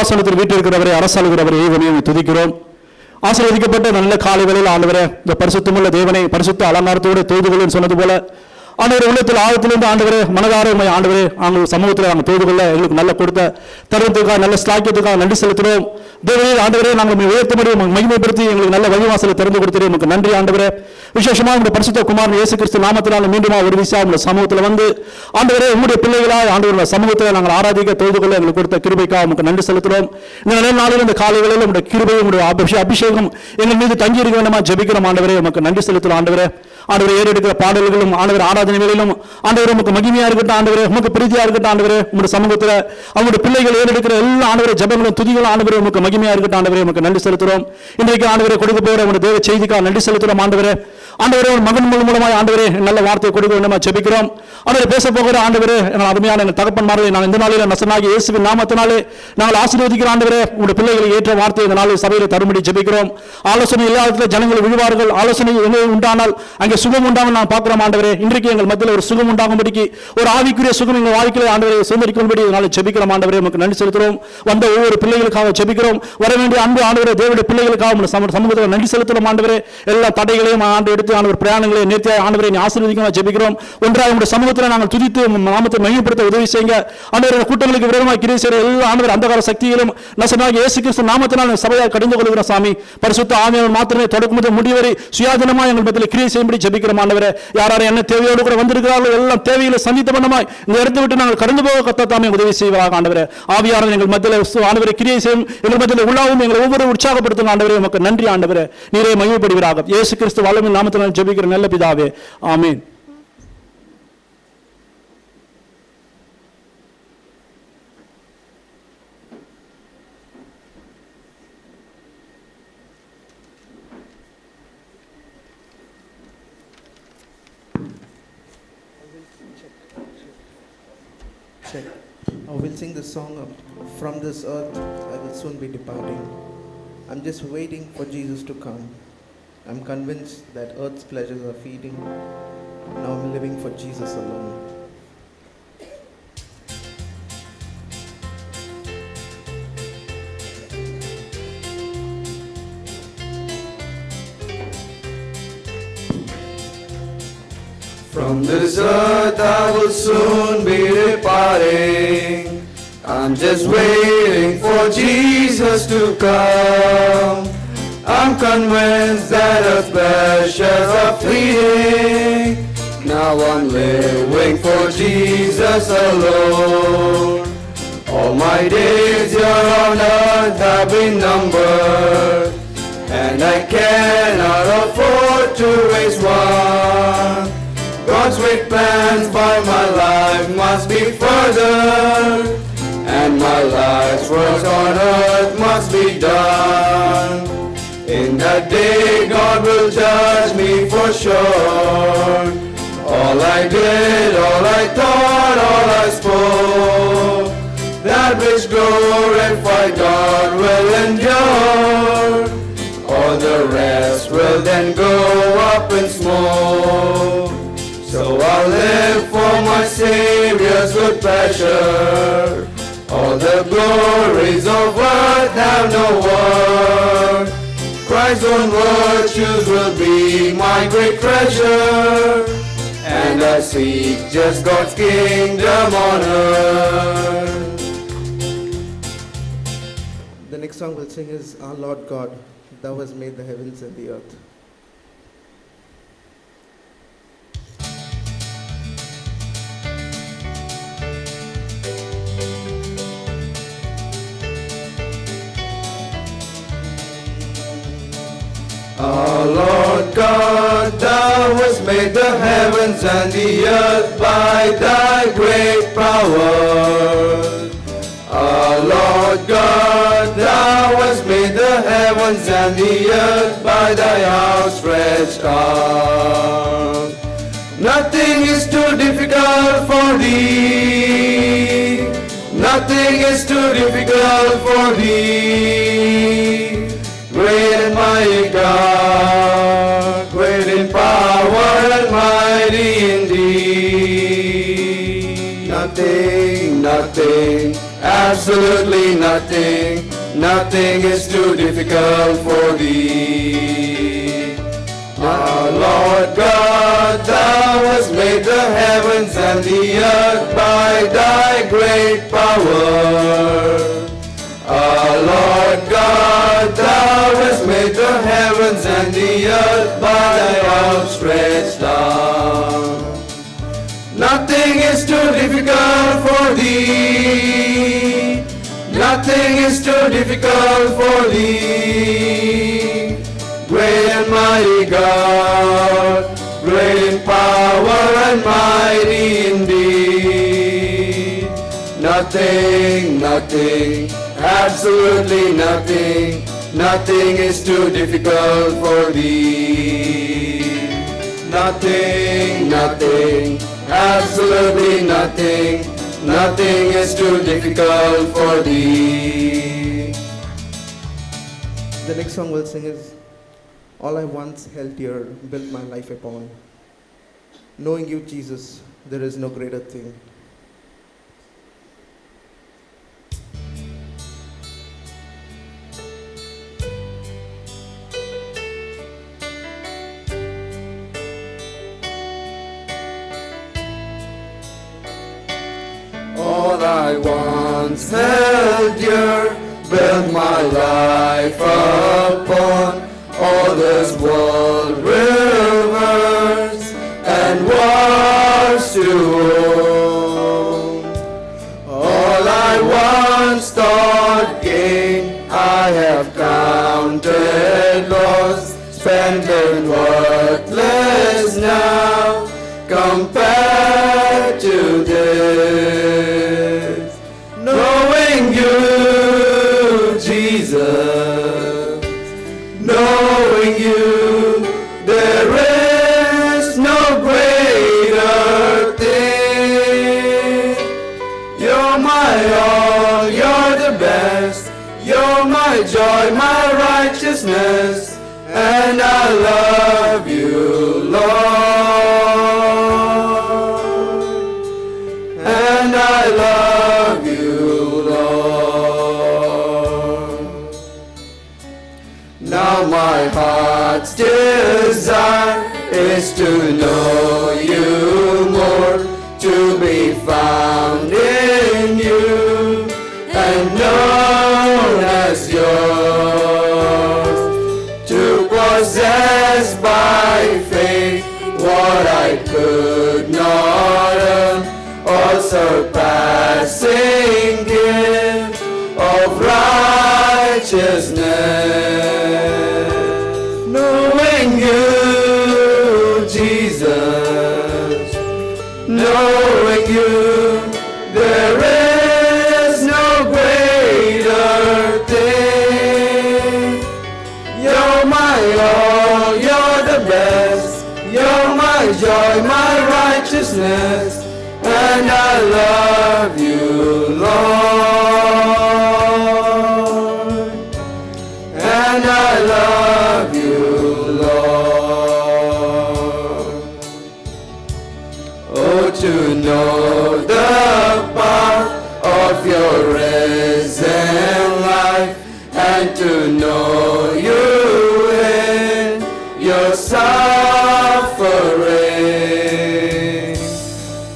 சிங்காசனத்தில் வீட்டிருக்கிறவரை, அரசாளுகிறவரை இவனையும் துதிக்கிறோம். ஆசீர்வதிக்கப்பட்ட நல்ல காலைகளில் ஆண்டவரே, இந்த பரிசுத்தமுள்ள தேவனை பரிசுத்த அலங்காரத்தோடு தொழுதுகொள்ளுன்னு சொன்னது போல ஆண்டவரே, உள்ளத்தில் ஆழத்திலிருந்து ஆண்டவரே, மனதார ஆண்டவரே, நாங்கள் சமூகத்தில் நாங்கள் தொழுதுகொள்ள எங்களுக்கு நல்ல கொடுத்த தருணத்துக்காக, நல்ல ஸ்லாக்கியத்துக்காக நன்றி செலுத்துகிறோம். தேவனே ஆண்டவரே, நாங்கள் உயர்த்தபடி மகிமைப்படுத்தி எங்களுக்கு நல்ல வழிவாசலை திறந்து கொடுத்துட்டு உங்களுக்கு நன்றி ஆண்டவரே. விசேஷமாக இந்த பரிசுத்த குமாரன் இயேசு கிறிஸ்து நாமத்தினால் மீண்டும் ஒரு விஷயம் உங்கள் சமூகத்தில் வந்து ஆண்டவரே, உங்களுடைய பிள்ளைகளாக ஆண்டவருடைய சமூகத்தில் நாங்கள் ஆராதிக்க தொழுதுகொள்ள எங்களுக்கு கொடுத்த கிருபைக்காக உங்களுக்கு நன்றி செலுத்துகிறோம். இந்த நல்ல நாளில் இந்த காலைகளில் உங்களுடைய கிருபை, உங்களுடைய அபிஷேகம் எங்கள் மீது தங்கி இருக்க வேண்டுமா ஜெபிக்கிறோம் ஆண்டவரே. உங்களுக்கு நன்றி செலுத்துகிறோம் ஆண்டவரே. ஆண்டவரை ஏறெடுக்கிற பாடல்களும் ஆண்டவர் ஆராதனைகளிலும் ஆண்டவர் உமக்கு மகிமையா இருக்கட்டும் ஆண்டவரே, உமக்கு பிரீதியா இருக்கட்டும் ஆண்டவரே. உங்களுடைய சமூகத்தில் அவங்களுடைய பிள்ளைகள் ஏறெடுக்கிற எல்லா ஆண்டவரை ஜெபங்களும் துதிகளும் ஆண்டவரே உமக்கு மகிமையா இருக்கட்டும் ஆண்டவரே. உமக்கு நன்றி செலுத்துகிறோம். இன்றைக்கு ஆண்டவரை கொடுக்க போகிற உங்களுடைய தேவ செய்திக்காக நன்றி செலுத்துகிறோம் ஆண்டவரே. ஆண்டவரே, ஒரு மகன் மூலமாய் ஆண்டவரே நல்ல வார்த்தையை கொடுக்க வேண்டுமா ஜெபிக்கிறோம். ஆண்டவரை பேச போகிற ஆண்டவரே, எங்கள் அருமையான எங்கள் தகப்பன்மார்களை நாங்கள் இந்த நாளில் நசனாகி இயேசுவின் நாமத்தினாலே நாங்கள் ஆசீர்வதிக்கிற ஆண்டவரே. உங்களுடைய பிள்ளைகளை ஏற்ற வார்த்தை இந்த நாளில் சபையில் தரும்படி ஜெபிக்கிறோம். ஆலோசனை எல்லா ஜனங்கள் விழுவார்கள். ஆலோசனை எங்கே உண்டானால் அங்கே சுகம் உண்டாகும் நான் பார்க்கிறோம் ஆண்டவரே. இன்றைக்கு எங்கள் மத்தியில் ஒரு சுகம் உண்டாகும்படிக்கு, ஒரு ஆவிக்குரிய சுகம் எங்கள் வாழ்க்கையில் ஆண்டவரை சுமரிக்கும்படி இதனால ஜெபிக்கிறோம் ஆண்டவரே. உங்களுக்கு நன்றி செலுத்துகிறோம். வந்த ஒவ்வொரு பிள்ளைகளுக்காக ஜெபிக்கிறோம். வர வேண்டிய அன்பு ஆண்டவரே, தேவனுடைய பிள்ளைகளுக்காக சமூகத்தில் நன்றி செலுத்துகிறோம் ஆண்டவரே. எல்லா தடைகளையும் ஆண்டு எடுத்து ஆண்டவர் பிரயாணங்களை நேர்த்தியாக ஆண்டவரை ஆசீர்வதிக்க ஜெபிக்கிறோம். ஒன்றாக உங்களுடைய சமூகத்தில் நாங்கள் துதித்து நாமத்தை மையப்படுத்த உதவி செய்யுங்க ஆண்டவரை. கூட்டங்களுக்கு விரோதமாக கிரியை செய்கிற எல்லா ஆண்டவர் அந்தகார சக்தியிலும் நசனாக இயேசு கிறிஸ்து நாமத்தினால் சபையாக கடிந்து கொள்கிற சாமி பரிசுத்த ஆவியானவர் மாத்திரமே தொடக்கும் முதல் முடிவரை சுயாதீனமாக எங்கள் மத்தியில் கிரியை செய்யும்படி ஜெபிக்கிறோம் ஆண்டவரே. யாரும் என்ன தேவையோடு கூட வந்திருக்கிறார்களோ எல்லாம் தேவைகளை சந்தித்த பண்ணமாய் இந்த இடத்தை விட்டு நாங்கள் கடந்து போக கத்தாமே உதவி செய்வதாக ஆண்டவரே. ஆவியானவர் எங்கள் மத்தியில் ஆண்டவரை கிரியை செய்யும், எங்கள் மத்தியில் உள்ளாவும் எங்களை ஒவ்வொரு உற்சாகப்படுத்தும் ஆண்டவரே. உமக்கு நன்றி ஆண்டவரே. நீரே மகிமைப்படுவீராக. இயேசு கிறிஸ்து வல்லமையின் நாமத்தினால் ஜெபிக்கிற நல்ல பிதாவே, ஆமென். I will sing the song of From This Earth I Will Soon Be Departing. I'm just waiting for Jesus to come. I'm convinced that earth's pleasures are fleeting. Now I'm living for Jesus alone. From this earth I will soon be departing. I'm just waiting for Jesus to come. I'm convinced that earth's pleasures are fleeting. Now I'm living for Jesus alone. All my days here on earth have been numbered, and I cannot afford to waste one. God's great plans for my life must be furthered, and my life's work on earth must be done. In that day God will judge me for sure. All I did, all I thought, all I spoke, that which glorified God will endure. All the rest will then go up in smoke. So I'll live for my Savior's good pleasure. All the glories of earth have no worth. Christ's own virtues will be my great treasure, and I seek just God's kingdom on earth. The next song we'll sing is Our Lord God, Thou hast made the heavens and the earth. Our Lord God, Thou hast made the heavens and the earth by Thy great power. Our Lord God, Thou hast made the heavens and the earth by Thy outstretched arm. Nothing is too difficult for Thee. Nothing is too difficult for Thee. Great and mighty God, great in power and mighty indeed. Nothing absolutely nothing, nothing is too difficult for thee. Our Lord God, thou hast made the heavens and the earth by thy great power. Our Lord God, thou hast made the heavens and the earth by thy outstretched arm. Nothing is too difficult for thee. Nothing is too difficult for thee. Great and mighty God, great in power and mighty indeed. Nothing, nothing, absolutely nothing, nothing is too difficult for thee. Nothing, nothing, absolutely nothing, nothing is too difficult for thee. The next song we'll sing is All I Once Held Dear, Built My Life Upon. Knowing you, Jesus, there is no greater thing. All I once held dear, built my life upon all this world, rivers and wars to own. All I once thought gain, I have counted loss, spent and worthless now, compared to this. Knowing you, Jesus, knowing you, there is no greater thing. You're my all, you're the best, you're my joy, my righteousness, and I love you, Lord, and I love you, Lord. Now my heart's desire is to know you more, to be found in you and known as yours, to possess by faith what I could not earn, or surpassing gift of righteousness. Knowing you, Jesus, knowing you, there is no greater thing. You're my all, you're the best, you're my joy, my righteousness, and I love you, Lord, and I love you, Lord. Oh, to know the power of your risen life, and to know you in your suffering,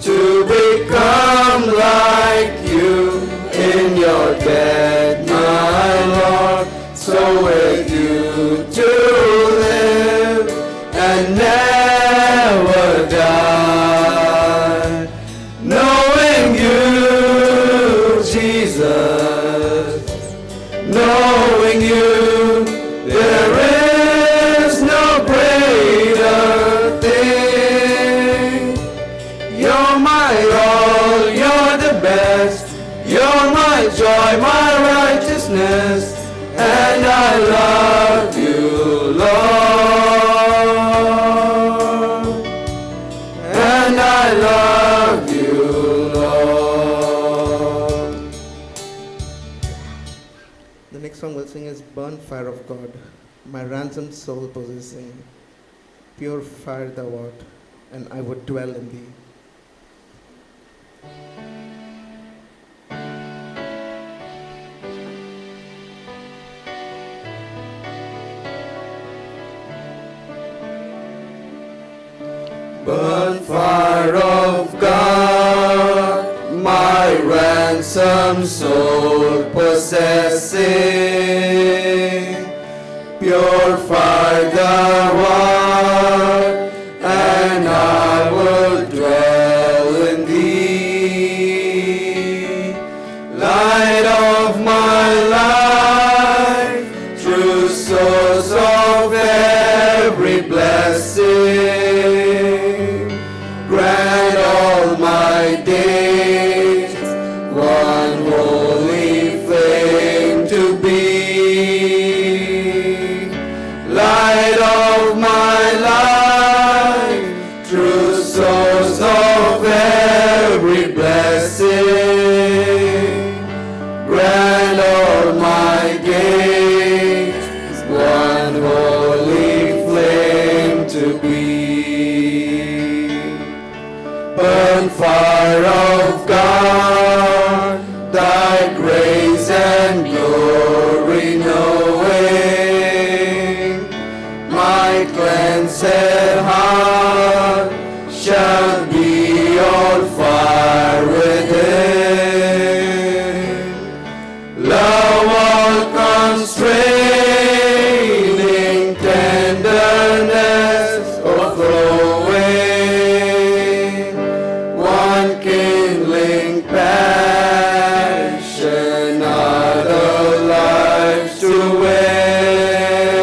to become like you in your death, my Lord, so with you to live and never die. Knowing you, Jesus, knowing you, there is no greater thing. You're my all, you're the best, you're my joy, my righteousness, and I love you, Lord, and I love you, Lord. The next song we'll sing is Burn Fire of God, my ransomed soul possessing. Pure fire thou art, and I would dwell in thee. Bonfire of God, my ransom soul possessing, purify the heart, and I will dwell in thee. Light of my life, true source of every blessing, grant all my days one holy flame to be. Light of my life, true source of every blessing, grant all my days one holy flame to be. Burn fire of God, thy grace and glory knowing, my cleansed heart shall be on fire within. Love all constraining, tenderness overflowing, one kindling passion, other lives to win.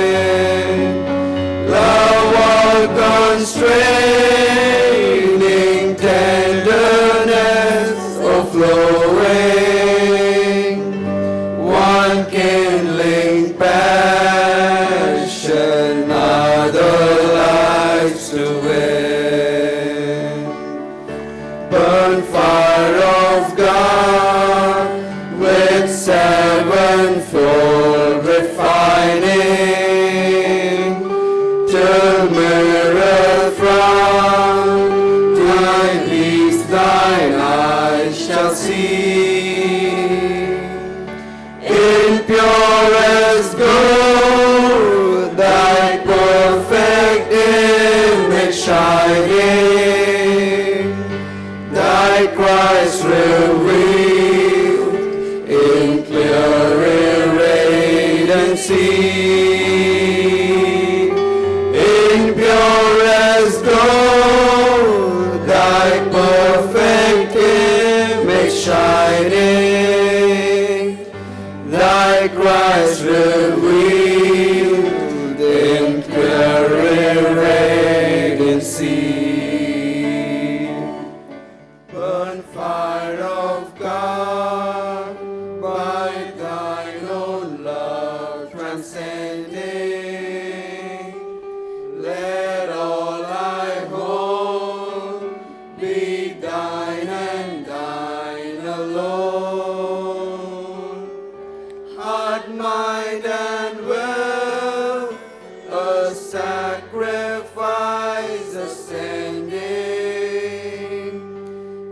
Love all constraining, tenderness overflowing, one kindling passion, other lives to win. Burn fire of God with sevenfold refining, till mirror from thine peace thine eyes shall see. In purest gold, thy perfect image shining, thy Christ revealed in clear radiancy. In purest gold, thy perfect image shining, thy Christ revealed in clear radiancy. Burn fire of God, by thine own love transcending, let all I hold be thine and thine alone. Heart, mind, and will, a sacrifice ascending,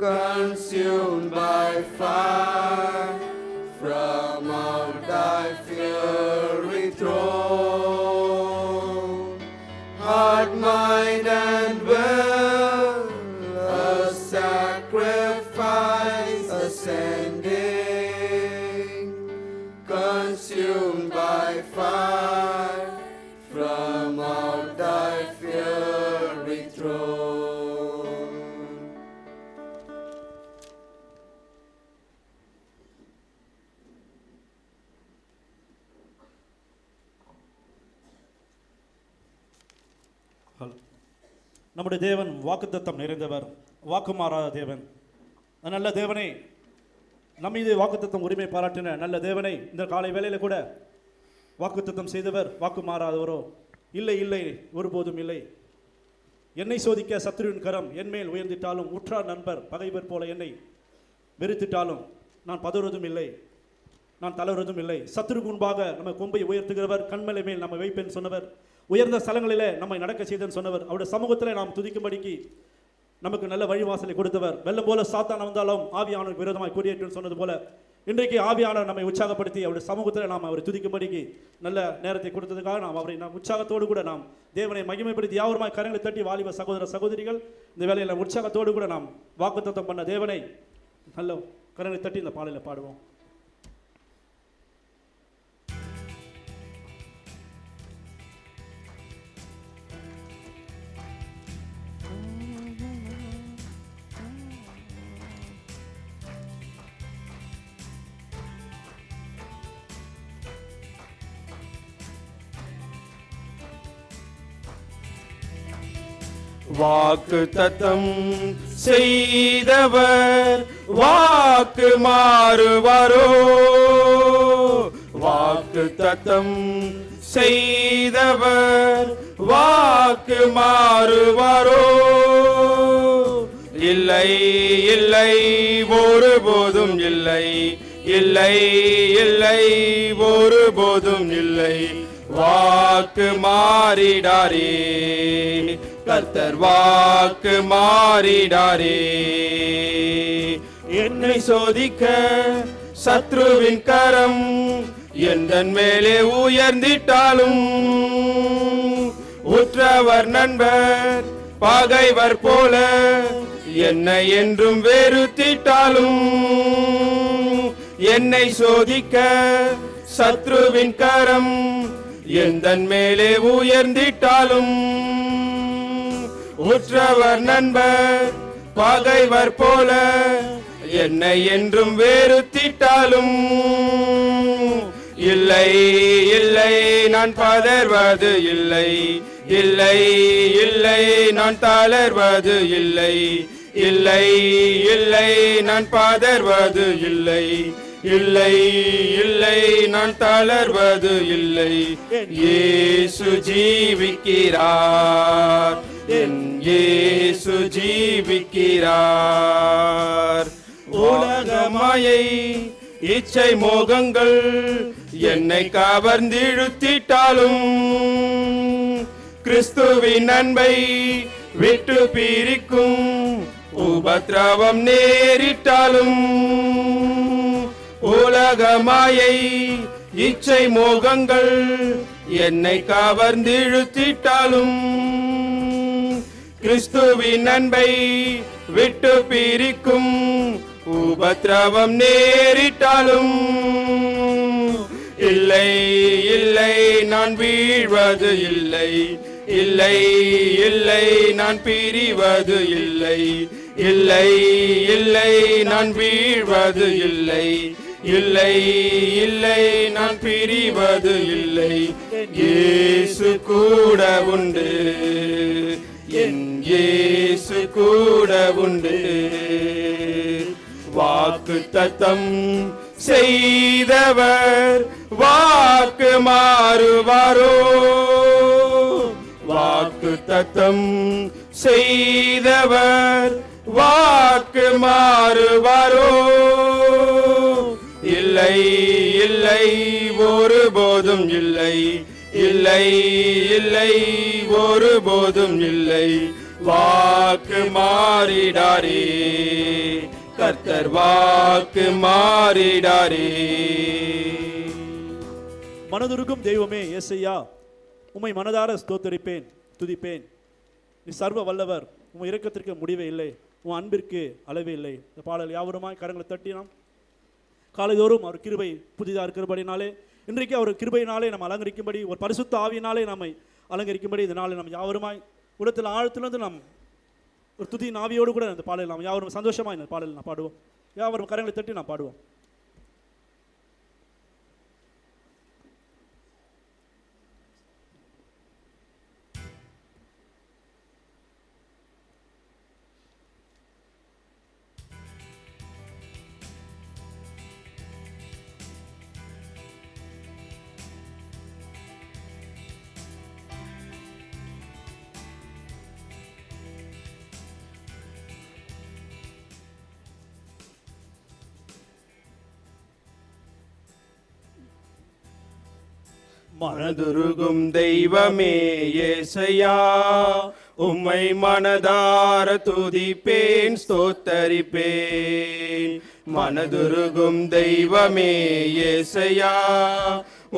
consumed by fire from out thy fiery throne. Heart, mind, and will, a sacrifice ascending, consumed by fire from out thy fiery throne. நம்முடைய தேவன் வாக்குத்தத்தம் நிறைந்தவர், வாக்கு மாறாத தேவன். நல்ல தேவனை, நம் மீது வாக்குத்தத்தம் உரிமை பாராட்டின நல்ல தேவனை இந்த காலை வேளையில கூட வாக்குத்தத்தம் செய்தவர் வாக்கு மாறாதவரோ? இல்லை, இல்லை, ஒருபோதும் இல்லை. என்னை சோதிக்க சத்துருவின் கரம் என்மேல் உயர்ந்திட்டாலும், உற்றார் நண்பர் பகைவர் போல என்னை வெறுத்திட்டாலும் நான் பதறுவதும் இல்லை, நான் தளர்வதும் இல்லை. சத்துருக்கு முன்பாக நம்ம கொம்பை உயர்த்துகிறவர், கண்மலை மேல் நம்ம வைப்பேன் சொன்னவர், உயர்ந்த ஸ்தலங்களிலே நம்மை நடக்க செய்தேன்னு சொன்னவர், அவருடைய சமூகத்தில் நாம் துதிக்கும்படிக்கு நமக்கு நல்ல வழிவாசலை கொடுத்தவர். வெள்ளம் போல சாத்தான் வந்தாலும் ஆவியானவருக்கு விரோதமாய் கொடியேற்றுன்னு சொன்னது போல இன்றைக்கு ஆவியானவர் நம்மை உற்சாகப்படுத்தி அவருடைய சமூகத்தில் நாம் அவரை துதிக்கும்படிக்கு நல்ல நேரத்தை கொடுத்ததுக்காக நாம் அவரை நாம் உற்சாகத்தோடு கூட நாம் தேவனை மகிமைப்படுத்தி யாவருமாய் கரங்களை தட்டி வாலிப சகோதர சகோதரிகள் இந்த வேளையில் உற்சாகத்தோடு கூட நாம் வாக்குத்தத்தம் பண்ண தேவனை நல்ல கரங்களை தட்டி இந்த பாடலில் பாடுவோம். வாக்கு தத்தம் செய்தவர் வாக்கு மாறுவாரோ? வாக்கு தத்தம் செய்தவர் வாக்கு மாறுவாரோ? இல்லை இல்லை ஒருபோதும் இல்லை, இல்லை இல்லை ஒருபோதும் இல்லை. வாக்கு மாறிடாரே, கர்த்தர் வாக்கு மாறிடாரே. என்னை சோதிக்க சத்ருவின் கரம் எந்தன் மேலே உயர்ந்திட்டாலும், உற்றவர் நண்பர் பகைவர் போல என்னை என்றும் வெறுத்திட்டாலும், என்னை சோதிக்க சத்ருவின் கரம் எந்தன் மேலே உயர்ந்திட்டாலும், உற்றவர் நண்பர் பகைவர் போல என்னை என்றும் வெறுத்திட்டாலும், இல்லை இல்லை நான் பதறுவது இல்லை, இல்லை இல்லை நான் தளர்வது இல்லை, இல்லை இல்லை நான் பதறுவது இல்லை, இல்லை இல்லை நான் தளர்வது இல்லை. இயேசு ஜீவிக்கிறார், என் இயேசு ஜீவிக்கிறார். உலக மாயை இச்சை மோகங்கள் என்னை கவர்ந்திழுத்திட்டாலும், கிறிஸ்துவின் அன்பை விட்டு பிரிக்கும் உபத்திரவம் நேரிட்டாலும், உலக மாயை இச்சை மோகங்கள் என்னை கவர்ந்திழுத்திட்டாலும், கிறிஸ்துவின் அன்பை விட்டு பிரிக்கும் உபத்திரவம் நேரிட்டாலும், இல்லை இல்லை நான் வீழ்வது இல்லை, இல்லை இல்லை நான் பிரிவது இல்லை, இல்லை இல்லை நான் வீழ்வது இல்லை, இல்லை இல்லை நான் பிரிவது இல்லை. இயேசு கூட உண்டு, என் இயேசு கூட உண்டு. வாக்கு தத்தம் செய்தவர் வாக்கு மாறுவாரோ? வாக்கு தத்தம் செய்தவர் வாக்கு மாறுவாரோ? இல்லை இல்லை ஒருபோதும் இல்லை, இல்லை இல்லை ஒருபோதும் இல்லை. வாக்கு மாறிடாரே, கர்த்தர் வாக்கு மாறிடாரே. மனதுருகும் தெய்வமே இயேசையா, உம்மை மனதார ஸ்தோத்தரிப்பேன், துதிப்பேன். நீ சர்வ வல்லவர், உன் இரக்கத்திற்கு முடிவே இல்லை, உன் அன்பிற்கு அளவே இல்லை. இந்த பாடல் யாவருமாய் கரங்களை தட்டி நாம் காலைதோறும் அவர் கிருபை புதிதாக இருக்கிறபடினாலே, இன்றைக்கு அவர் கிருபையினாலே நம்ம அலங்கரிக்கும்படி, ஒரு பரிசுத்த ஆவியினாலே நம்மை அலங்கரிக்கும்படி இந்த நாளில் நம்ம யாவருமாய் உடத்தில் ஆழத்திலிருந்து நாம் ஒரு துதி ஆவியோடு கூட இந்த பாடல் நாம் யாவரும் சந்தோஷமாக இந்த பாடல் நான் பாடுவோம். யாவரும் கரங்களை தட்டி நாம் பாடுவோம். மனதுருகும் தெய்வமே இயேசையா, உம்மை மனதார துதிப்பேன், ஸ்தோத்தரிப்பேன். மனதுருகும் தெய்வமே இயேசையா,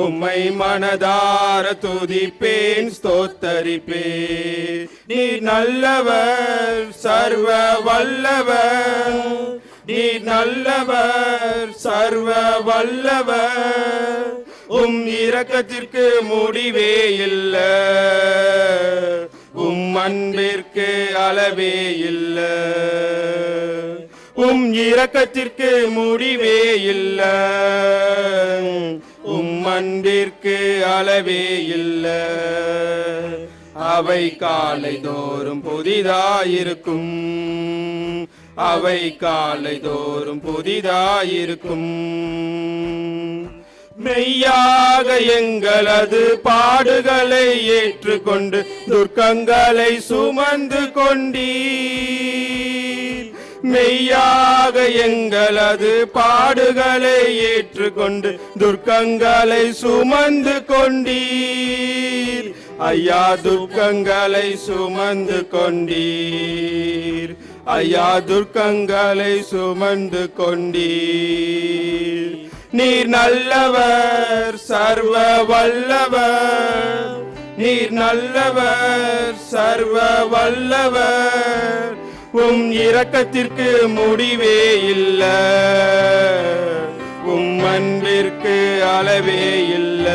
உம்மை மனதார துதிப்பேன் ஸ்தோத்தரிப்பேன். நீ நல்லவர் சர்வ வல்லவர், நீ நல்லவர் சர்வ வல்லவர், உம் இரக்கத்திற்கு முடிவே இல்ல, உம் அன்பிற்கு அளவே இல்ல, உம் இரக்கத்திற்கு முடிவே இல்ல, உம் அன்பிற்கு அளவே இல்ல. அவை காலை தோறும் புதிதாயிருக்கும், அவை காலை தோறும் புதிதாயிருக்கும். மெய்யாக எங்களது பாடுகளை ஏற்றுக்கொண்டு துர்க்கங்களை சுமந்து கொண்டீர். மெய்யாக எங்களது பாடுகளை ஏற்றுக்கொண்டு துர்க்கங்களை சுமந்து கொண்டீர். ஐயா துர்க்கங்களை சுமந்து கொண்டீர், ஐயா துர்க்கங்களை சுமந்து கொண்டீர். நீர் நல்லவர் சர்வ வல்லவர், நீர் நல்லவர் சர்வ வல்லவர், உம் இரக்கத்திற்கு முடிவே இல்ல, உம் அன்பிற்கு அளவே இல்ல,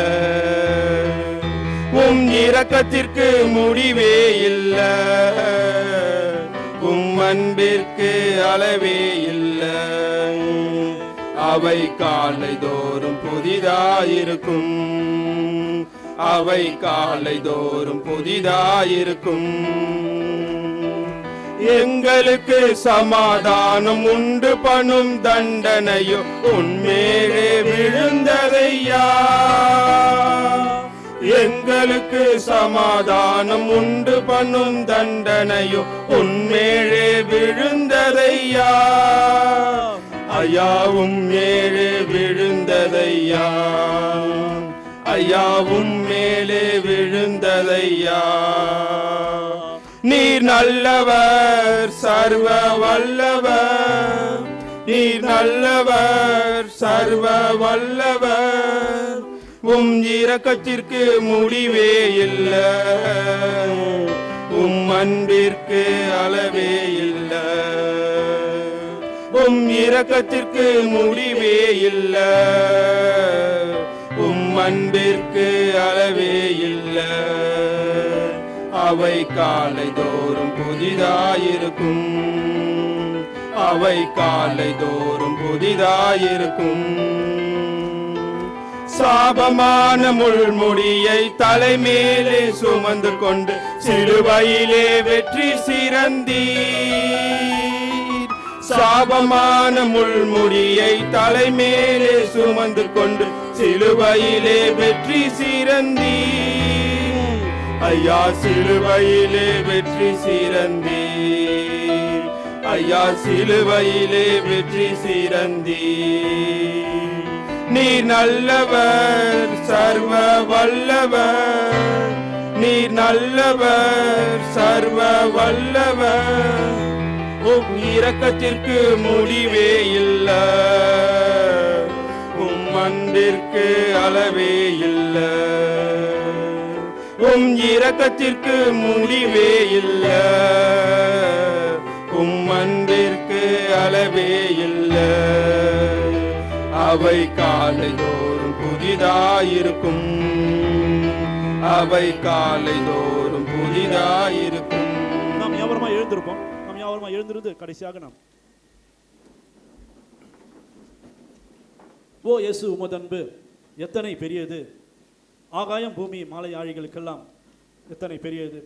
உம் இரக்கத்திற்கு முடிவே இல்ல, உம் அன்பிற்கு அளவே இல்ல. அவை காலை தோறும் புதிதாயிருக்கும், அவை காலை தோறும் புதிதாயிருக்கும். எங்களுக்கு சமாதானம் உண்டு பண்ணும் தண்டனையோ உன்மேலே விழுந்ததையா, எங்களுக்கு சமாதானம் உண்டு பண்ணும் தண்டனையோ உன்மேலே விழுந்ததையா, ஐயாவும் மேலே விழுந்ததையா, ஐயாவும் மேலே விழுந்ததையா. நீர் நல்லவர் சர்வ வல்லவர், நீர் நல்லவர் சர்வ வல்லவர், உம் இரக்கத்திற்கு முடிவே இல்ல, உம் அன்பிற்கு அளவே இல்ல, உம் இரக்கத்திற்கு முடிவே இல்ல, உம் அன்பிற்கு அளவே இல்ல. அவை காலை தோறும் புதிதாயிருக்கும், அவை காலை தோறும் புதிதாயிருக்கும். சாபமான முள்முடியை தலைமேலே சுமந்து கொண்டு சிலுவையிலே வெற்றி சிறந்தீர். சாபமான முள்முடியை தலைமேலே சுமந்து கொண்டு சிலுவையிலே வெற்றி சிறந்தீர். ஐயா சிலுவையிலே வெற்றி சிறந்தீர், ஐயா சிலுவையிலே வெற்றி சிறந்தீர். நீர் நல்லவர் சர்வ வல்லவர், நீர் நல்லவர் சர்வ வல்லவர், உம் இரக்கத்திற்கு முடிவே இல்ல, உம் அன்பிற்கு அளவே இல்ல, உம் இரக்கத்திற்கு முடிவே இல்ல, உம் அன்பிற்கு அளவே இல்ல. அவை காலை தோறும் புதிதாயிருக்கும், அவை காலை தோறும் புதிதாயிருக்கும். நாம் யாவருமா எழுந்திருப்போம், நாம் யாவருமா எழுந்திருந்து கடைசியாக நாம் ஓ இயேசு உமது அன்பு எத்தனை பெரியது, ஆகாயம் பூமி மாலை ஆழிகளுக்கெல்லாம் எத்தனை பெரியது.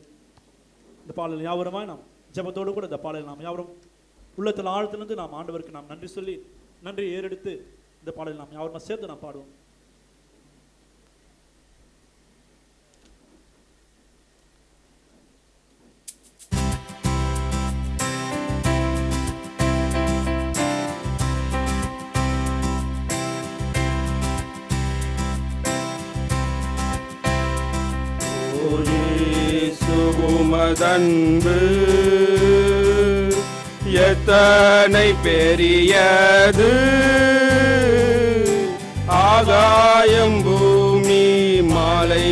இந்த பாடல் யாவருமாய் நாம் ஜெபத்தோடு கூட இந்த பாடல் நாம் யாவரும் உள்ளத்தில் ஆழத்திலிருந்து நாம் ஆண்டவருக்கு நாம் நன்றி சொல்லி நன்றி ஏறெடுத்து இந்த பாடல் நாம் யாவருமா சேர்த்து நாம் பாடுவோம். உமதன்பு எத்தனை பெரியது ஆகாயம் பூமி மலை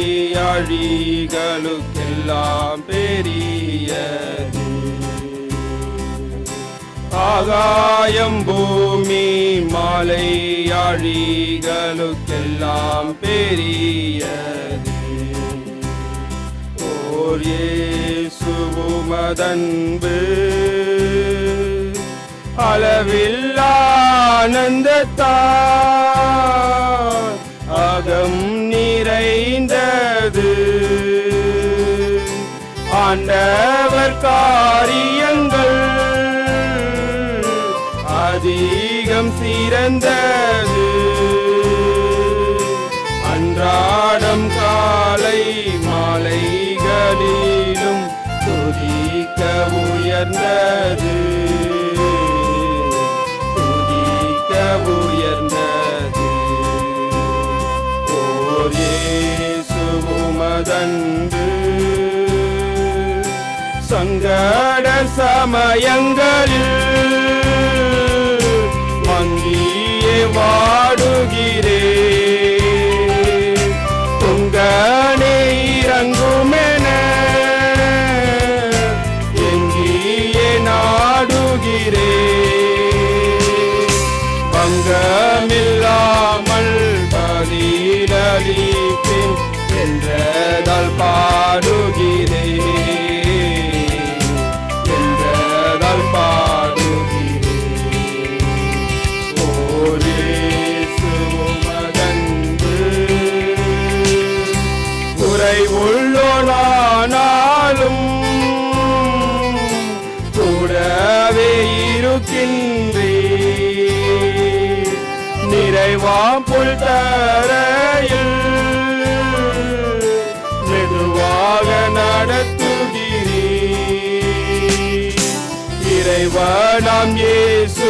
அழிகளுக்கெல்லாம் பெரியது. ஆகாயம் பூமி மலை அழிகளுக்கெல்லாம் பெரியது. ஓர் இயேசு உமதன்பு அளவில்லா ஆனந்தத்தால் அகம் நிறைந்தது. ஆண்டவர் காரியங்கள் அதிகம் சிறந்தது. அன்றாடம் காலை மாலைகளிலும் துதிக்க உயர்ந்தது. துதிக்க உயர்ந்தது. ஓர் இயேசு உமதன்பு சங்கட சமயங்களில் மங்கியே வாடுகிறேன். துங்கனே இறங்குமென எங்கியே நாடுகிறேன். பங்கமில்லாமல் பதிலளிப்பேன் என்றதால் பாடுகிறேன். என்றதால் பாடுகிறேன். ஓர் இயேசு உமதன்பு குறைவுள்ளோனானாலும் கூடவே இருக்கின்றேன். நிறைவாம் புல் தரையில் மெதுவாக நடத்துகிறேன். இறைவனாம் இயேசு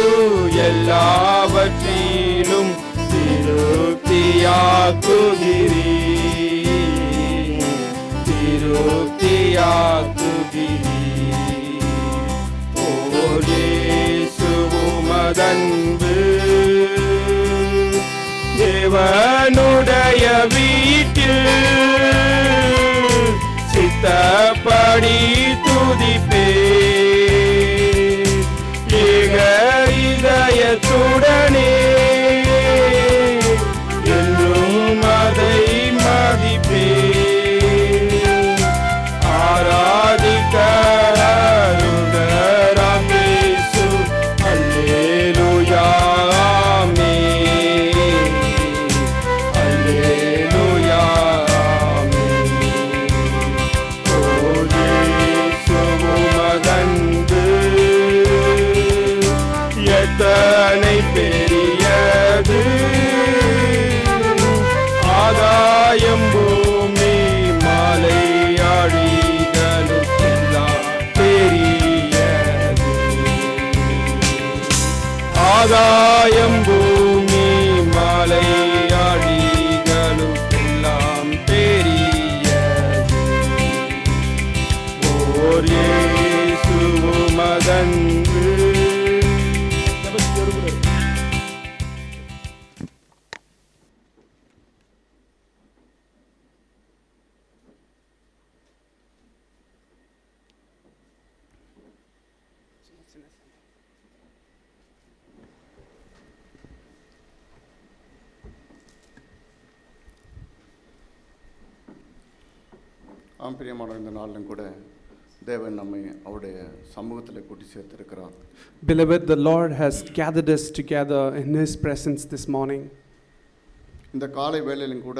எல்லாவற்றிலும் திருப்தியாக்குகிறேன். திருப்தியாக்குகிறேன். ஓர் இயேசு உமதன்பு தேவனுடைய வீட்டில் சித்தப்படி துதிப்பேன். ஏக இதயத்துடனே என்றும் அதை மதிப்பேன். ஆராதிக்க அருள்தராம் இயேசு. அல்லேலூயா ஆமென். அல்லேலூயா ஆமென். ஓர் இயேசு உமதன்பு எத்தனை பெரியது. ஆகாயம் பூமி மலை அழிகளுக்கெல்லாம் பெரியது. ஆகாயம் பூமி மலை அழிகளுக்கெல்லாம் பெரியது. ஓர் இயேசு உமதன்பு. பிரியமான இந்த நாளிலும் கூட தேவன் நம்மை அவருடைய சமூகத்தில் கூட்டி சேர்த்திருக்கிறார். Beloved, the Lord has gathered us together in His presence this morning. இந்த காலை வேளையிலும் கூட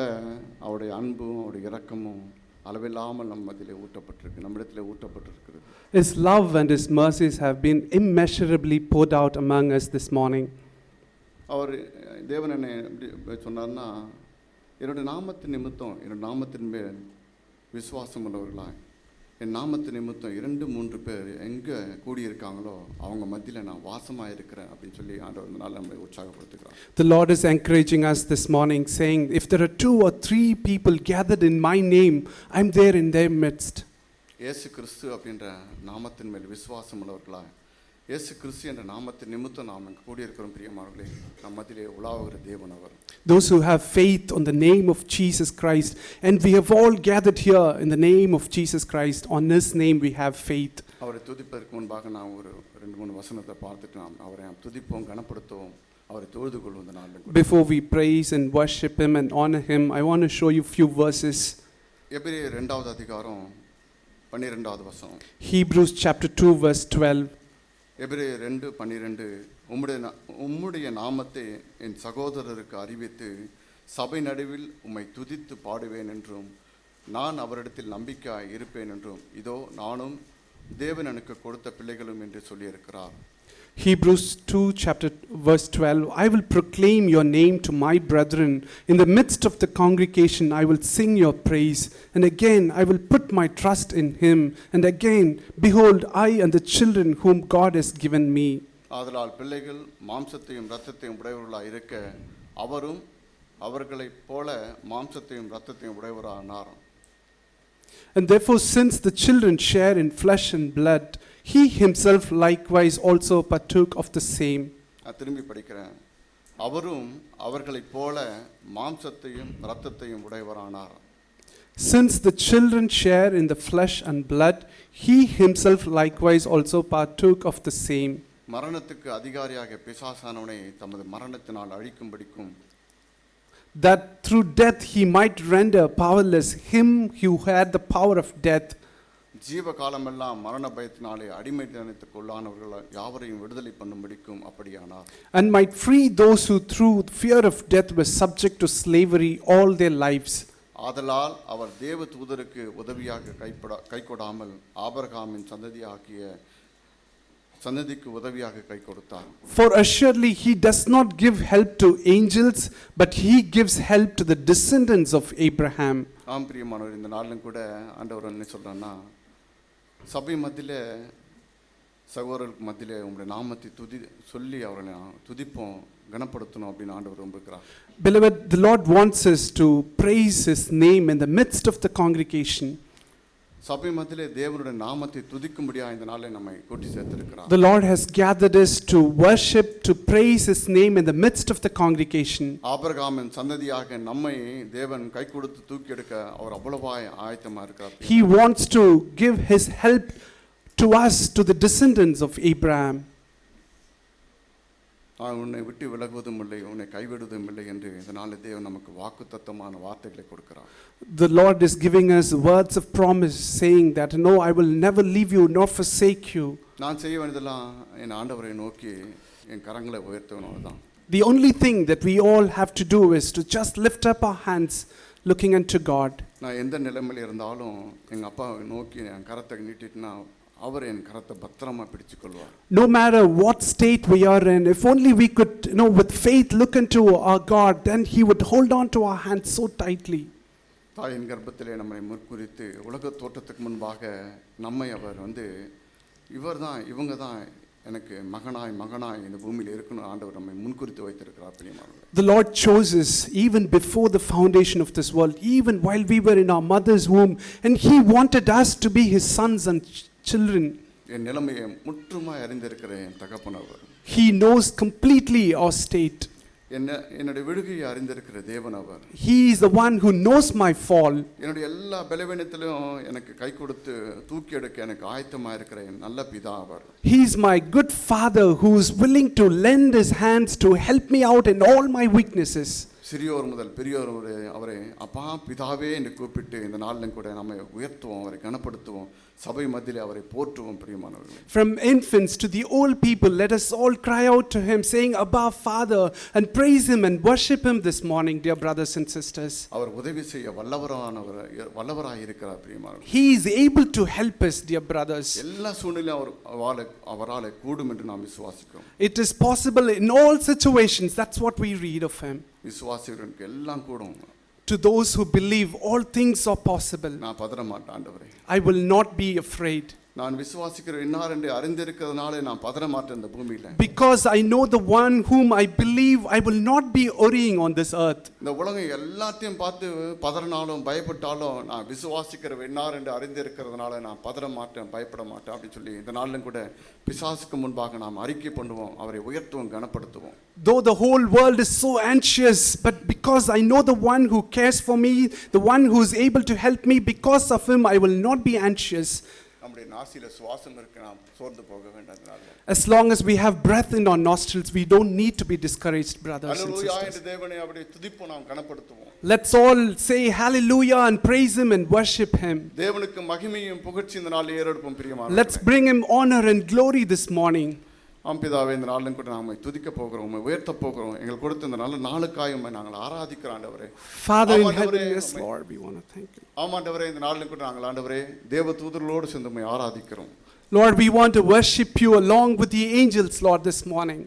அவருடைய அன்பும் அவருடைய இரக்கமும் அளவில்லாமல் நம்ம மத்தியிலே ஊற்றப்பட்டிருக்கு, நம்மிடத்திலே ஊற்றப்பட்டிருக்கிறது. His love and His mercies have been immeasurably poured out among us this morning. அவர் தேவன் என்னை எப்படி சொன்னார்னா, என்னுடைய நாமத்தின் நிமித்தம் என்னுடைய நாமத்தின் மேல் விசுவாசம் உள்ளவர்களாய் என் நாமத்து நிமித்தம் 2-3 பேர் எங்கே கூடியிருக்காங்களோ அவங்க மத்தியில் நான் வாசமாக இருக்கிறேன் அப்படின்னு சொல்லி ஆண்டவர் இந்த நாள் நம்மளை உற்சாகப்படுத்துகிறார். The Lord is encouraging us this morning, saying, if there are 2 or 3 people gathered in my name, I'm there in their midst. இயேசு கிறிஸ்து அப்படின்ற நாமத்தின் மேல் விசுவாசம் உள்ளவர்களாய் இயேசு கிறிஸ்து என்ற நாமத்தின் நிமித்தம் நாம் இங்கு கூடியிருக்கிறோம் பிரியமானவர்களே. நம் மத்தியிலே உலாவுகிற தேவன் அவர். Those who have faith on the name of Jesus Christ, and we have all gathered here in the name of Jesus Christ. On His name we have faith. அவரை துதிப்பதற்கு முன்பாக நாம் ஒரு 2-3 வசனத்தை பார்த்துட்டு நாம் அவரை துதிப்போம், கனப்படுத்துவோம், அவரை தொழுது கொள்வோம் இந்த நாளில். Before we praise and worship Him and honor Him, I want to show you few verses. எபிரேயர் 2வது அதிகாரம் 12வது வசனம். Hebrews chapter 2 verse 12. எபிரேயர் 2:12 உம்முடைய நாமத்தை என் சகோதரருக்கு அறிவித்து சபை நடுவில் உம்மை துதித்து பாடுவேன் என்றும் நான் அவரிடத்தில் நம்பிக்கையாய் இருப்பேன் என்றும் இதோ நானும் தேவன் எனக்கு கொடுத்த பிள்ளைகளும் என்று சொல்லியிருக்கிறார். Hebrews 2 chapter verse 12, I will proclaim your name to my brethren. In the midst of the congregation I will sing your praise. And again I will put my trust in him. And again, behold, I and the children whom God has given me. ஆதலால் பிள்ளைகள் மாம்சத்தையும் இரத்தத்தையும் உடையவர்களாய் இருக்க அவரும் அவர்களைப் போல மாம்சத்தையும் இரத்தத்தையும் உடையவரானார். And therefore, since the children share in flesh and blood, he himself likewise also partook of the same. திரும்பி படிக்கிறேன். அவரும் அவர்களைப் போல மாம்சத்தையும் இரத்தத்தையும் உடையவரானார். Since the children share in the flesh and blood, he himself likewise also partook of the same. மரணத்துக்கு அதிகாரியாக பிசாசானவனை தமது மரணத்தினால் அழிக்கும்படிக்கும், that through death he might render powerless him who had the power of death. ஜீவ காலமெல்லாம் மரண பயத்தினாலே அடிமைத்தனத்துக்கு உள்ளானவர்கள் யாவரையும் விடுதலை பண்ணும்படிக்கும் அப்படியானார். And might free those who through fear of death were subject to slavery all their lives. ஆதலால் அவர் தேவ தூதருக்கு உதவியாக கைகொடாமல் ஆபிரகாமின் சந்ததிக்கு உதவியாக கை கொடுத்தார். For assuredly he does not give help to angels, but he gives help to the descendants of Abraham. ஆம் பிரியமானவர், இந்த நாளிலும் கூட ஆண்டவர் என்ன சொல்றான்னா, சபை மத்தியிலே சகோதரர்களுக்கு மத்தியிலே உங்களுடைய நாமத்தை சொல்லி அவர்களை துதிப்போம், கனப்படுத்தணும் அப்படின்னு ஆண்டவர் விரும்புகிறார். Beloved, the Lord wants us to praise his name in the midst of the congregation. சபை மத்தியிலே தேவனுடைய நாமத்தை துதிக்கும்படியா இந்த நாளில் நம்மை கூட்டி சேர்த்திருக்கிறார். The Lord has gathered us to worship, to praise his name in the midst of the congregation. ஆபிரகாமின் சந்ததியாக நம்மை தேவன் கை கொடுத்து தூக்கி எடுக்க அவர் அவ்வளவாய் ஆயத்தமா இருக்கிறார். He wants to give his help to us, to the descendants of Abraham. உன்னை விட்டு விலகுவதும் இல்லை, உன்னை கைவிடுவதும் இல்லை என்று இந்த நாளில் தேவன் நமக்கு வாக்குத்தத்தமான வார்த்தைகளை கொடுக்கிறார். The Lord is giving us words of promise, saying that no, I will never leave you nor forsake you. நான் செய்ய வேண்டியதெல்லாம் என் ஆண்டவரை நோக்கி என் கரங்களை உயர்த்தணும் தான். The only thing that we all have to do is to just lift up our hands looking unto God. நான் எந்த நிலைமையில் இருந்தாலும் எங்க அப்பாவை நோக்கி என் கரத்தை நீட்டிட்டுனா அவர் என் கரத்தை பத்திரமா பிடிச்சுக் கொள்வார். No matter what state we are in, if only we could, with faith look into our God, then he would hold on to our hands so tightly. தாயின் கர்ப்பத்திலே நம்மை முற்குறித்து உலக தோற்றத்துக்கு முன்பாக நம்மை அவர் இவர்தான் இவங்க தான் எனக்கு மகனாய் இந்த பூமியில் இருக்கணும் ஆண்டவர் நம்மை முன்குறித்து வைத்திருக்கிறார். பிரியமானவர்களே, The Lord chose us even before the foundation of this world, even while we were in our mother's womb, and he wanted us to be his sons and children. என் நிலைமையை முற்றுமாய் அறிந்திருக்கிற என் தகப்பன் அவர். He knows completely our state. என்னுடைய விடுகையை அறிந்திருக்கிற தேவன் அவர். He is the one who knows my fall. என்னுடைய எல்லா பலவீனத்திலும் எனக்கு கை கொடுத்து தூக்கி எடுக்க எனக்கு ஆயத்தமா இருக்கிற என் நல்ல பிதா அவர். He is my good father who is willing to lend his hands to help me out in all my weaknesses. சிறியோர் முதல் பெரியோர் அவரை அப்பா பிதாவே என்று கூப்பிட்டு இந்த நாளிலும் கூட நம்மை உயர்த்துவோம், அவரை கனப்படுத்துவோம், சபை மத்தியிலே அவரை போற்றுவோம். பிரியமானவர்களே, From infants to the old people, let us all cry out to him, saying, Abba, Father, and praise him and worship him this morning, dear brothers and sisters. அவர் உதவி செய்ய வல்லவராய் இருக்கிறார். பிரியமானவர்களே, He is able to help us, dear brothers. எல்லா சூழ்நிலையும் அவரால் கூடும் என்று நாம் விசுவாசிக்கிறோம். It is possible in all situations. That's what we read of him. விசுவாசிக்கிறவனுக்கு எல்லாம் கூடும். To those who believe, all things are possible. நான் பதற மாட்டேன் ஆண்டவரே. I will not be afraid. நான் விசுவாசிக்கிற இன்னார் என்று அறிந்திருக்கிறதுனால நான் பதற மாட்டேன் இந்த பூமியில. Because I know the one whom I believe, I will not be worrying on this earth. இந்த உலகம் எல்லாத்தையும் பார்த்து பதறினாலும் பயப்பட்டாலும் நான் விசுவாசிக்கிற இன்னார் என்று அறிந்திருக்கிறதுனால நான் பதற மாட்டேன் பயப்பட மாட்டேன் அப்படின்னு சொல்லி இந்த நாளிலும் கூட பிசாசுக்கு முன்பாக நாம் அறிக்கை பண்ணுவோம், அவரை உயர்த்துவோம், கனப்படுத்துவோம். Though the whole world is so anxious, but because I know the one who cares for me, the one who is able to help me, because of him I will not be anxious. நம்முடைய நாசியில சுவாசம் இருக்கு, நாம் சோர்ந்து போக வேண்டாம். As long as we have breath in our nostrils, we don't need to be discouraged, brothers and hallelujah sisters. என்று தேவனை அப்படியே துதிப்போம், நாம் கனப்படுத்துவோம். Let's all say hallelujah and praise him and worship him. தேவனுக்கு மகிமையும் புகழ்ச்சி இந்த நாளில் ஏறெடுப்போம் பிரியமானவர்களே. Let's bring him honor and glory this morning. பிதாவே, இந்த நாளிலும் கூட நாம துதிக்க போகிறோம், உயர்த்த போகிறோம். எங்களுக்கு கொடுத்த இந்த நல்ல நாளுக்காயும் நாங்கள் ஆராதிக்கிறோம் ஆண்டவரே. Father in heaven, yes Lord, we want to thank you. ஆமாண்டவரே, இந்த நாளிலும் கூட நாங்கள் ஆண்டவரே தேவ தூதர்களோடு சேர்ந்து உம்மை ஆராதிக்கிறோம். Lord, we want to worship you along with the angels, Lord, this morning.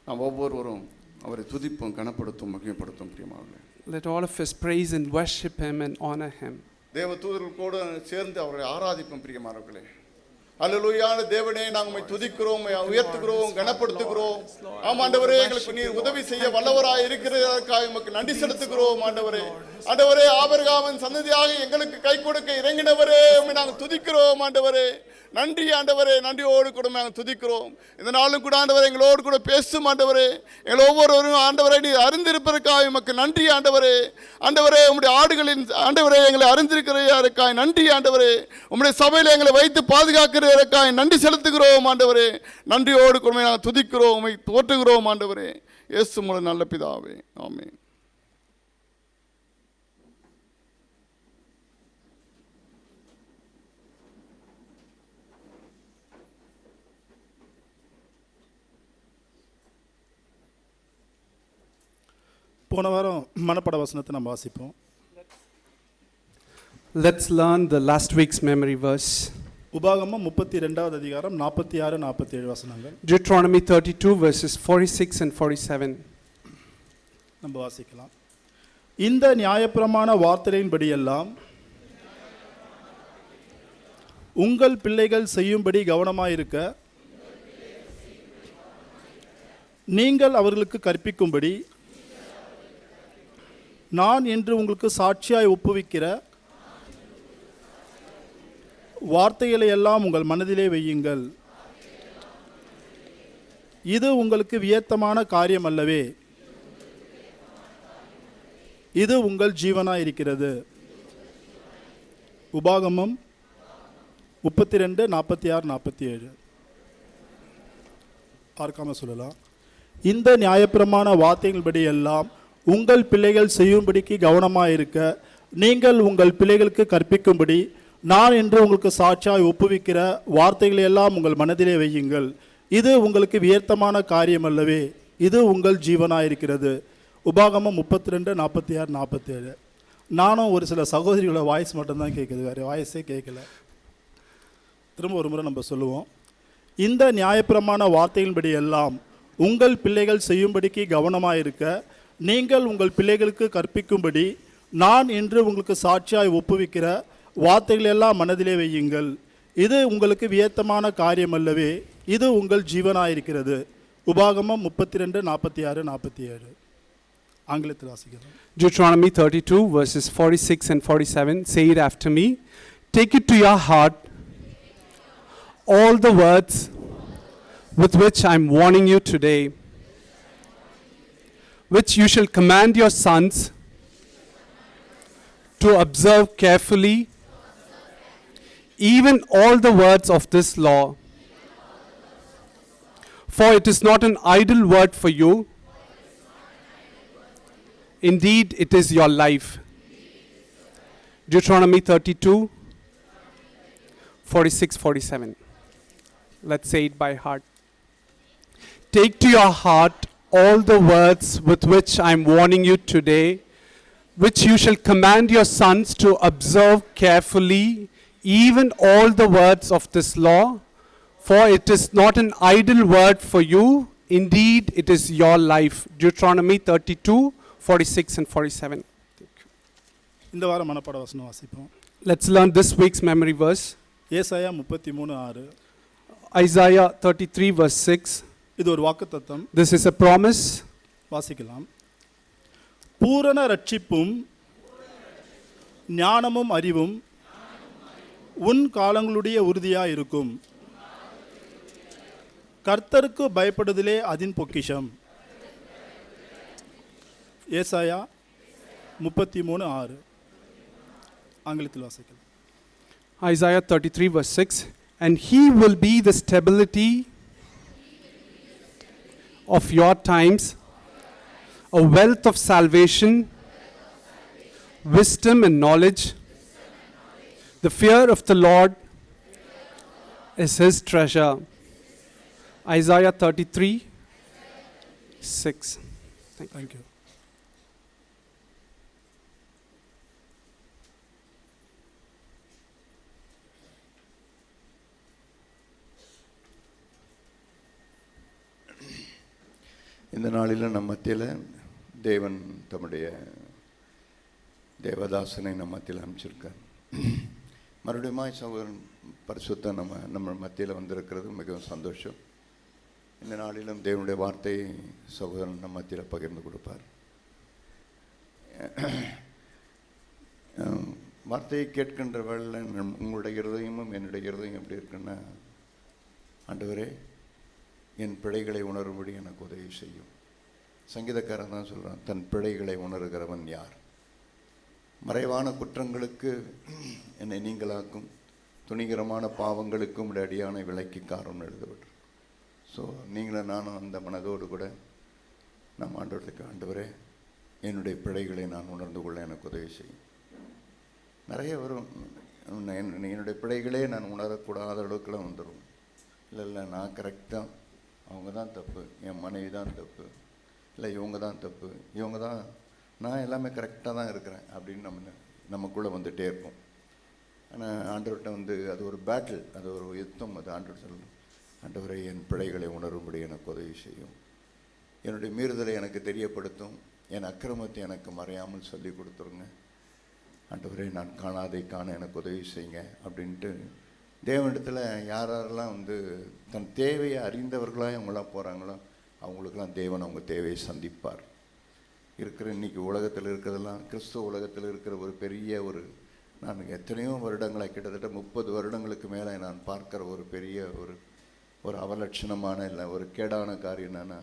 நாம் ஒவ்வொருவரும் அவரை துதிப்போம், கனப்படுத்தும், மகிமைப்படுத்தும் பிரியமானவர்களே. Let all of us praise and worship him and honor him. தேவ தூதர்களோடு சேர்ந்து அவரை ஆராதிப்போம் பிரியமானவர்களே. அல்லேலூயா தேவனே, நாங்கள் உம்மை துதிக்கிறோம், உயர்த்துகிறோம், கனப்படுத்துகிறோம். ஆமாண்டவரே, எங்களுக்கு நீர் உதவி செய்ய வல்லவராய் இருக்கிறதற்காக உமக்கு நன்றி செலுத்துகிறோம் ஆண்டவரே. ஆண்டவரே, ஆபிரகாமின் சந்ததியாக எங்களுக்கு கை கொடுக்க இறங்கினவரே, உம்மை நாங்கள் துதிக்கிறோம் ஆண்டவரே. நன்றி ஆண்டவரே, நன்றியோடு கூட நாங்கள் துதிக்கிறோம். இந்த நாளும் கூட ஆண்டவரே எங்களோடு கூட பேசும் ஆண்டவரே. எங்கள் ஒவ்வொருவரும் ஆண்டவரை நீர் அறிந்திருப்பதற்காக உமக்கு நன்றி ஆண்டவரே. ஆண்டவரே, உம்முடைய ஆடுகளின் ஆண்டவரே எங்களை அறிந்திருக்கிறதற்காக நன்றி ஆண்டவரே. உம்முடைய சபையில் எங்களை வைத்து பாதுகாக்கிறதற்காக நன்றி செலுத்துகிறோம் ஆண்டவரே. நன்றியோடு கூட நாங்கள் துதிக்கிறோம், உம்மை போற்றுகிறோம் ஆண்டவரே. இயேசு மூலம் நல்ல பிதாவே, ஆமென். போன வாரம் மனப்பாட வசனத்தை நம்ம வாசிப்போம். Let's learn the last week's memory verse. உபாகமம் 32வது அதிகாரம் 46 47 வசனங்கள். Deuteronomy 32 verses 46 and 47. நம்ம வாசிக்கலாம். இந்த நியாயப்பிரமாண வார்த்தையின்படி எல்லாம் உங்கள் பிள்ளைகள் செய்யும்படி கவனமாயிருக்க நீங்கள் அவர்களுக்கு கற்பிக்கும்படி நான் என்று உங்களுக்கு சாட்சியாய் ஒப்புவிக்கிற வார்த்தைகளை எல்லாம் உங்கள் மனதிலே வையுங்கள். இது உங்களுக்கு வியத்தமான காரியம் அல்லவே, இது உங்கள் ஜீவனாய் இருக்கிறது. உபாகமம் 32 46 47. பார்க்காம சொல்லலாம். இந்த நியாயப்பிரமாண வார்த்தைகளின்படி எல்லாம் உங்கள் பிள்ளைகள் செய்யும்படிக்கு கவனமாயிருக்க நீங்கள் உங்கள் பிள்ளைகளுக்கு கற்பிக்கும்படி நான் என்று உங்களுக்கு சாட்சியாய் ஒப்புவிக்கிற வார்த்தைகளை எல்லாம் உங்கள் மனதிலே வையுங்கள். இது உங்களுக்கு வியர்த்தமான காரியம் அல்லவே, இது உங்கள் ஜீவனாயிருக்கிறது. உபாகமம் 32 46 47. நானும் ஒரு சில சகோதரிகளோட வாய்ஸ் மட்டும்தான் கேட்குது, வேறு வாய்ஸே கேட்கல. திரும்ப ஒரு முறை நம்ம சொல்லுவோம். இந்த நியாயப்பிரமாண வார்த்தைகளின்படி எல்லாம் உங்கள் பிள்ளைகள் செய்யும்படிக்கு கவனமாயிருக்க நீங்கள் உங்கள் பிள்ளைகளுக்கு கற்பிக்கும்படி நான் என்று உங்களுக்கு சாட்சியாய் ஒப்புவிக்கிற வார்த்தைகள் எல்லாம் மனதிலே வையுங்கள். இது உங்களுக்கு வியத்தமான காரியம் அல்லவே, இது உங்கள் ஜீவனாயிருக்கிறது. உபாகமம் 32 46 47. ஆங்கிலத்தில் வாசிக்கிறோம். Deuteronomy 32 verses 46 and 47. Say it after me. Take it to your heart, all the words with which I am warning you today, which you shall command your sons to observe carefully, even all the words of this law. For it is not an idle word for you, indeed it is your life. Deuteronomy 32, 46, 47. Let's say it by heart. Take to your heart all the words with which I am warning you today, which you shall command your sons to observe carefully, even all the words of this law, for it is not an idle word for you, indeed it is your life. Deuteronomy 32, 46 and 47. இந்த வாரம் மனப்பாட வசனம் வாசிப்போம். Let's learn this week's memory verse. ஏசாயா 33:6. Isaiah 33 verse 6. இது ஒரு வாக்குத்தத்தம். This is a promise. வாசிக்கலாம். பூரண ரட்சிப்பும் ஞானமும் அறிவும் உன் காலங்களுடைய உறுதியாக இருக்கும். கர்த்தருக்கு பயப்படுதலே அதின் பொக்கிஷம். ஏசாயா 33:6. ஆங்கிலத்தில் வாசிக்கலாம். Isaiah 33 verse 6. And he will be the stability of your times, a wealth of salvation, wisdom and knowledge. The fear of the Lord is his treasure. Isaiah 33 6. Thank you. இந்த நாளில் நம் மத்தியில் தேவன் தம்முடைய தேவதாசனை நம் மத்தியில் அமைச்சிருக்கார். மறுபடியும் சகோதரன் பரிசுத்த நம்ம மத்தியில் வந்திருக்கிறது மிகவும் சந்தோஷம். இந்த நாளிலும் தேவனுடைய வார்த்தை சகோதரன் நம் மத்தியில் பகிர்ந்து கொடுப்பார். வார்த்தையை கேட்கின்ற வேளையில் உங்களுடைய இருதயமும் என்னுடைய இருதயம் எப்படி இருக்குன்னா, ஆண்டவரே என் பிழைகளை உணரும்படி எனக்கு உதவி செய்யும். சங்கீதக்காரன் தான் சொல்கிறான், தன் பிழைகளை உணர்கிறவன் யார்? மறைவான குற்றங்களுக்கு என்னை நீங்களாக்கும், துணிகரமான பாவங்களுக்கும் அடியான விலைக்கு காரணம் எழுதப்பட்டு. ஸோ நீங்களும் நானும் அந்த மனதோடு கூட நம்ம ஆண்டவருக்கு, ஆண்டவரே என்னுடைய பிழைகளை நான் உணர்ந்து கொள்ள எனக்கு உதவி செய்யும். நிறைய வரும், என்னுடைய பிழைகளே நான் உணரக்கூடாத அளவுக்குலாம் வந்துடும். இல்லை நான் கரெக்டாக, அவங்க தான் தப்பு, என் மனைவி தான் தப்பு, இல்லை இவங்க தான் தப்பு, இவங்க தான், நான் எல்லாமே கரெக்டாக தான் இருக்கிறேன் அப்படின்னு நமக்குள்ளே வந்துகிட்டே இருப்போம். ஆனால் ஆண்டவர்கிட்ட அது ஒரு பேட்டில், அது ஒரு யுத்தம். அது ஆண்டவர் சொல்லணும், ஆண்டவரை என் பிழைகளை உணரும்படி எனக்கு உதவி செய்யும், என்னுடைய மீறுதலை எனக்கு தெரியப்படுத்தும், என் அக்கிரமத்தை எனக்கு மறையாமல் சொல்லி கொடுத்துருங்க, ஆண்டவரை நான் காணாதை காண எனக்கு உதவி செய்யுங்க அப்படின்ட்டு தேவனிடத்தில் யாரெல்லாம் தன் தேவையை அறிந்தவர்களாக அவங்களாம் போகிறாங்களோ அவங்களுக்கெல்லாம் தேவன் அவங்க தேவையை சந்திப்பார். இருக்கிற இன்றைக்கி உலகத்தில் இருக்கிறதெல்லாம், கிறிஸ்துவ உலகத்தில் இருக்கிற ஒரு பெரிய நான் எத்தனையோ வருடங்களை, கிட்டத்தட்ட 30 வருடங்களுக்கு மேலே நான் பார்க்குற ஒரு பெரிய ஒரு அவலட்சணமான, இல்லை ஒரு கேடான காரியம் என்னென்னா,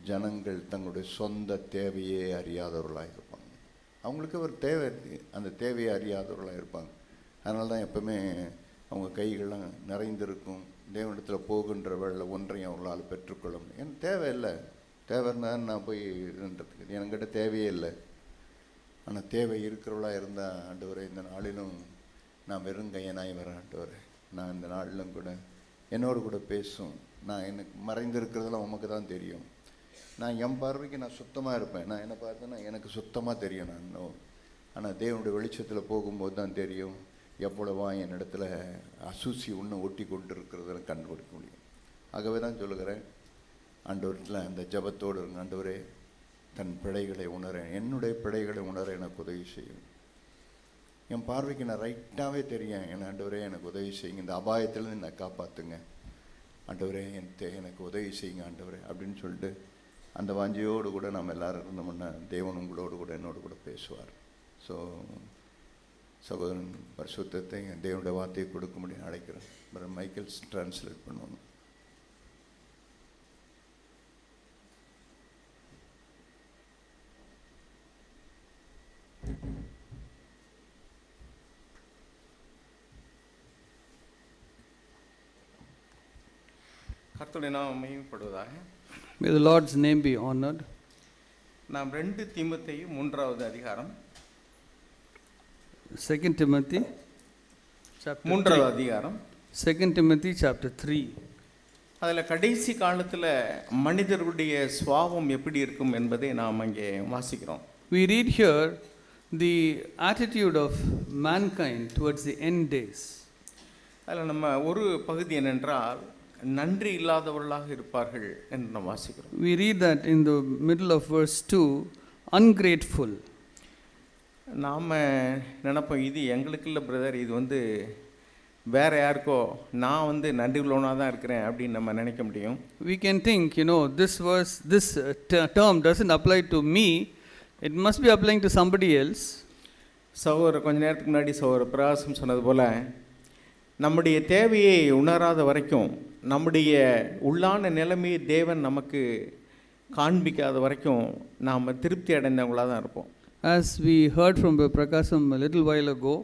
ஜனங்கள் தங்களுடைய சொந்த தேவையே அறியாதவர்களாக இருப்பாங்க. அவங்களுக்கு ஒரு தேவை இருக்குது, அந்த தேவையை அறியாதவர்களாக இருப்பாங்க. அதனால தான் எப்பவுமே அவங்க கைகள்லாம் நிறைந்திருக்கும். தேவனிடத்தில் போகின்ற வேலை ஒன்றையும் அவங்களால் பெற்றுக்கொள்ள முடியும். எனக்கு தேவையில்லை, தேவைன்னா நான் போய் இதுன்றதுக்கு என்கிட்ட தேவையே இல்லை. ஆனால் தேவை இருக்கிறவளாக இருந்தால், ஆண்டவரே இந்த நாளிலும் நான் வெறும் கையனாய் வரேன், ஆண்டவரே நான் இந்த நாளிலும் கூட என்னோடு கூட பேசும். நான் எனக்கு மறைந்திருக்கிறதெல்லாம் உமக்கு தான் தெரியும். நான் என் பார்வைக்கு நான் சுத்தமாக இருப்பேன். நான் என்ன பார்த்தேன்னா எனக்கு சுத்தமாக தெரியும் நான். ஆனால் தேவனுடைய வெளிச்சத்தில் போகும்போது தான் தெரியும் எவ்வளவா என்னிடத்துல அசூசி ஒன்று ஒட்டி கொண்டு இருக்கிறத கண்டுபிடிக்க முடியும். ஆகவே தான் சொல்லுகிறேன், ஆண்டவரத்தில் அந்த ஜபத்தோடு இருங்க. ஆண்டவரே தன் பிழைகளை உணர, என்னுடைய பிழைகளை உணர எனக்கு உதவி செய்யும். என் பார்வைக்கு நான் ரைட்டாகவே தெரியும், என் ஆண்டவரே எனக்கு உதவி செய்யுங்க, இந்த அபாயத்திலேருந்து என்னை காப்பாற்றுங்க ஆண்டவரே, எனக்கு உதவி செய்யுங்க ஆண்டவரே அப்படின்னு சொல்லிட்டு அந்த வாஞ்சியோடு கூட நம்ம எல்லோரும் இருந்தோம்னா தேவன் உங்களோடு கூட என்னோடு கூட பேசுவார். ஸோ சகோதரன் பரிசுத்தத்தை தேவனுடைய வார்த்தையை கொடுக்க முடியும் அழைக்கிறேன். பிரதர் மைக்கேல் டிரான்ஸ்லேட் பண்ணுவாங்க. கர்த்தருடைய நாமம் மகிமைப்படுவதாக. May the Lord's name be honored. நாம் 2 தீமோத்தேயு 3வது அதிகாரம், 2 Timothy chapter 3வது அதிகாரம், 2 Timothy chapter 3. அதில் கடைசி காலத்தில் மனிதர்களுடைய சுபாவம் எப்படி இருக்கும் என்பதை நாம் அங்கே வாசிக்கிறோம். We read here the attitude of mankind towards the end days. அதில் நம்ம ஒரு பகுதி என்னென்றால் நன்றி இல்லாதவர்களாக இருப்பார்கள் என்று நாம் வாசிக்கிறோம். We read that in the middle of verse 2, ungrateful. நாம் நினைப்போம் இது எங்களுக்கு இல்லை பிரதர், இது வேற யாருக்கோ நான் வந்து நன்றி உள்ளவனாக தான் இருக்கிறேன் அப்படின்னு நம்ம நினைக்க முடியும். We can think, you know, this verse, this term doesn't apply to me, it must be applying to somebody else. சகோதரர் கொஞ்ச நேரத்துக்கு முன்னாடி சகோதரர் பிரகாசம் சொன்னது போல் நம்முடைய தேவையை உணராத வரைக்கும், நம்முடைய உள்ளான நிலைமையை தேவன் நமக்கு காண்பிக்காத வரைக்கும் நாம் திருப்தி அடைந்தவங்களாக தான் இருப்போம். As we heard from Prakasam a little while ago,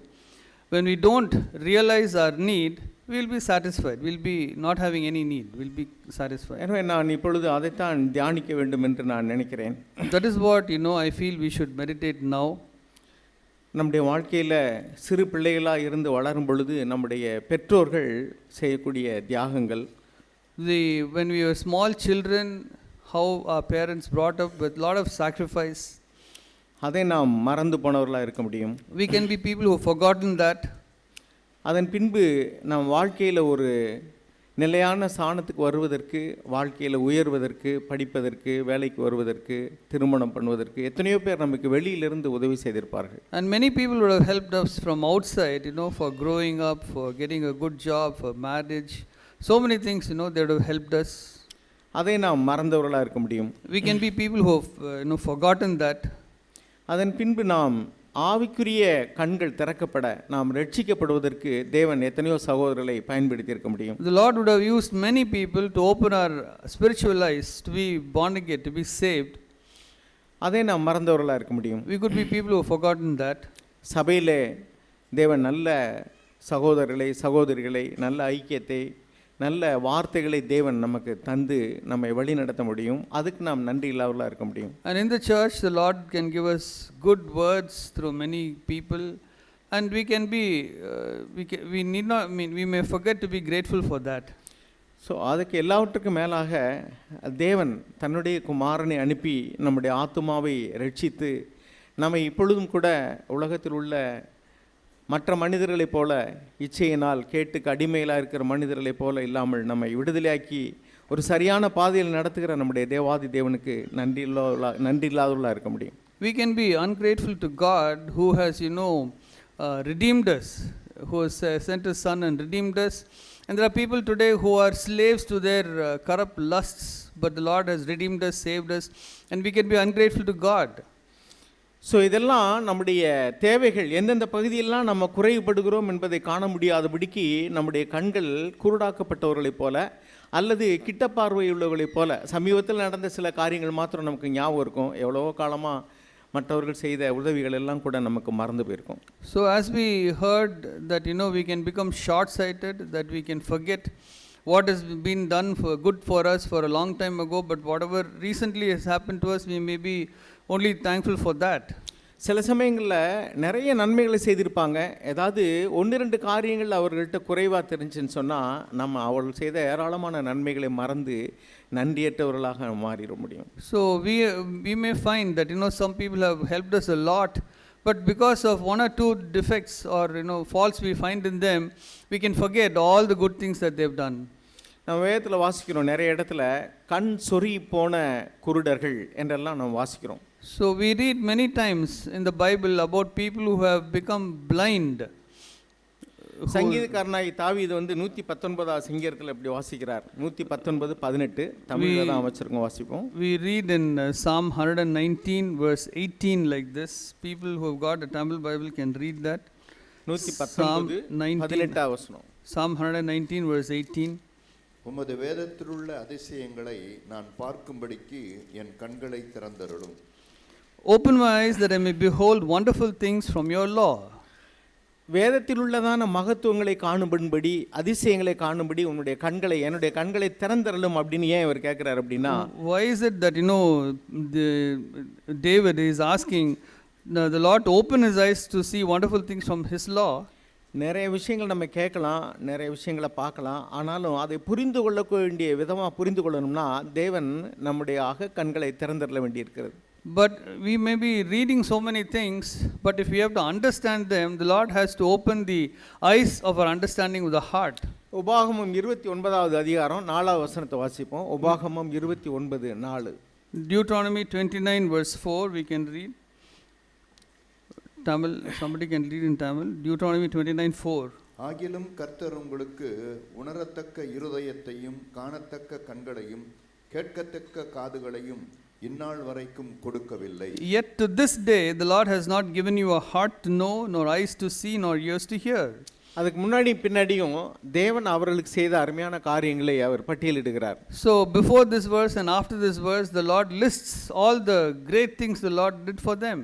when we don't realize our need, we will be satisfied. We will be not having any need. We will be satisfied. எனவே நான் இப்பொழுது அதைத்தான் தியானிக்க வேண்டும் என்று நான் நினைக்கிறேன். That is what, you know, I feel we should meditate now. நம்முடைய வாழ்க்கையில் சிறு பிள்ளைகளாக இருந்து வளரும் பொழுது நம்முடைய பெற்றோர்கள் செய்யக்கூடிய தியாகங்கள், When we were small children, how our parents brought up with lot of sacrifice. அதை நாம் மறந்து போனவர்களாக இருக்க முடியும். We can be people who have forgotten that. அதன் பின்பு நம் வாழ்க்கையில் ஒரு நிலையான ஸ்தானத்துக்கு வருவதற்கு, வாழ்க்கையில் உயர்வதற்கு, படிப்பதற்கு, வேலைக்கு வருவதற்கு, திருமணம் பண்ணுவதற்கு எத்தனையோ பேர் நமக்கு வெளியிலிருந்து உதவி செய்திருப்பார்கள். And many people would have helped us from outside, you know, for growing up, for getting a good job, for marriage. So many things, you know, they would have helped us. அதை நாம் மறந்தவர்களாக இருக்க முடியும். We can be people who have, you know, forgotten that. அதன் பின்பு நாம் ஆவிக்குரிய கண்கள் திறக்கப்பட, நாம் ரட்சிக்கப்படுவதற்கு தேவன் எத்தனையோ சகோதரர்களை பயன்படுத்தி இருக்க முடியும். The Lord would have used many people to open our spiritual eyes, to be born again, to be saved. அதை நாம் மறந்தவர்களாக இருக்க முடியும். We could be people who have forgotten that. சபையிலே தேவன் நல்ல சகோதரர்களை, சகோதரிகளை, நல்ல ஐக்கியத்தை, நல்ல வார்த்தைகளை தேவன் நமக்கு தந்து நம்மை வழி நடத்த முடியும். அதுக்கு நாம் நன்றி இல்லாதவர்களாக இருக்க முடியும். And in the church, the Lord can give us good words through many people, and we can be, we need not, I mean, we may forget to be grateful for that. So அதுக்கு எல்லாவற்றுக்கும் மேலாக தேவன் தன்னுடைய குமாரனை அனுப்பி நம்முடைய ஆத்துமாவை ரட்சித்து நம்மை இப்பொழுதும் கூட உலகத்தில் உள்ள மற்ற மனிதர்களைப் போல இச்சையினால் கேட்டுக்கு அடிமையிலாக இருக்கிற மனிதர்களைப் போல இல்லாமல் நம்மை விடுதலையாக்கி ஒரு சரியான பாதையில் நடத்துகிற நம்முடைய தேவாதி தேவனுக்கு நன்றி இல்லாதவர்களாக இருக்க முடியும். We can be ungrateful to God who has, you know, redeemed us, who has sent His Son and redeemed us. And there are people today who are slaves to their corrupt lusts, but the Lord has redeemed us, saved us, and we can be ungrateful to God. So இதெல்லாம் நம்முடைய தேவைகள் எந்தெந்த பகுதியெல்லாம் நம்ம குறைபடுகிறோம் என்பதை காண முடியாதபடிக்கு நம்முடைய கண்கள் குருடாக்கப்பட்டவர்களைப் போல அல்லது கிட்ட பார்வை உள்ளவர்களைப் போல சமீபத்தில் நடந்த சில காரியங்கள் மாத்திரம் நமக்கு ஞாபகம் இருக்கும். எவ்வளவோ காலமாக மற்றவர்கள் செய்த உதவிகள் எல்லாம் கூட நமக்கு மறந்து போயிருக்கும். So as we heard that, you know, we can become short-sighted, that we can forget what has been done for good for us for a long time ago, but whatever recently has happened to us, we may be only thankful for that. சில சமயங்களில் நிறைய நன்மைகளை செய்திருப்பாங்க. ஏதாவது 1-2 காரியங்கள் அவர்கள்ட்ட குறைவாக தெரிஞ்சுன்னு சொன்னால் நம்ம அவர்கள் செய்த ஏராளமான நன்மைகளை மறந்து நன்றியற்றவர்களாக மாறிட முடியும். So we may find that, you know, some people have helped us a lot, but because of 1 or 2 defects or, you know, faults we find in them, we can forget all the good things that they've done. நம்ம வேதத்தில் வாசிக்கிறோம், நிறைய இடத்துல கண் சொறி போன குருடர்கள் என்றெல்லாம் நம்ம வாசிக்கிறோம். So we read many times in the Bible about people who have become blind. சங்கீதக்காரனாய் தாவீது 119 சங்கீதத்தில் இப்படி வாசிக்கிறார். 119:18 தமிழில் தான் வச்சிருக்கோம், வாசிப்போம். We read in Psalm 119 verse 18 like this. People who have got a Tamil Bible can read that. 119:18 வசனம். Psalm 119 verse 18. உமது வேதத்திலுள்ள அதிசயங்களை நான் பார்க்கும்படிக்கு என் கண்களை திறந்தருளும். Open my eyes that I may behold wonderful things from your law. வேதத்தில் உள்ளதான மகத்துவங்களை காணும்படி, அதிசயங்களை காணும்படி உன்னுடைய கண்களை, என்னுடைய கண்களை திறந்தருளும் அப்படின்னு ஏன் இவர் கேட்கிறார் அப்படின்னா, why is it that, you know, David is asking the Lord to open his eyes to see wonderful things from his law? நிறைய விஷயங்கள் நம்ம கேட்கலாம், நிறைய விஷயங்களை பார்க்கலாம், ஆனாலும் அதை புரிந்து கொள்ள வேண்டிய விதமாக புரிந்து கொள்ளணும்னா தேவன் நம்முடைய கண்களை திறந்தருள வேண்டியிருக்கிறது. But we may be reading so many things, but if we have to understand them, the Lord has to open the eyes of our understanding of the heart. உபாகமம் 29வது அதிகாரம் 4வது வசனத்தை வாசிப்போம். உபாகமம் 29:4. Deuteronomy 29 verse 4 we can read. Tamil, somebody can read in Tamil. Deuteronomy 29:4. ஆகிலும் கர்த்தர் உங்களுக்கு உணரத்தக்க இருதயத்தையும் காணத்தக்க கண்களையும் கேட்கத்தக்க காதுகளையும் இந்நாள் வரைக்கும் கொடுக்கவில்லை. Yet to this day the Lord has not given you a heart to know, nor eyes to see, nor ears to hear. அதுக்கு முன்னாடி பின்னாடியும் தேவன் அவர்களுக்கு செய்த அருமையான காரியங்களை அவர் பட்டியலிடுகிறார். So before this verse and after this verse, the Lord lists all the great things the Lord did for them.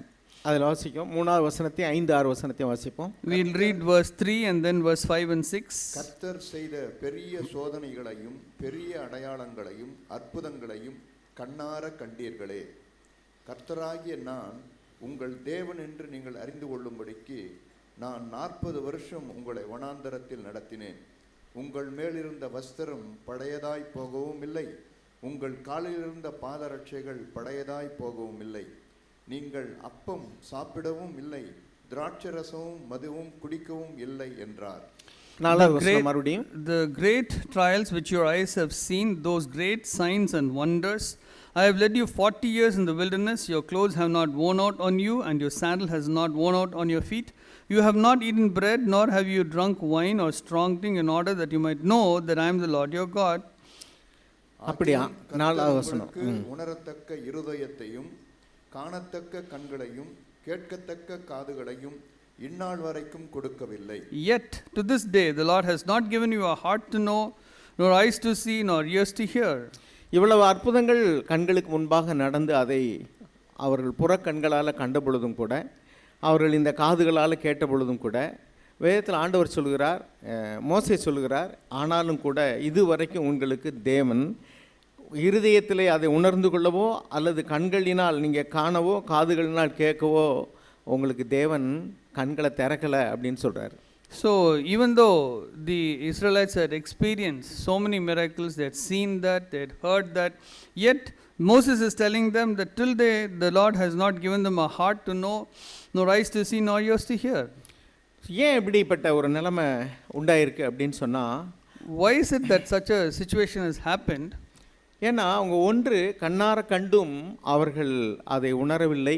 அதில் வாசிக்கும் 3வது வசனத்தையும் 5-6 வசனத்தையும் வாசிப்போம். We'll read verse 3 and then verse 5 and 6. கர்த்தர் செய்த பெரிய சோதனைகளையும் பெரிய அடையாளங்களையும் அற்புதங்களையும் கண்ணார கண்டீர்களே. கர்த்தராகிய நான் உங்கள் தேவன் என்று நீங்கள் அறிந்து கொள்ளும்படிக்கு நான் 40 வருஷம் உங்களை வனாந்தரத்தில் நடத்தினேன். உங்கள் மேலிருந்த வஸ்திரம் பழையதாய் போகவும் இல்லை, உங்கள் காலிலிருந்த பாதரட்சைகள் பழையதாய் போகவும் இல்லை. நீங்கள் அப்பம் சாப்பிடவும் இல்லை, திராட்சரசமும் மதுவும் குடிக்கவும் இல்லை என்றார். The great trials which your eyes have seen, those great signs and wonders, I have led you 40 years in the wilderness. Your clothes have not worn out on you, and your sandal has not worn out on your feet. You have not eaten bread, nor have you drunk wine or strong drink, in order that you might know that I am the Lord your God. அப்படியா? 4வது வசனம். உணரத்தக்க இருதயத்தையும் காணத்தக்க கண்களையும் கேட்கத்தக்க காதுகளையும் இந்நாள் வரைக்கும் கொடுக்கவில்லை. Yet to this day the Lord has not given you a heart to know, nor eyes to see, nor ears to hear. இவ்வளவு அற்புதங்கள் கண்களுக்கு முன்பாக நடந்து அதை அவர்கள் புறக்கண்களால் கண்ட பொழுதும் கூட, அவர்கள் இந்த காதுகளால் கேட்ட பொழுதும் கூட, வேதத்தில் ஆண்டவர் சொல்கிறார், மோசே சொல்கிறார், ஆனாலும் கூட இதுவரைக்கும் உங்களுக்கு தேவன் இருதயத்திலே அதை உணர்ந்து கொள்ளவோ அல்லது கண்களினால் நீங்கள் காணவோ காதுகளினால் கேட்கவோ உங்களுக்கு தேவன் கண்களை திறக்கலை அப்படின்னு சொல்கிறார். So even though the Israelites had experienced so many miracles, they had seen that, they had heard that, yet Moses is telling them that till the Lord has not given them a heart to know, nor eyes to see, nor ears to hear. ஏன் இப்படிப்பட்ட ஒரு நிலைமை உண்டாயிருக்கு அப்படின்னு சொன்னால், why is it that such a situation has happened? ஏன்னா அவங்க ஒன்று கண்ணார கண்டும் அவர்கள் அதை உணரவில்லை,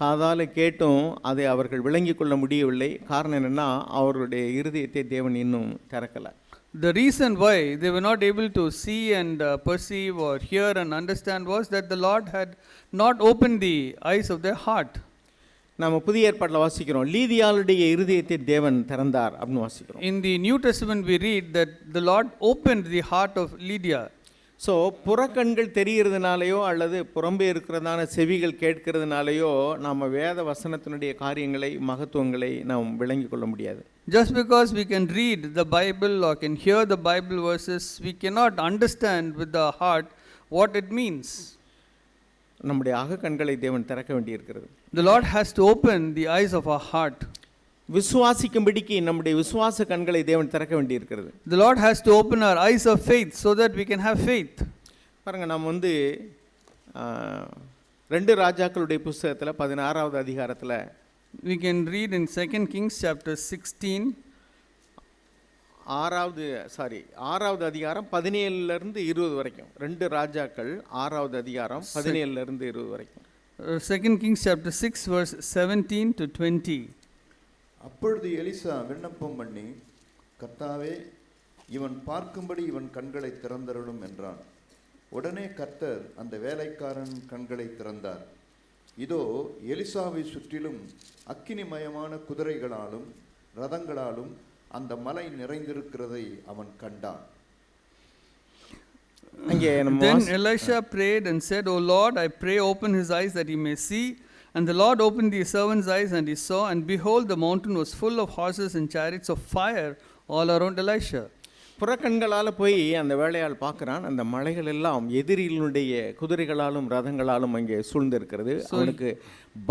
காதால் கேட்டும் அதை அவர்கள் விளங்கி கொள்ள முடியவில்லை. காரணம் என்னென்னா அவர்களுடைய இருதயத்தை தேவன் இன்னும் திறக்கலை. The reason why they were not able to see and perceive or hear and understand was that the Lord had not opened the eyes of their heart. நம்ம புதிய ஏற்பாட்டில் வாசிக்கிறோம், லீதியாளுடைய இருதயத்தை தேவன் திறந்தார் அப்படின்னு வாசிக்கிறோம். In the New Testament we read that the Lord opened the heart of Lydia. So புறக்கண்கள் தெரிகிறதுனாலையோ அல்லது புறம்பே இருக்கிறதான செவிகள் கேட்கிறதுனாலையோ நாம் வேத வசனத்தினுடைய காரியங்களை மகத்துவங்களை நாம் விளங்கி கொள்ள முடியாது. Just because we can read the Bible or can hear the Bible verses, we cannot understand with the heart what it means. நம்முடைய அக கண்களை தேவன் திறக்க வேண்டியிருக்கிறது. The Lord has to open the eyes of our heart. விசுவாசிக்கும்படிக்கு நம்முடைய விசுவாச கண்களை தேவன் திறக்க வேண்டியிருக்கிறது. The Lord has to open our eyes of faith so that we can have faith. பாருங்க, நாம் 2 ராஜாக்களுடைய புஸ்தகத்தில் 16வது அதிகாரத்தில் we can read in 2 Kings chapter 16, 6வது அதிகாரம் 17லிருந்து 20 வரைக்கும். 2 ராஜாக்கள் 6வது அதிகாரம் 17லிருந்து 20 வரைக்கும். 2 Kings chapter 6 verse 17 to 20. அப்பொழுது எலிசா விண்ணப்பம் பண்ணி, கர்த்தாவே, இவன் பார்க்கும்படி இவன் கண்களை திறந்தருளும் என்றான். உடனே கர்த்தர் அந்த வேலைக்காரன் கண்களை திறந்தார். இதோ எலிசாவை சுற்றிலும் அக்கினிமயமான குதிரைகளாலும் ரதங்களாலும் அந்த மலை நிறைந்திருக்கிறதை அவன் கண்டான். Then Elisha prayed and said, O Lord, I pray, open his eyes that he may see. And the Lord opened the servant's eyes, and he saw, and behold, the mountain was full of horses and chariots of fire all around Elisha. புறக்கண்களால் போய் அந்த வேலையால் பார்க்குறான், அந்த மலைகள் எல்லாம் எதிரிகளுடைய குதிரைகளாலும் ரதங்களாலும் அங்கே சூழ்ந்திருக்கிறது. அவனுக்கு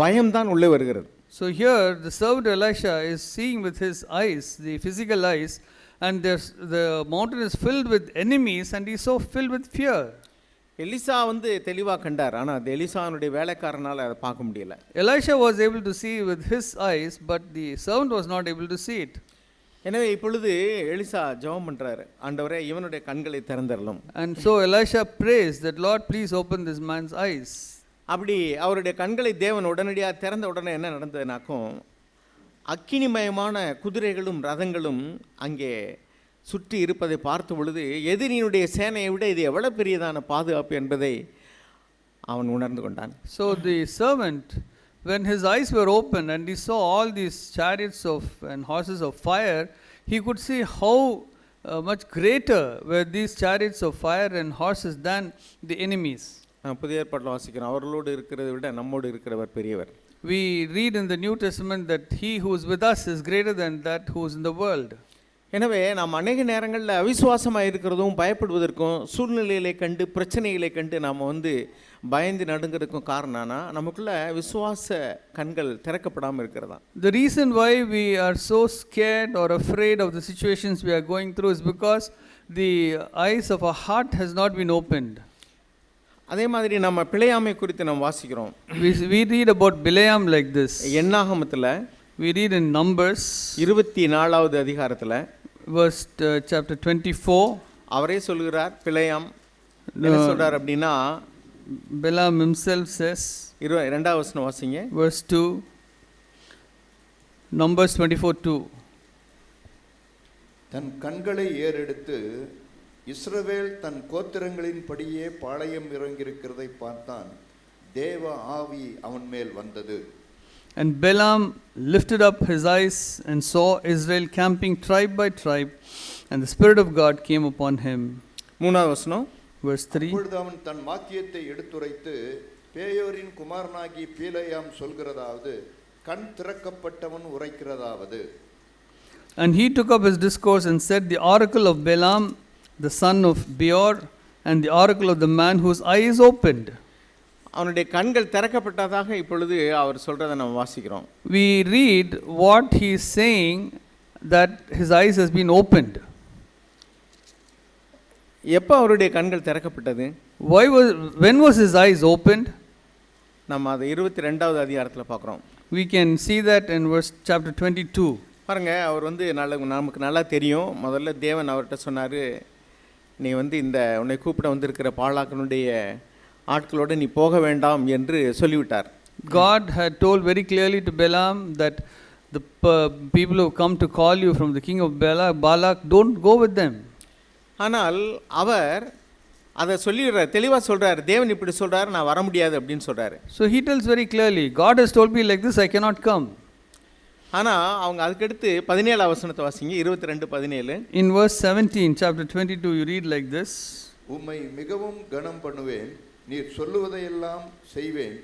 பயம்தான் உள்ளே வருகிறது. So here the servant Elisha is seeing with his eyes, the physical eyes, and the mountain is filled with enemies, and he is so filled with fear. Elisa தெளிவாக கண்டார், ஆனால் அது எலிசானுடைய வேலைக்காரனால் அதை பார்க்க முடியல. Elisha was able to see with his eyes, but the servant was not able to see it. எனவே இப்பொழுது Elisha ஜெபம் பண்றாரு, ஆண்டவரே இவனுடைய கண்களை திறந்தறலும். And so Elisha prays that, Lord, please open this man's eyes. அப்படி அவருடைய கண்களை தேவன் உடனடியாக திறந்த உடனே என்ன நடந்ததுனாக்கும், அக்கினிமயமான குதிரைகளும் ரதங்களும் அங்கே சுற்றி இருப்பதை பார்த்த பொழுது எதிரியினுடைய சேனையை விட இது எவ்வளவு பெரியதான பாதுகாப்பு என்பதை அவன் உணர்ந்து கொண்டான். So the servant, when his eyes were opened and he saw all these chariots of and horses of fire, he could see how much greater were these chariots of fire and horses than the enemies. புதிய ஏற்பாட்டில் வாசிக்கிறோம், அவர்களோடு இருக்கிறதை விட நம்மோடு இருக்கிறவர் பெரியவர். We read in the New Testament that he who is with us is greater than that who is in the world. எனவே நாம் அநேக நேரங்களில் அவிசுவாசமாக இருக்கிறதும் பயப்படுவதற்கும் சூழ்நிலைகளை கண்டு பிரச்சனைகளை கண்டு நாம் பயந்து நடுங்கிறதுக்கும் காரணம்னா நமக்குள்ள விசுவாச கண்கள் திறக்கப்படாமல் இருக்கிறதா. The reason why we are so scared or afraid of the situations we are going through is because the eyes of our heart has not been opened. அதே மாதிரி நம்ம பிழையாமை குறித்து நாம் வாசிக்கிறோம். We read about Bileam like this. என்னாகமத்தில் We read in Numbers 24வது அதிகாரத்தில் verse chapter 24. அவரே சொல்கிறார், பிழையாம் என்ன சொல்றார் அப்படின்னா, Bileam himself says, 2வது வசனம் வாசிங்க. verse 2, Numbers 24:2. தன் கண்களை ஏறெடுத்து இஸ்ரவேல் தன் கோத்திரங்களின் படியே பாளையம் இறங்கியிருக்கிறதை பார்த்தான். தேவ ஆவி அவன் மேல் வந்தது. And Balaam lifted up his eyes and saw Israel camping tribe by tribe, and the Spirit of God came upon him. 3வது வசனம் verse 3. அப்பொழுது அவன் தன் வாக்கியத்தை எடுத்துரைத்து பேயோரின் குமாரனாகி பீலேயாம் சொல்கிறதாவது, கண் திறக்கப்பட்டவன் உரைக்கிறதாவது. And he took up his discourse and said, the oracle of Balaam the son of Beor, and the oracle of the man whose eye is opened. அவனுடைய கண்கள் திறக்கப்பட்டதாக இப்பொழுது அவர் சொல்றதை நாம் வாசிக்கிறோம். We read what he is saying, that his eyes has been opened. எப்போ அவருடைய கண்கள் திறக்கப்பட்டது? When was his eyes opened? நம்ம அதை 22வது அதிகாரத்தில் பார்க்குறோம். We can see that in verse chapter 22. பாருங்க, அவர் நமக்கு நல்லா தெரியும். முதல்ல தேவன் அவர்கிட்ட சொன்னார், நீ இந்த உன்னை கூப்பிட வந்திருக்கிற பாலாக்கனுடைய ஆட்களோடு நீ போக வேண்டாம் என்று சொல்லிவிட்டார். God had told very clearly to Balaam that the people who come to call you from the king of Balak, don't go with them. ஆனால் அவர் அதை சொல்லிடுறார், தெளிவாக சொல்கிறார், தேவன் இப்படி சொல்கிறார், நான் வர முடியாது அப்படின்னு சொல்கிறாரு. So he tells very clearly, God has told me like this, I cannot come. ஆனால் அவங்க அதுக்கடுத்து 17வது வசனத்தை வாசிங்க. 22:17. In verse 17 chapter 22 you read like this. உம்மை மிகவும் கனம் பண்ணுவேன், நீர் சொல்லுவதையெல்லாம் செய்வேன்,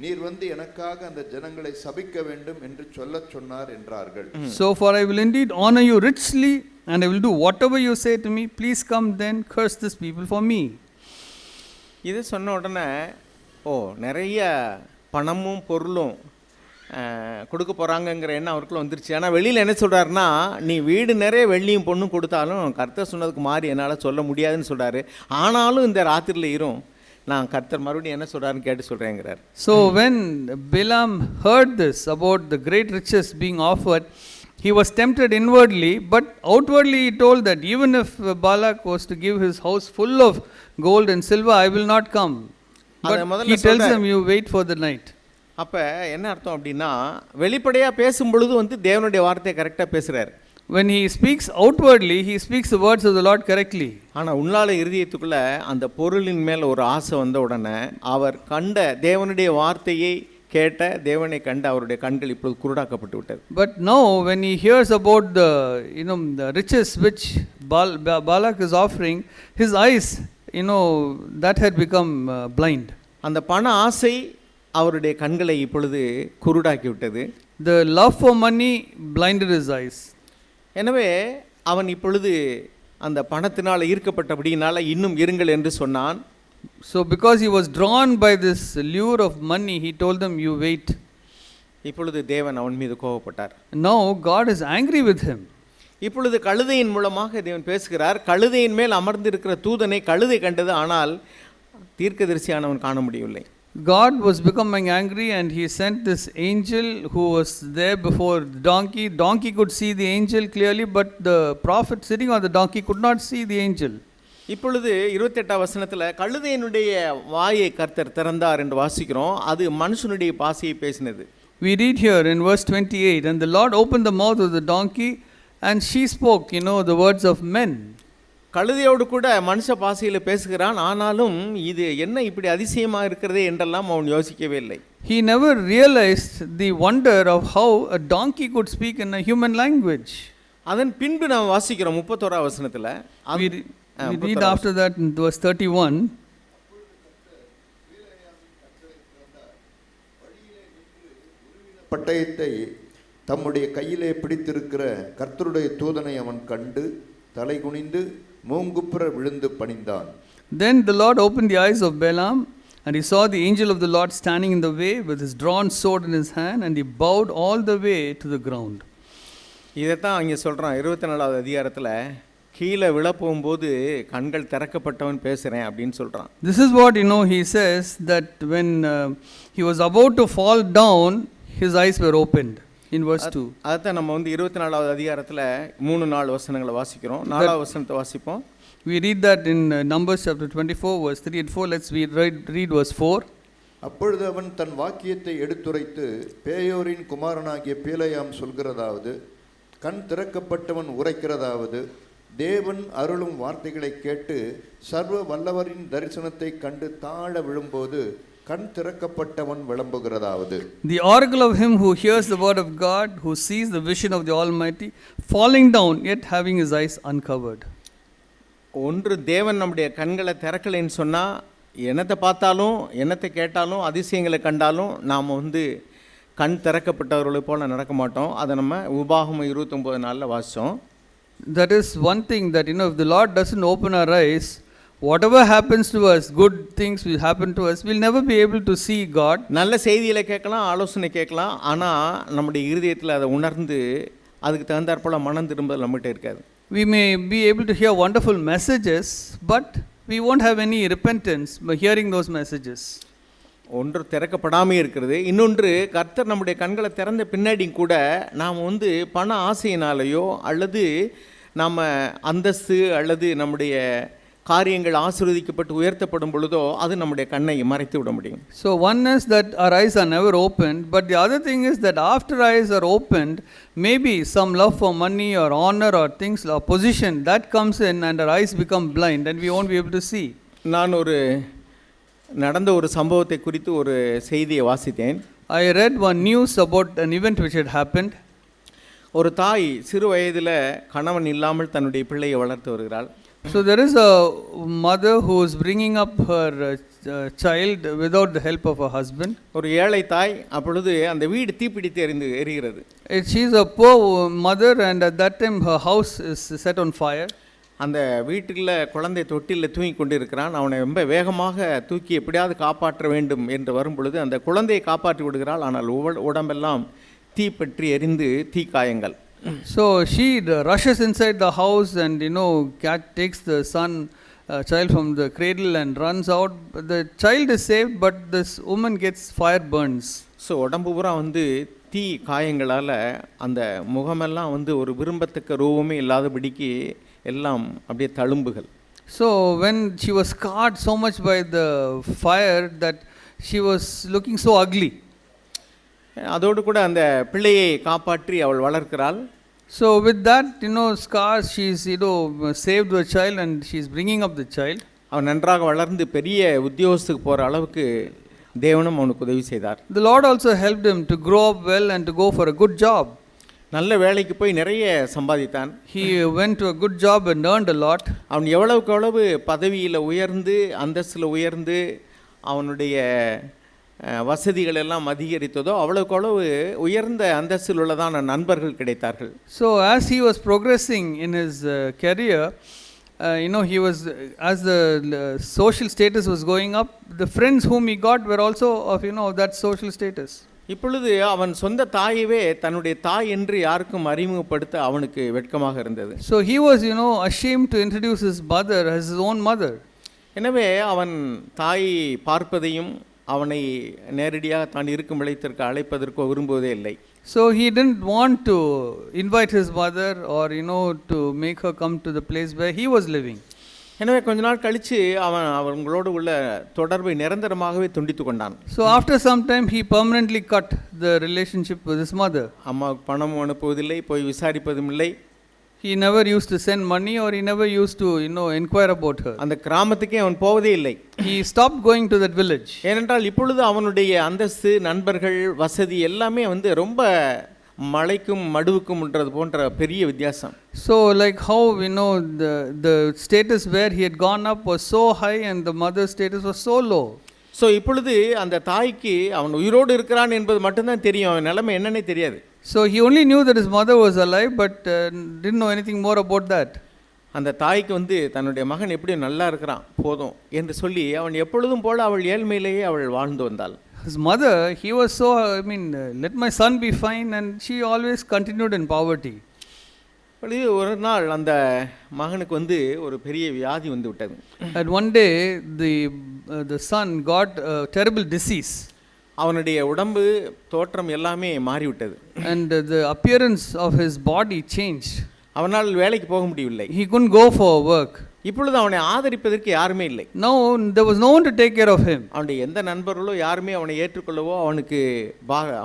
நீர் எனக்காக அந்த ஜனங்களை சபிக்க வேண்டும் என்று சொல்லச் சொன்னார் என்றார்கள். So for I will indeed honor you richly, and I will do whatever you say to me. Please come then, curse this people for me. இது சொன்ன உடனே நிறைய பணமும் பொருளும் கொடுக்க போகிறாங்கங்கிற எண்ணம் அவருக்குள்ள வந்துருச்சு. ஆனால் வெளியில் என்ன சொல்கிறாருன்னா, நீ வீடு நிறைய வெள்ளியும் பொண்ணும் கொடுத்தாலும் கர்த்தர் சொன்னதுக்கு மாறி என்னால் சொல்ல முடியாதுன்னு சொல்கிறாரு. ஆனாலும் இந்த ராத்திரியில் இரும், நான் கர்த்தர் மறுபடியும் என்ன சொல்கிறாருன்னு கேட்டு சொல்கிறேங்கிறார். So when Balaam heard this about the great riches being offered, he was tempted inwardly, but outwardly he told that even if Balak was to give his house full of gold and silver, I will not come. But he tells him, you wait for the night. அப்போ என்ன அர்த்தம் அப்படின்னா, வெளிப்படையாக பேசும்பொழுது தேவனுடைய வார்த்தையை கரெக்டாக பேசுகிறார். When he speaks outwardly, he speaks the words of the Lord correctly. ஆனால் உள்ளால இருதயத்துக்குள்ள அந்த பொருளின் மேல் ஒரு ஆசை வந்த உடனே அவர் கண்ட தேவனுடைய வார்த்தையை கேட்ட தேவனை கண்ட அவருடைய கண்கள் இப்பொழுது குருடாக்கப்பட்டு விட்டது. But now when he hears about the the riches which Balak is offering, his eyes that had become blind. அந்த பண ஆசை அவருடைய கண்களை இப்பொழுது குருடாக்கி விட்டது. The love for money blinded his eyes. எனவே அவன் இப்பொழுது அந்த பணத்தினால் ஈர்க்கப்பட்டபடியினால இன்னும் இருங்கள் என்று சொன்னான். So because he was drawn by this lure of money, he told them, you wait. இப்பொழுது தேவன் அவன் மீது கோபப்பட்டார். Now God is angry with him. இப்பொழுது கழுதையின் மூலமாக தேவன் பேசுகிறார். கழுதையின் மேல் அமர்ந்திருக்கிற தூதனை கழுதை கண்டது, ஆனால் தீர்க்கதரிசியானவன் காண முடியவில்லை. God was becoming angry and he sent this angel who was there before the donkey. Donkey could see the angel clearly, but the prophet sitting on the donkey could not see the angel. இப்பொழுது 28வது வசனத்தில் கழுதையினுடைய வாயை கர்த்தர் திறந்தார் என்று வாசிக்கிறோம். அது மனுஷனுடைய பாஷையை பேசினது. We read here in verse 28, and the Lord opened the mouth of the donkey, and she spoke, the words of men. கழுதையோடு கூட மனுஷ பாஷையில் பேசுகிறான், ஆனாலும் இது என்ன இப்படி அதிசயமாக இருக்கிறதே என்றெல்லாம் அவன் யோசிக்கவே இல்லை. He never realized the wonder of how a donkey could speak in a human language. அதன் பின்பு நாம் வாசிக்கிறோம் 31 வசனத்தில். We read after that in verse 31. பட்டயத்தை தம்முடைய கையிலே பிடித்திருக்கிற கர்த்தருடைய தூதனை அவன் கண்டு தலை குனிந்து மூங்குப்புற விழுந்து பணிந்தான். Then the Lord opened the eyes of Balaam, and he saw the angel of the Lord standing in the way with his drawn sword in his hand, and he bowed all the way to the ground. இதைத்தான் அங்கே சொல்கிறான் 24வது அதிகாரத்தில், கீழே விழப்போகும்போது கண்கள் திறக்கப்பட்டவன் பேசுகிறேன் அப்படின்னு சொல்கிறான். This is what he says, that when he was about to fall down, his eyes were opened. In verse 2. அதான் நம்ம 24வது அதிகாரத்தில் 3-4 வசனங்களை வாசிக்கிறோம். 4வது வசனத்தை வாசிப்போம். We read that in Numbers chapter 24 verse 3 and 4. Let's read verse 4. அப்பொழுது அவன் தன் வாக்கியத்தை எடுத்துரைத்து பேயோரின் குமாரனாகிய பேலையாம் சொல்கிறதாவது, கண் திறக்கப்பட்டவன் உரைக்கிறதாவது, தேவன் அருளும் வார்த்தைகளை கேட்டு சர்வ வல்லவரின் தரிசனத்தை கண்டு தாழ விழும்போது கண் திறக்கப்பட்டவன் விளம்புகிறதாவது. The oracle of him who hears the word of God, who sees the vision of the Almighty, falling down yet having his eyes uncovered. ஒன்று தேவன் நம்முடைய கண்களை திறக்கலைன்னு சொன்னால், என்னத்தை பார்த்தாலும் என்னத்தை கேட்டாலும் அதிசயங்களை கண்டாலும் நாம் கண் திறக்கப்பட்டவர்களை போல் நடக்க மாட்டோம். அதை நம்ம உபாகமம் 29 நாளில் வாசித்தோம். That is one thing, that if the Lord doesn't open our eyes, whatever happens to us, good things will happen to us, we'll never be able to see God. நல்ல செய்திகளை கேட்கலாம், ஆலோசனை கேட்கலாம், ஆனால் நம்முடைய இருதயத்தில் அதை உணர்ந்து அதுக்கு தகுந்தாற்போல் மனம் திரும்புதல் நம்மகிட்ட இருக்காது. We may be able to hear wonderful messages, but we won't have any repentance by hearing those messages. ஒன்று திறக்கப்படாமே இருக்கிறது. இன்னொன்று, கர்த்தர் நம்முடைய கண்களை திறந்த பின்னாடி கூட நாம் பண ஆசையினாலேயோ அல்லது நாம் அந்தஸ்து அல்லது நம்முடைய காரியங்கள் ஆசீர்வதிக்கப்பட்டு உயர்த்தப்படும் பொழுதோ அது நம்முடைய கண்ணை மறைத்து விட முடியும். So one is that our eyes are never opened, but the other thing is that after eyes are opened, maybe some love for money or honor or things or position that comes in and our eyes become blind and we won't be able to see. நான் நடந்த ஒரு சம்பவத்தை குறித்து ஒரு செய்தியை வாசித்தேன். I read one news about an event which had happened. ஒரு தாய் சிறு வயதில் கணவன் இல்லாமல் தன்னுடைய பிள்ளையை வளர்த்து வருகிறாள். So there is a mother who is bringing up her child without the help of her husband. ஒரு ஏழை தாய். அப்பொழுது அந்த வீடு தீப்பிடித்து எரிகிறது. She is a poor mother, and at that time her house is set on fire. அந்த வீட்டில் குழந்தை தொட்டிலில் தூங்கி கொண்டு இருக்கிறான். அவனை ரொம்ப வேகமாக தூக்கி எப்படியாவது காப்பாற்ற வேண்டும் என்று வரும் பொழுது அந்த குழந்தையை காப்பாற்றி விடுகிறாள். ஆனால் உடம்பெல்லாம் தீப்பற்றி எரிந்து தீக்காயங்கள். So she rushes inside the house and takes the child from the cradle and runs out. The child is saved, but this woman gets fire burns. So உடம்பு பூரா தீ காயங்களால் அந்த முகமெல்லாம் ஒரு விரும்பத்தக்க ரூபமே இல்லாதபடிக்கு எல்லாம் அப்படியே தழும்புகள். So when she was scarred so much by the fire that she was looking so ugly. அதோடு கூட அந்த பிள்ளையை காப்பாற்றி அவள் வளர்க்கிறாள். So with that scars, she is saved the child and she is bringing up the child. அவன் நன்றாக வளர்ந்து பெரிய உத்தியோகத்துக்கு போகிற அளவுக்கு தேவனும் அவனுக்கு உதவி செய்தார். The Lord also helped him to grow up well and to go for a good job. நல்ல வேலைக்கு போய் நிறைய சம்பாதித்தான். He went to a good job and earned a lot. அவன் எவ்வளவுக்கு எவ்வளவு பதவியில் உயர்ந்து அந்தஸ்தில் உயர்ந்து அவனுடைய வசதிகள் எல்லாம் அதிகரித்ததோ அவ்வளவுக்கு அவ்வளவு உயர்ந்த அந்தஸ்தில் உள்ளதான நண்பர்கள் கிடைத்தார்கள். So as he was progressing in his career, he was, as the social status was going up, the friends whom he got were also of that social status. இப்பொழுது அவன் சொந்த தாயவே தன்னுடைய தாய் என்று யாருக்கும் அறிமுகப்படுத்த அவனுக்கு வெட்கமாக இருந்தது. So he was ashamed to introduce his mother as his own mother. எனவே அவன் தாய் பார்ப்பதையும் அவனை நேரடியாக தான் இருக்கும் இடத்திற்கு அழைப்பதற்கோ விரும்புவதே இல்லை. So he didn't want to invite his mother or to make her come to the place where he was living. எனவே கொஞ்ச நாள் கழித்து அவங்களோடு உள்ள தொடர்பை நிரந்தரமாகவே துண்டித்து கொண்டான். So after some time he permanently cut the relationship with his mother. அம்மாவுக்கு பணம் அனுப்புவதில்லை, போய் விசாரிப்பதும் இல்லை. He never used to send money or he never used to inquire about her. அந்த கிராமத்துக்கே அவன் போவதே இல்லை. He stopped going to that village. ஏனென்றால் இப்பொழுது அவனுடைய அந்தஸ்து, நண்பர்கள், வசதி எல்லாமே ரொம்ப மலைக்கும் மடுவுக்கும்ன்றது போன்ற பெரிய வித்தியாசம். So like how the status where he had gone up was so high and the mother's status was so low. So இப்பொழுது அந்த தாய்க்கு அவன் உயிரோடு இருக்கிறான் என்பது மட்டும்தான் தெரியும், அவன் நிலைமை என்னன்னே தெரியாது. So he only knew that his mother was alive but didn't know anything more about that. அந்த தாய்க்கு தன்னுடைய மகன் எப்படியும் நல்லா இருக்கிறான் போதும் என்று சொல்லி அவன் எப்பொழுதும் போல அவள் ஏழ்மையிலேயே அவள் வாழ்ந்து வந்தாள். His mother, he was so, let my son be fine, and she always continued in poverty. ஒரு நாள் அந்த மகனுக்கு ஒரு பெரிய வியாதி வந்து விட்டது. And one day the son got a terrible disease. அவனுடைய உடம்பு தோற்றம் எல்லாமே மாறிவிட்டது. And the appearance of his body changed. அவனால் வேலைக்கு போக முடியவில்லை. He couldn't go for work. இப்பொழுது அவனை ஆதரிப்பதற்கு யாருமே இல்லை. Now there was no one to take care of him. அவனுடைய எந்த நண்பர்களோ யாருமே அவனை ஏற்றுக்கொள்ளவோ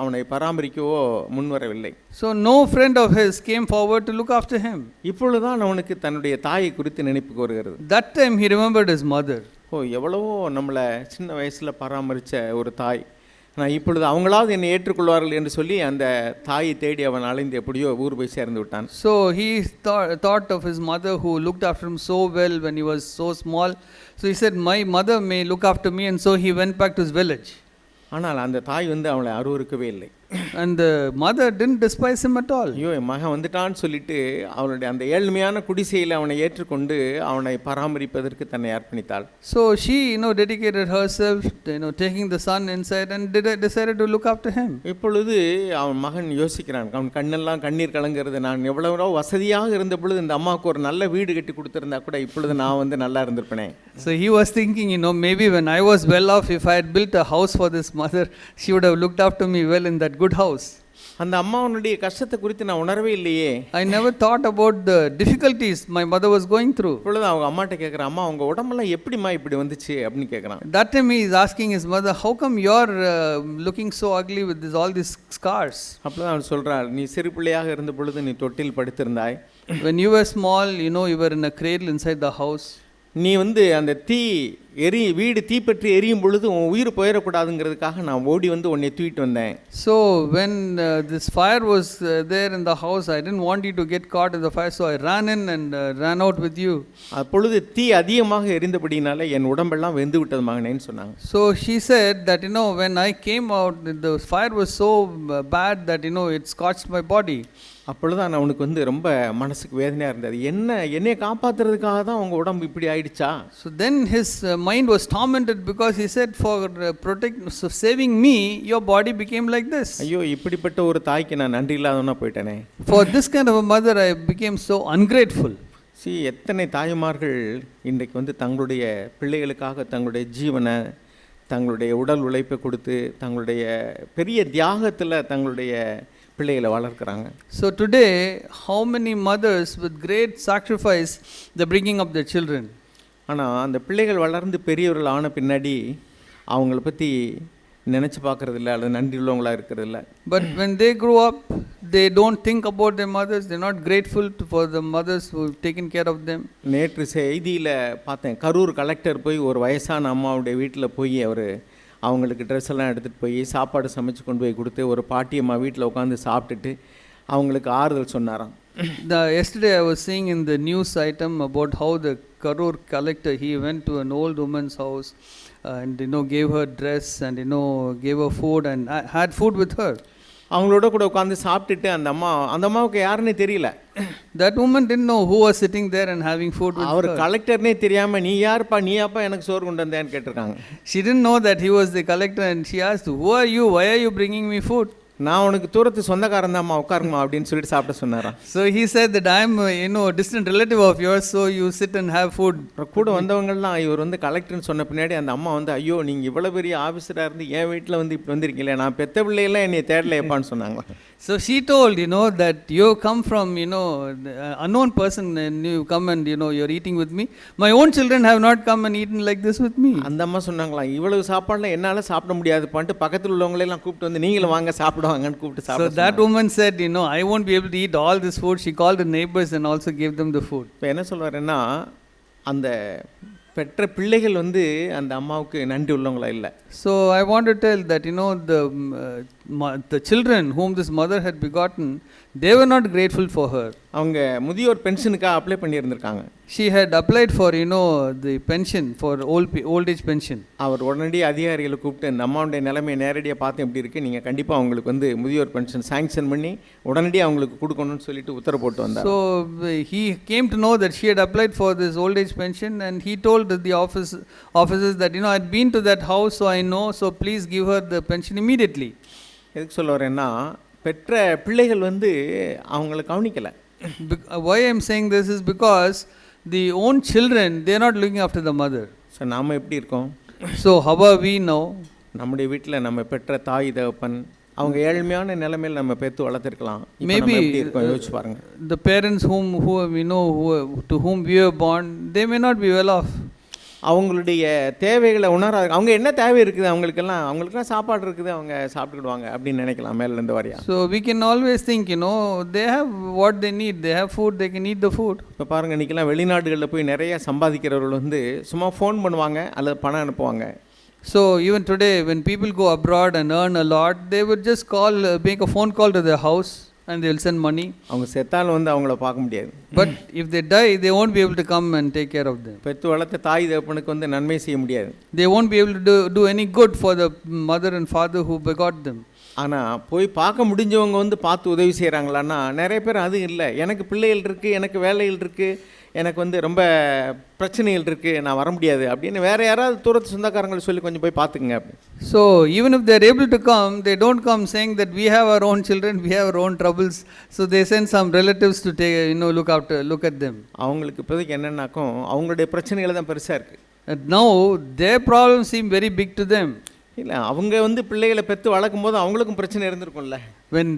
அவனை பராமரிக்கவோ முன்வரவில்லை. So no friend of his came forward to look after him. இப்பொழுதுதான் அவனுக்கு தன்னுடைய தாயை குறித்து நினைப்புக்கு வருகிறது. That time he remembered his mother. எவ்வளவோ நம்மளை சின்ன வயசில் பராமரித்த ஒரு தாய், நான் இப்பொழுது அவங்களாவது என்னை ஏற்றுக்கொள்வார்கள் என்று சொல்லி அந்த தாயை தேடி அவன் அலைந்து எப்படியோ ஊர் போய் சேர்ந்து விட்டான். So he thought of his mother who looked after him so well when he was so small. So he said, my mother may look after me, and so he went back to his village. ஆனால் அந்த தாய் அவளை அருவருக்கவே இல்லை. And the mother didn't despise him at all. ஐயோ என் மகன் வந்துட்டான்னு சொல்லிட்டு அவளுடைய அந்த ஏழ்மையான குடிசையில் அவனை ஏற்றுக்கொண்டு அவனை பராமரிப்பதற்கு தன்னை அர்ப்பணித்தாள். So she dedicated herself taking the son inside and decided to look after him. இப்பொழுது அவன் மகன் யோசிக்கிறான், அவன் கண்ணெல்லாம் கண்ணீர் கலங்கிறது, நான் எவ்வளோ வசதியாக இருந்த பொழுது இந்த அம்மாவுக்கு ஒரு நல்ல வீடு கட்டி கொடுத்துருந்தா கூட இப்பொழுது நான் நல்லா இருந்திருப்பேனே. So he was thinking, maybe when I was well off, if I had built a house for this mother, she would have looked after me well in that good house. அந்த அம்மாவுடைய கஷ்டத்தை குறித்து நான் உணரவே இல்லையே. I never thought about the difficulties my mother was going through. இப்பொழுது அவங்க அம்மாட்ட கேட்குறான், அம்மா உங்க உடம்பெல்லாம் எப்படிமா இப்படி வந்துச்சு அப்படின்னு கேட்குறான். That time he is asking his mother, how come you're looking so ugly with all these scars? அப்பதான் அவன் சொல்றான், நீ சிறு பிள்ளையாக இருந்த பொழுது நீ தொட்டில் படுத்திருந்தாய். When you were small, you were in a cradle inside the house. நீ அந்த வீடு தீப்பற்றி எரியும் பொழுது உன் உயிர் போயிடக்கூடாதுங்கிறதுக்காக நான் ஓடி உன்னை தூக்கிட்டு வந்தேன். So when this fire was there in the house, I didn't want you to get caught in the fire, so I ran in and ran out with you. அப்பொழுது தீ அதிகமாக எரிந்தபடினால என் உடம்பெல்லாம் வெந்து விட்டது மகனேன்னு சொன்னாங்க. So she said that when I came out, the fire was so bad that it scorched my body. அப்பொழுதுதான் அவனுக்கு ரொம்ப மனசுக்கு வேதனையாக இருந்தது. என்னை காப்பாற்றுறதுக்காக தான் உங்கள் உடம்பு இப்படி ஆயிடுச்சா? So then his mind was tormented because he said, for saving me, your body became like this. ஐயோ இப்படிப்பட்ட ஒரு தாய்க்கு நான் நன்றி இல்லாதவனா போயிட்டேனே. For this kind of a mother, I became so ungrateful. எத்தனை தாய்மார்கள் இன்றைக்கு தங்களுடைய பிள்ளைகளுக்காக தங்களுடைய ஜீவனை, தங்களுடைய உடல் உழைப்பை கொடுத்து தங்களுடைய பெரிய தியாகத்தில் தங்களுடைய பிள்ளைகளை வளர்க்குறாங்க. So today, how many mothers with great sacrifice they're bringing up their children. ஆனால் அந்த பிள்ளைகள் வளர்ந்து பெரியவர்கள் ஆன பின்னாடி அவங்கள பற்றி நினச்சி பார்க்குறதில்ல, அல்லது நன்றி உள்ளவங்களாக இருக்கிறதில்ல. But when they grow up, they don't think about their mothers. They're not grateful for the mothers who've taken care of them. நேற்று செய்தியில் பார்த்தேன், கரூர் கலெக்டர் போய் ஒரு வயசான அம்மாவுடைய வீட்டில் போய் அவங்களுக்கு ட்ரெஸ் எல்லாம் எடுத்துகிட்டு போய் சாப்பாடு சமைச்சு கொண்டு போய் கொடுத்து ஒரு பாட்டியம்மா வீட்டில் உட்காந்து சாப்பிட்டுட்டு அவங்களுக்கு ஆறுதல் சொன்னாராம். Yesterday I was seeing in the news item about how the Karur collector, he went to an old woman's house and gave her dress and gave her food and had food with her. அவங்களோட கூட உட்காந்து சாப்பிட்டுட்டு அந்த அம்மாவுக்கு யாருன்னே தெரியல. That woman didn't know who was sitting there and having food with her. அவர் கலெக்டர்னே தெரியாம நீயாப்பா எனக்கு சோறு கொண்டு வந்தேன்னு கேட்டிருக்காங்க. She didn't know that he was the collector and she asked, who are you, why are you bringing me food? நான் உனக்கு தூரத்து சொந்தக்காரன் தான்மா, உட்காருங்கம்மா அப்படின்னு சொல்லிட்டு சாப்பிட சொன்னாராம். So he said that I am a distant relative of yours, so you sit and have food. கூட வந்தவங்கலாம் இவர் கலெக்டர்னு சொன்ன பின்னாடி அந்த அம்மா ஐயோ நீங்கள் இவ்வளோ பெரிய ஆஃபீஸராக இருந்து என் வீட்டில் இப்படி வந்திருக்கீங்களே, நான் பெத்த பிள்ளையெல்லாம் என்னை தேடலையப்பான்னு சொன்னாங்களா. So she told, that you come from, unknown person and you come and, you're eating with me. My own children have not come and eaten like this with me. அந்த அம்மா சொன்னாங்களாம், இவ்வளவு சாப்பாடுலாம் என்னால் சாப்பிட முடியாது பண்ணிட்டு பக்கத்தில் உள்ளவங்களெல்லாம் கூப்பிட்டு வந்து நீங்களும் வாங்க சாப்பிடுவாங்கன்னு கூப்பிட்டு So சாப்பிட that woman said, I won't be able to eat all this food. She called the neighbors and also gave them the food. இப்போ என்ன சொல்வாருன்னா, அந்த பெற்ற பிள்ளைகள் வந்து அந்த அம்மாவுக்கு நன்றி உள்ளவங்களா இல்லை. So I want to tell that, the children whom this mother had begotten, they were not grateful for her. அவங்க முதியோர் பென்ஷனுக்காக apply பண்ணியிருந்திருக்காங்க. She had applied for, the pension, for old age pension. அவர் உடனடி அதிகாரிகளை கூப்பிட்டு இந்த அம்மாவுடைய நிலைமையை நேரடியாக பார்த்து எப்படி இருக்குது, நீங்கள் கண்டிப்பாக அவங்களுக்கு வந்து முதியோர் பென்ஷன் சாங்ஷன் பண்ணி உடனடியாக அவங்களுக்கு கொடுக்கணும்னு சொல்லிட்டு உத்தரவு போட்டு வந்தார். So he came to know that she had applied for this old age pension, and he told the officers that, I had been to that house, so I know, so please give her the pension immediately. எதுக்கு சொல்ல வரேன்னா, பெற்ற பிள்ளைகள் வந்து அவங்கள கவனிக்கலை. Why I am saying this is because the own children, they are not looking after the mother. So நாம் எப்படி இருக்கோம்? So how are we now? நம்முடைய வீட்டில் நம்ம பெற்ற தாய் தகப்பன் அவங்க ஏழ்மையான நிலைமையில் நம்ம பெற்று வளர்த்துருக்கலாம். Maybe எப்படி இருக்கோம் யோசிச்சு பாருங்க. The parents to whom we were born, they may not be well off. அவங்களுடைய தேவைகளை உணராது. அவங்க என்ன தேவை இருக்குது அவங்களுக்கெல்லாம் சாப்பாடு இருக்குது, அவங்க சாப்பிட்டுக்கிடுவாங்க அப்படின்னு நினைக்கலாம் மேலேருந்து வரையா. So we can always think, they have what they need, they have food, they can eat the food. இப்போ பாருங்கள், இன்றைக்கெல்லாம் வெளிநாடுகளில் போய் நிறைய சம்பாதிக்கிறவர்கள் வந்து சும்மா ஃபோன் பண்ணுவாங்க அல்லது பணம் அனுப்புவாங்க. So even today when people go abroad and earn a lot, they would just make a phone call to their house and they will send money. அவங்க செத்தாலும் வந்து அவங்கள பார்க்க முடியாது. But if they die, they won't be able to come and take care of them. பெற்று வளர்த்த தாய் தகப்பனுக்கு வந்து நன்மை செய்ய முடியாது. They won't be able to do any good for the mother and father who begot them. ஆனால் போய் பார்க்க முடிஞ்சவங்க வந்து பார்த்து உதவி செய்கிறாங்களான்னா நிறைய பேர் அது இல்லை. எனக்கு பிள்ளைகள் இருக்குது, எனக்கு வேலைகள் இருக்குது, எனக்கு வந்து ரொம்ப பிரச்சனைகள் இருக்குது, நான் வர முடியாது அப்படின்னு வேறு யாராவது தூரத்து சொந்தக்காரங்களை சொல்லி கொஞ்சம் போய் பார்த்துக்குங்க அப்படி. So even if they are able to come, they don't come saying that we have our own children, we have our own troubles. So they send some relatives to take, look at them. அவங்களுக்கு இப்போதைக்கு என்னென்னாக்கும் அவங்களுடைய பிரச்சனைகள் தான் பெருசாக இருக்குது. And now their problems seem very big to them. இல்லை, அவங்க வந்து பிள்ளைகளை பெற்று வளர்க்கும் போது அவங்களுக்கும் பிரச்சனை இருந்திருக்கும்ல. When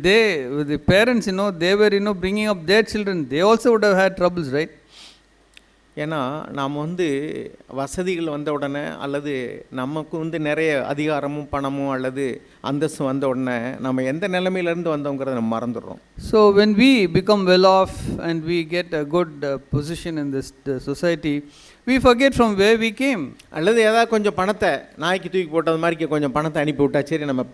the parents, they were, bringing up their children, they also would have had troubles, right? ஏன்னா நாம் வந்து வசதிகள் வந்த உடனே அல்லது நமக்கு வந்து நிறைய அதிகாரமும் பணமும் அல்லது அந்தஸ்தும் வந்த உடனே நம்ம எந்த நிலைமையிலேருந்து வந்தோங்கிறத நம்ம மறந்துடுறோம். So when we become well off and we get a good position in this society, we forget from where we came. அல்லது ஏதாவது கொஞ்சம் பணத்தை நாய்க்கு தூக்கி போட்டது மாதிரி கொஞ்சம் பணத்தை அனுப்பி விட்டா சரி நம்ம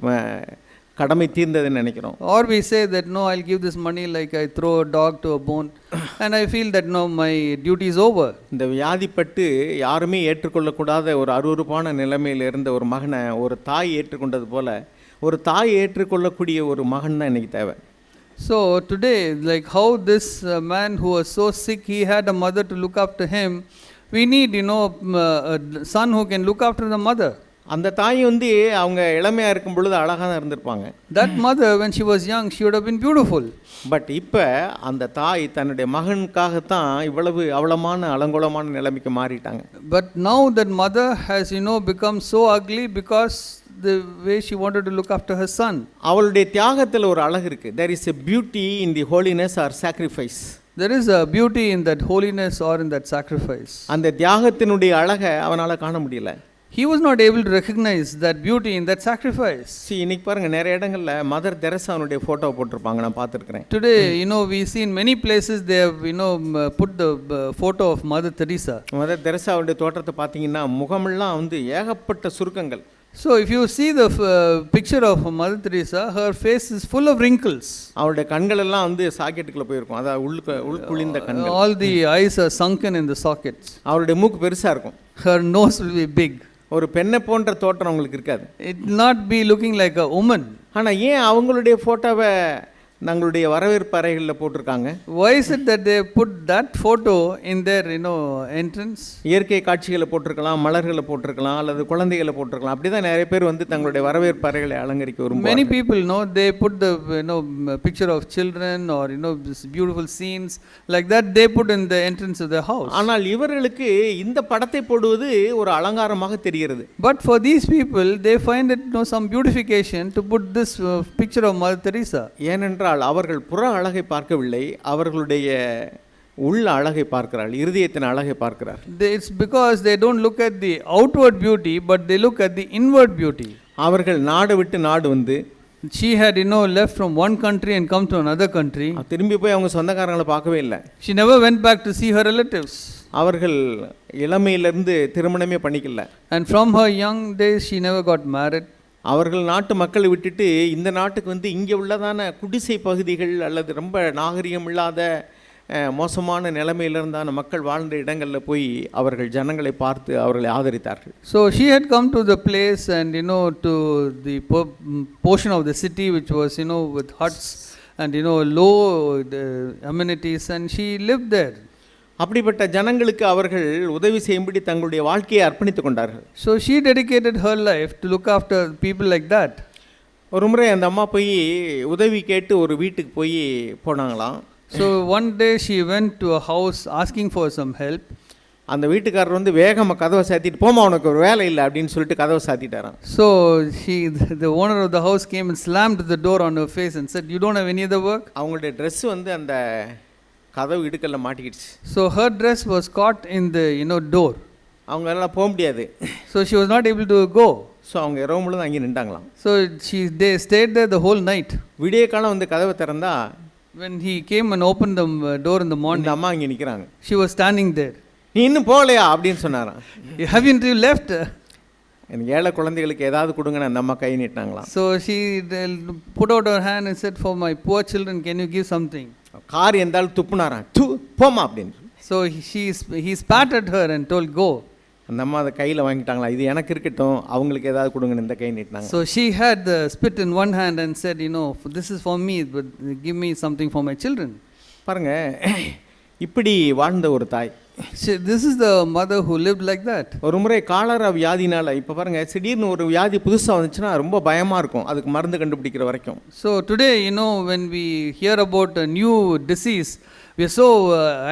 கடமை தீர்ந்ததுன்னு நினைக்கிறோம். Or we say that no, I'll give this money like I throw a dog to a bone and I feel that no, my duty is over. இந்த வியாதிப்பட்டு யாருமே ஏற்றுக்கொள்ளக்கூடாத ஒரு அருவருப்பான நிலைமையில் இருந்த ஒரு மகனை ஒரு தாய் ஏற்றுக்கொண்டது போல ஒரு தாய் ஏற்றுக்கொள்ளக்கூடிய ஒரு மகன் தான் இன்னைக்கு தேவை. So today, like how this man who was so sick, he had a mother to look after him. We need, a son who can look after the mother. அந்த தாய் வந்து அவங்க இளமையாக இருக்கும் பொழுது அழகாக தான் இருந்திருப்பாங்க. That mother, when she was young, she would have been beautiful. But இப்போ அந்த தாய் தன்னுடைய மகனுக்காகத்தான் இவ்வளவு அவலமான அலங்கோலமான நிலைமைக்கு மாறிட்டாங்க. But now that mother has, become so ugly because the way she wanted to look after her son. அவளுடைய தியாகத்தில் ஒரு அழகு இருக்குது. There is a beauty in the holiness or sacrifice. There is a beauty in that holiness or in that sacrifice. அந்த தியாகத்தினுடைய அழகை அவனால் காண முடியல. He was not able to recognize that beauty in that sacrifice. இன்னைக்கு பாருங்க நிறைய இடங்கள்ல mother தெரசாவுடைய photo போட்டிருப்பாங்க, நான் பார்த்துருக்கிறேன். Today, we see in many places they have, put the photo of Mother Teresa. Mother தெரசாவுடைய தோற்றத்தை பார்த்தீங்கன்னா முகமெல்லாம் வந்து ஏகப்பட்ட சுருக்கங்கள். So if you see the picture of Mother Teresa, her face is full of wrinkles. அவருடைய கண்கள் எல்லாம் வந்து சாக்கெட்டுக்குள்ள போயிருக்கும், அதாவது உள்குளிந்த கண்கள். All the eyes are sunken in the sockets. அவருடைய மூக்கு பெருசா இருக்கும். Her nose will be big. ஒரு பெண்ணை போன்ற தோற்றம் உங்களுக்கு இருக்காது. It not be looking like a woman. ஆனால் ஏன் அவங்களுடைய ஃபோட்டோவை தங்களுடைய வரவேற்பு அறைகளில் போட்டிருக்காங்க? Why is it that they put that photo in their, entrance? இயற்கை காட்சிகளை போட்டிருக்கலாம், மலர்களை போட்டிருக்கலாம், அல்லது குழந்தைகளை போட்டிருக்கலாம். அப்படிதான் நிறைய பேர் வந்து தங்களுடைய வரவேற்பு அறைகளை அலங்கரிக்க Many விரும்புவாங்க. people know they put the, picture of children or, this beautiful scenes like that they put in the entrance of their house. ஆனால் இவர்களுக்கு இந்த படத்தை போடுவது ஒரு அலங்காரமாக தெரிகிறது. But for these people, they find it, some beautification to put this picture of Mother Teresa. ஏனென்றால் அவர்கள் புற அழகை பார்க்கவில்லை, அவர்களுடைய உள்ள அழகை பார்க்கிறார்கள், இருதயத்தின் அழகை பார்க்கிறார்கள். It's because they don't look at the outward beauty, but they look at the inward beauty. அவர்கள் நாடு விட்டு நாடு வந்து, She had, left from one country and come to another country. திரும்பி போய் அவங்க சொந்தக்காரங்களை பார்க்கவே இல்லை. She never went back to see her relatives. அவர்கள் இளமையிலிருந்து திருமணமே பண்ணிக்கல. And from her young days, she never got married. அவர்கள் நாட்டு மக்களை விட்டுட்டு இந்த நாட்டுக்கு வந்து இங்கே உள்ளதான குடிசை பகுதிகள் அல்லது ரொம்ப நாகரிகம் இல்லாத மோசமான நிலைமையில் இருந்தான மக்கள் வாழ்ந்த இடங்களில் போய் அவர்கள் ஜனங்களை பார்த்து அவர்களை ஆதரித்தார்கள். So she had come to the place and, to the portion of the city which was, with huts and, low amenities, and she lived there. அப்படிப்பட்ட ஜனங்களுக்கு அவர்கள் உதவி செய்யும்படி தங்களுடைய வாழ்க்கையை அர்ப்பணித்து கொண்டார்கள். So she dedicated her life to look after people like that. ஒரு முறை அந்த அம்மா போய் உதவி கேட்டு ஒரு வீட்டுக்கு போய் போனாங்களாம். So one day she went to a house asking for some help. அந்த வீட்டுக்காரர் வந்து வேகமாக கதவை சாத்திட்டு, போமா உனக்கு ஒரு வேலை இல்லை அப்படின்னு சொல்லிட்டு கதவை சாத்திட்டாராம். So the owner of the house came and slammed the door on her face and said, you don't have any other work? அவங்களுடைய ட்ரெஸ் வந்து அந்த கதவு இடுக்கல்ல மாட்டிக்கிடுச்சு. So her dress was caught in the, door. அவங்க எல்லாம் போக முடியாது. So she was not able to go. So அவங்க இரவு முழுதும் அங்கே நின்றாங்களாம். So they stayed there the whole night. விடிய காலம் வந்து கதவை திறந்தா, when he came and opened the door in the morning, இந்த அம்மா இங்கே நிற்கிறாங்க. she was standing there. நீ இன்னும் போகலையா அப்படின்னு சொன்னாராம். Haven't you left? எனக்கு ஏழை குழந்தைகளுக்கு ஏதாவது கொடுங்கன்னு அந்த அம்மா கை நீட்டினாங்களாம். So she put out her hand and said, for my poor children, can you give something? கார் எந்தாலும் துப்புனாராம். போமா அப்படின்னு. So he spat at her and told, go. அந்த அம்மா அதை கையில் வாங்கிட்டாங்களா, இது எனக்கு இருக்கட்டும், அவங்களுக்கு ஏதாவது கொடுங்கன்னு இந்த கை நீட்டினாங்க. So she had the spit in one hand and said, this is for me, but give me something for my children. பாருங்க, இப்படி வாழ்ந்த ஒரு தாய். This is the mother who lived like that. ஒரு முறை காலரா வியாதினால, இப்போ பாருங்க, திடீர்னு ஒரு வியாதி புதுசாக வந்துச்சுன்னா ரொம்ப பயமாக இருக்கும், அதுக்கு மருந்து கண்டுபிடிக்கிற வரைக்கும். So today, when we hear about a new disease, we are so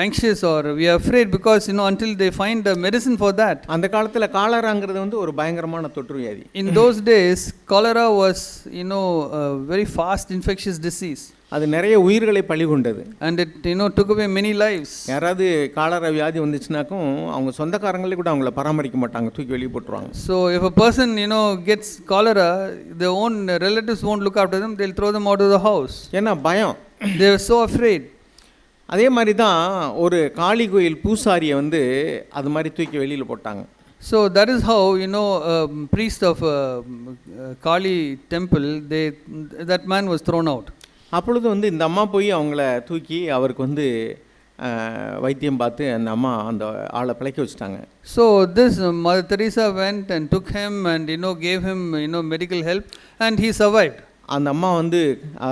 anxious or we are afraid because, until they find a medicine for that. அந்த காலத்தில் காலராங்கிறது வந்து ஒரு பயங்கரமான தொற்று வியாதி. In those days, cholera was, a very fast infectious disease. அது நிறைய உயிர்களை பலி கொண்டது. And it, took away many lives. யாராவது காலரா வியாதி வந்துச்சுனாக்கும் அவங்க சொந்தக்காரங்களே கூட அவங்கள பராமரிக்க மாட்டாங்க, தூக்கி வெளியே போட்டுருவாங்க. So if a person, gets cholera, their own relatives won't look after them, they'll throw them out of the house. ஏன்னா பயம். They were so afraid. அதே மாதிரி தான் ஒரு காளி கோயில் பூசாரியை வந்து அது மாதிரி தூக்கி வெளியில் போட்டாங்க. So that is how, priest of Kali temple, that man was thrown out. அப்பொழுது வந்து இந்த அம்மா போய் அவங்கள தூக்கி அவருக்கு வந்து வைத்தியம் பார்த்து அந்த அம்மா அந்த ஆளை பிழைக்க வச்சுட்டாங்க. So this Mother Teresa went and took him and, gave him, medical help, and he survived. அந்த அம்மா வந்து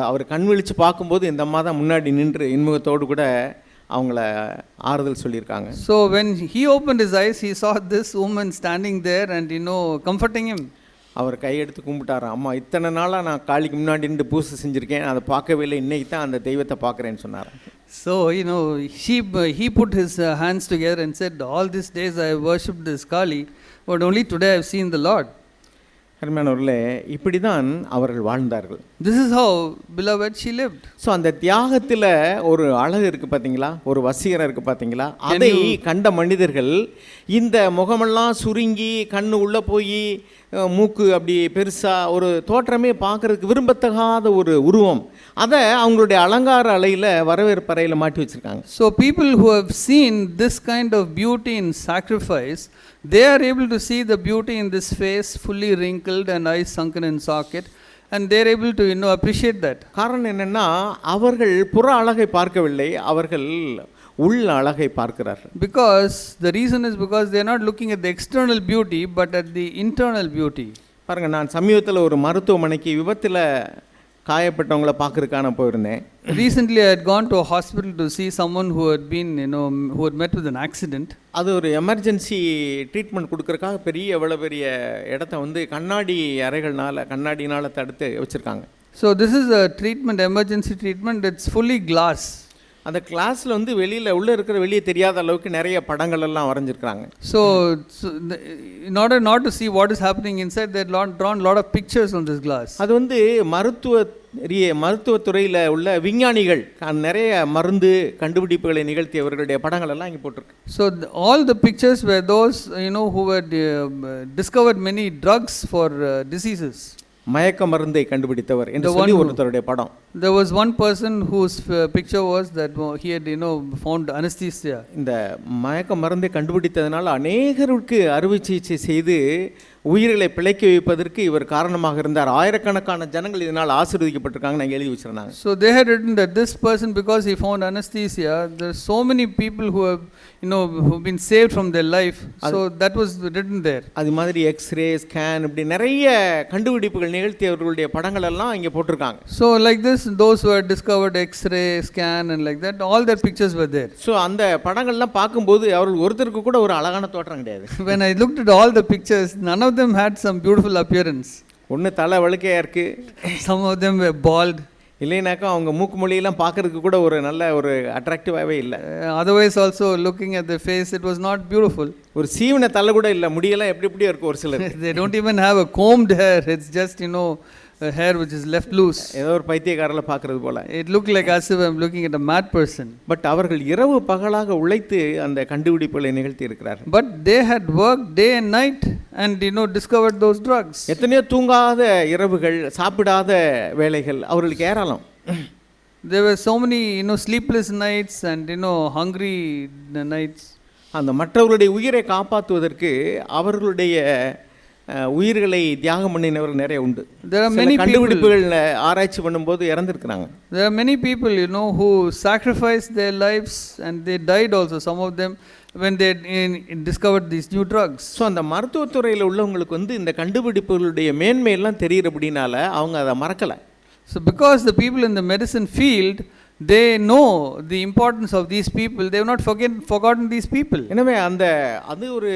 அவர் கண் விழித்து பார்க்கும்போது இந்த அம்மா தான் முன்னாடி நின்று இன்முகத்தோடு கூட அவங்கள ஆறுதல் சொல்லியிருக்காங்க. So when he opened his eyes, he saw this woman standing there and, comforting him. அவர் கையெடுத்து கும்பிட்டாராம். அம்மா, இத்தனை நாளாக நான் காளிக்கு முன்னாடி நின்று பூசை செஞ்சுருக்கேன், அதை பார்க்கவே இல்லை, இன்னைக்கு தான் அந்த தெய்வத்தை பார்க்குறேன்னு சொன்னார். So, he put his hands together and said, all these days I have worshipped this Kali, but only today I have seen the Lord. அருமையானவர்களே, இப்படி தான் அவர்கள் வாழ்ந்தார்கள். This is how, beloved, she lived. So அந்த தியாகத்தில் ஒரு அழகு இருக்குது பார்த்தீங்களா, ஒரு வசீகரம் இருக்குது பார்த்தீங்களா, அதை கண்ட மனிதர்கள் இந்த முகமெல்லாம் சுருங்கி கண்ணு உள்ளே போய் மூக்கு அப்படி பெருசாக ஒரு தோற்றமே பார்க்குறதுக்கு விரும்பத்தகாத ஒரு உருவம், அதை அவங்களுடைய அலங்கார அலையில் வரவேற்பறையில் மாட்டி வச்சுருக்காங்க. So people who have seen this kind of beauty in sacrifice, they are able to see the beauty in this face fully wrinkled and eyes sunken in socket, and they are able to, appreciate that. காரணம் என்னென்னா, அவர்கள் புற அழகை பார்க்கவில்லை, அவர்கள் உள்ள அழகை பார்க்கிறார்கள். Because the reason is because they are not looking at the external beauty but at the internal beauty. பாருங்கள், நான் சமீபத்தில் ஒரு மருத்துவமனைக்கு விபத்தில் காயப்பட்டவங்கள பார்க்கறதுக்கான போயிருந்தேன். Recently, I had gone to a hospital to see someone who had been, who had met with an accident. அது ஒரு எமர்ஜென்சி ட்ரீட்மெண்ட் கொடுக்கறதுக்காக எவ்வளோ பெரிய இடத்த வந்து கண்ணாடினால தடுத்து வச்சுருக்காங்க. So this is a treatment, emergency treatment. It's fully glass. அந்த கிளாஸில் வந்து வெளியே தெரியாத அளவுக்கு நிறைய படங்கள் எல்லாம் வரைஞ்சிருக்காங்க. So in order not to see what is happening inside, they had drawn a lot of pictures on this glass. அது வந்து மருத்துவத்துறையில் உள்ள விஞ்ஞானிகள் நிறைய மருந்து கண்டுபிடிப்புகளை நிகழ்த்தியவர்களுடைய படங்கள் எல்லாம் இங்கே போட்டிருக்கு. So all the pictures were those who had discovered many drugs for diseases. மயக்க மருந்தை கண்டுபிடித்தவர் என்று சொல்லி ஒருத்தருடைய படம். There was one person whose picture was that he had found anesthesia. இந்த மயக்க மருந்தை கண்டுபிடித்ததனால அநேகருக்கு அறுவை சிகிச்சை செய்து உயிர்களை பிழைக்க வைப்பதற்கு இவர் காரணமாக இருந்தார். ஆயிரக்கணக்கான ஜனங்கள் இதனால் ஆசீர்வதிக்கப்பட்டிருக்காங்க நான் எழுதி வச்சிருந்தாங்க. So they had written that this person, because he found anesthesia, there are so many people who have who've been saved from their life. So that was written there. அது மாதிரி எக்ஸ்ரே ஸ்கேன் இப்படி நிறைய கண்டுபிடிப்புகள் நிகழ்த்தியவர்களுடைய படங்கள் எல்லாம் இங்கே போட்டிருக்காங்க. So like this, those who had discovered X-ray, scan and like that, all their pictures were there. So அந்த படங்கள்லாம் பார்க்கும்போது அவர்கள் ஒருத்தருக்கு கூட ஒரு அழகான தோற்றம் கிடையாது. When I looked at all the pictures, none of them had some beautiful appearance. ஒன்று தலை வழுக்கையாக இருக்கு, some of them were bald. இல்லைனாக்கா அவங்க மூக்கு மொழியெல்லாம் பார்க்கறதுக்கு கூட ஒரு நல்ல ஒரு அட்ராக்டிவாகவே இல்லை. Otherwise also looking at the face, it was not beautiful. ஒரு சீவன தலை கூட இல்லை, முடியெல்லாம் எப்படியோ இருக்கும் ஒரு சிலர். They don't even have a combed hair. It's just a hair which is left loose. ஏதோ ஒரு பைத்தியக்காரல பார்க்கறது போல. It looked like as if I'm looking at a mad person. But அவர்கள் இரவு பகலாக உழைத்து அந்த கண்டுபிடிப்புகளை நிகழ்த்தி இருக்கிறார்கள். But they had worked day and night and discovered those drugs. எத்தனையோ தூங்காத இரவுகள், சாப்பிடாத வேளைகள் அவர்களுக்கு ஏராளம். There were so many sleepless nights and hungry nights. அந்த மற்றவர்களுடைய உயிரை காப்பாற்றுவதற்கு அவர்களுடைய உயிர்களை தியாகம் பண்ணினவர்கள் நிறைய உண்டு. There are many கண்டுபிடிப்புகள் ஆராய்ச்சி பண்ணும்போது இறந்திருக்கிறாங்க. There are many people who sacrificed their lives and they died also, some of them, when they discovered these new drugs. So அந்த மருத்துவத்துறையில் உள்ளவங்களுக்கு வந்து இந்த கண்டுபிடிப்புகளுடைய மேன்மையெல்லாம் தெரிகிறபடினால அவங்க அதை மறக்கலை. So because the people in the medicine field, they know the importance of these people, they have not forgotten these people. எனவே அது ஒரு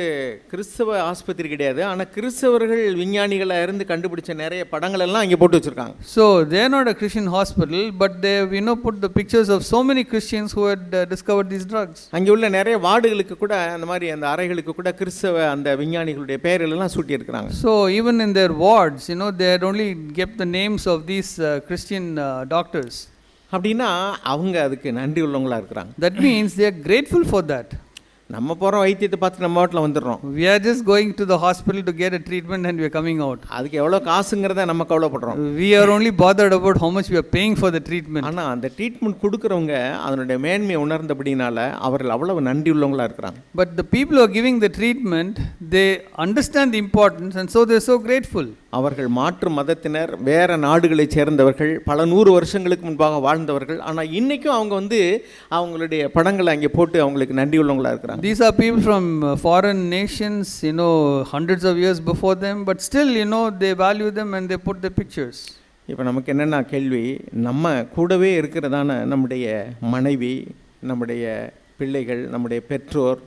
கிறிஸ்தவ ஆஸ்பத்திரி கிடையாது, ஆனால் கிறிஸ்தவர்கள் விஞ்ஞானிகளை இருந்து கண்டுபிடிச்ச நிறைய படங்கள் எல்லாம் இங்கே போட்டு வச்சிருக்காங்க. So they are not a Christian hospital, but they have put the pictures of so many Christians who had discovered these drugs. அங்கே உள்ள நிறைய வார்டுகளுக்கு கூட அந்த மாதிரி அந்த அறைகளுக்கு கூட கிறிஸ்தவ அந்த விஞ்ஞானிகளுடைய பெயர்கள் எல்லாம் சூட்டி இருக்கிறாங்க. So even in their wards, they had only kept the names of these Christian doctors. அப்படின்னா அவங்க அதுக்கு நன்றி உள்ளவங்களா இருக்கிறாங்க. That means they are grateful for that. நம்ம போகிறோம், வைத்தியத்தை பார்த்து நம்ம வீட்டில் வந்துடுறோம். We are just going to the hospital to get a treatment and we are coming out. அதுக்கு எவ்வளோ காசுங்கிறத நம்ம கவலைப்படுறோம். We are only bothered about how much we are paying for the treatment. ஆனால் அந்த ட்ரீட்மெண்ட் கொடுக்குறவங்க அதனுடைய மேன்மையை உணர்ந்தபடினால அவர்கள் அவ்வளவு நன்றி உள்ளவங்களா இருக்கிறாங்க. But the people who are giving the treatment, they understand the importance and so they are so grateful. அவர்கள் மாற்று மதத்தினர், வேற நாடுகளை சேர்ந்தவர்கள், பல 100 வருஷங்களுக்கு முன்பாக வாழ்ந்தவர்கள். ஆனால் இன்றைக்கும் அவங்க வந்து அவங்களுடைய படங்களை அங்கே போட்டு அவங்களுக்கு நன்றி உள்ளவங்களா இருக்கிறாங்க. These are people from foreign nations, hundreds of years before them, but still, they value them and they put the pictures. இப்போ நமக்கு என்னென்னா கேள்வி, நம்ம கூடவே இருக்கிறதான நம்முடைய மனைவி, நம்முடைய பிள்ளைகள், நம்முடைய பெற்றோர்,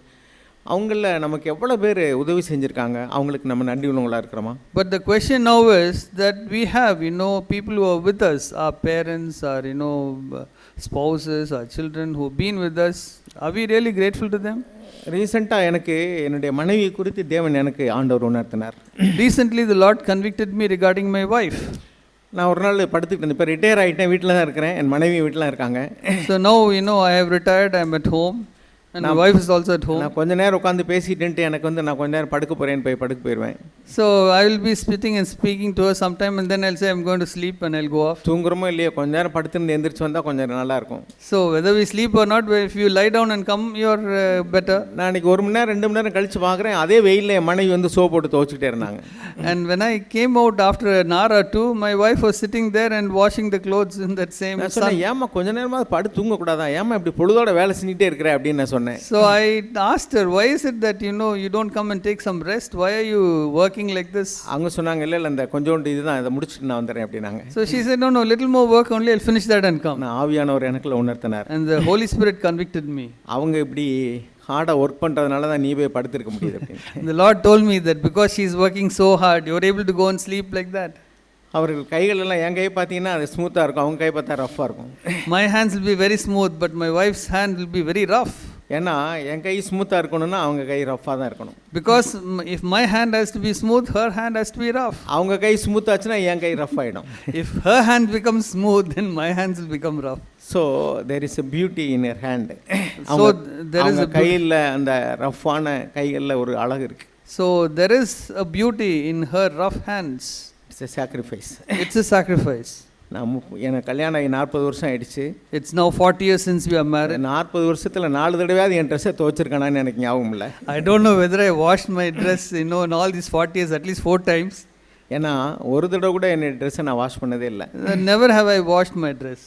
அவங்கள நமக்கு எவ்வளோ பேர் உதவி செஞ்சுருக்காங்க, அவங்களுக்கு நம்ம நன்றி உள்ளவங்களா இருக்கிறோமா? But the question now is that we have people who are with us, our parents, our spouses, our children who have been with us. Are we really grateful to them? ரீசெண்டாக எனக்கு என்னுடைய மனைவி குறித்து தேவன் எனக்கு ஆண்டவர் உணர்த்தினார். Recently the Lord convicted me regarding my wife. நான் ஒரு நாள் படுத்துக்கிட்டு இருந்தேன். இப்போ ரிட்டையர் ஆகிட்டேன், வீட்டில் தான் இருக்கிறேன், என் மனைவி வீட்டில் இருக்காங்க. So now I have retired, I am at home. And my wife is also at home. நான் கொஞ்ச நேரம் உட்காந்து பேசிட்டு எனக்கு வந்து நான் கொஞ்ச நேரம் படுக்க போறேன்னு போயிடுவேன். So I will be sitting and speaking to her sometime and then I'll say I'm going to sleep and I'll go off. தூங்குறோமோ இல்லையோ கொஞ்ச நேரம் படுத்துட்டு எந்திரிச்சு வந்தா கொஞ்சம் நல்லா இருக்கும். So whether we sleep or not, if you lie down and come, you're better. நான் இன்னைக்கு 1 மணி நேரம் 2 மணி நேரம் கழிச்சு பார்க்குறேன், அதே வெயில்ல என் மனைவி வந்து சோப் போட்டு துவைச்சிட்டே இருந்தாங்க. And when I came out after an hour or two, my wife was sitting there and washing the clothes in that same sun. ஏமா கொஞ்ச நேரமா படுத்து தூங்க கூடாதா, ஏமா இப்படி பொழுதோட வேலை செஞ்சுட்டே இருக்கிற அப்படின்னு நான் சொன்னேன். சொன்னேன். So I asked her, why is it that you don't come and take some rest? Why are you working like this? அவங்க சொன்னாங்க இல்லை இந்த கொஞ்சோண்டு இதுதான் இதை முடிச்சுட்டு நான் வந்துடுறேன் அப்படின்னாங்க. So she said, no, little more work only, I'll finish that and come. நான் ஆவியானவர் எனக்குள்ள உணர்த்தினார். And the Holy Spirit convicted me. அவங்க இப்படி ஹார்டாக ஒர்க் பண்ணுறதுனால தான் நீ போய் படுத்திருக்க முடியுது அப்படின்னு. The Lord told me that because she is working so hard, you are able to go and sleep like that. அவர்கள் கைகள் எல்லாம் என் கை பார்த்தீங்கன்னா அது ஸ்மூத்தாக இருக்கும், அவங்க கை பார்த்தா ரஃப்பாக இருக்கும். My hands will be very smooth, but my wife's hand will be very rough. ஏன்னா என் கை ஸ்மூத்தாக இருக்கணும்னா அவங்க கை ரஃப்பாக தான் இருக்கணும். Because if my hand has to be smooth, her hand has to be rough. அவங்க கை ஸ்மூத் ஆச்சுன்னா என் கை ரஃப் ஆகிடும். If her hand becomes smooth, then my hands will become rough. So there is a beauty in her hand. So there is a கையில் அந்த ரஃப்பான கைகளில் ஒரு அழகு இருக்கு. So there is a beauty in her rough hands. It's a sacrifice. It's a sacrifice. எனக்கு கல்யாணம் ஆகி 40 வருஷம் ஆயிடுச்சு. It's now 40 years since we are married. 40 வருஷத்தில் 4 தடவையாவது என் ட்ரெஸ்ஸை துவைச்சிருக்கானான்னு எனக்கு ஞாபகம் இல்லை. I don't know whether I washed my dress in all these 40 years at least 4 times. ஏன்னா ஒரு தடவை கூட என் ட்ரெஸ்ஸை நான் வாஷ் பண்ணதே இல்லை. Never have I washed my dress.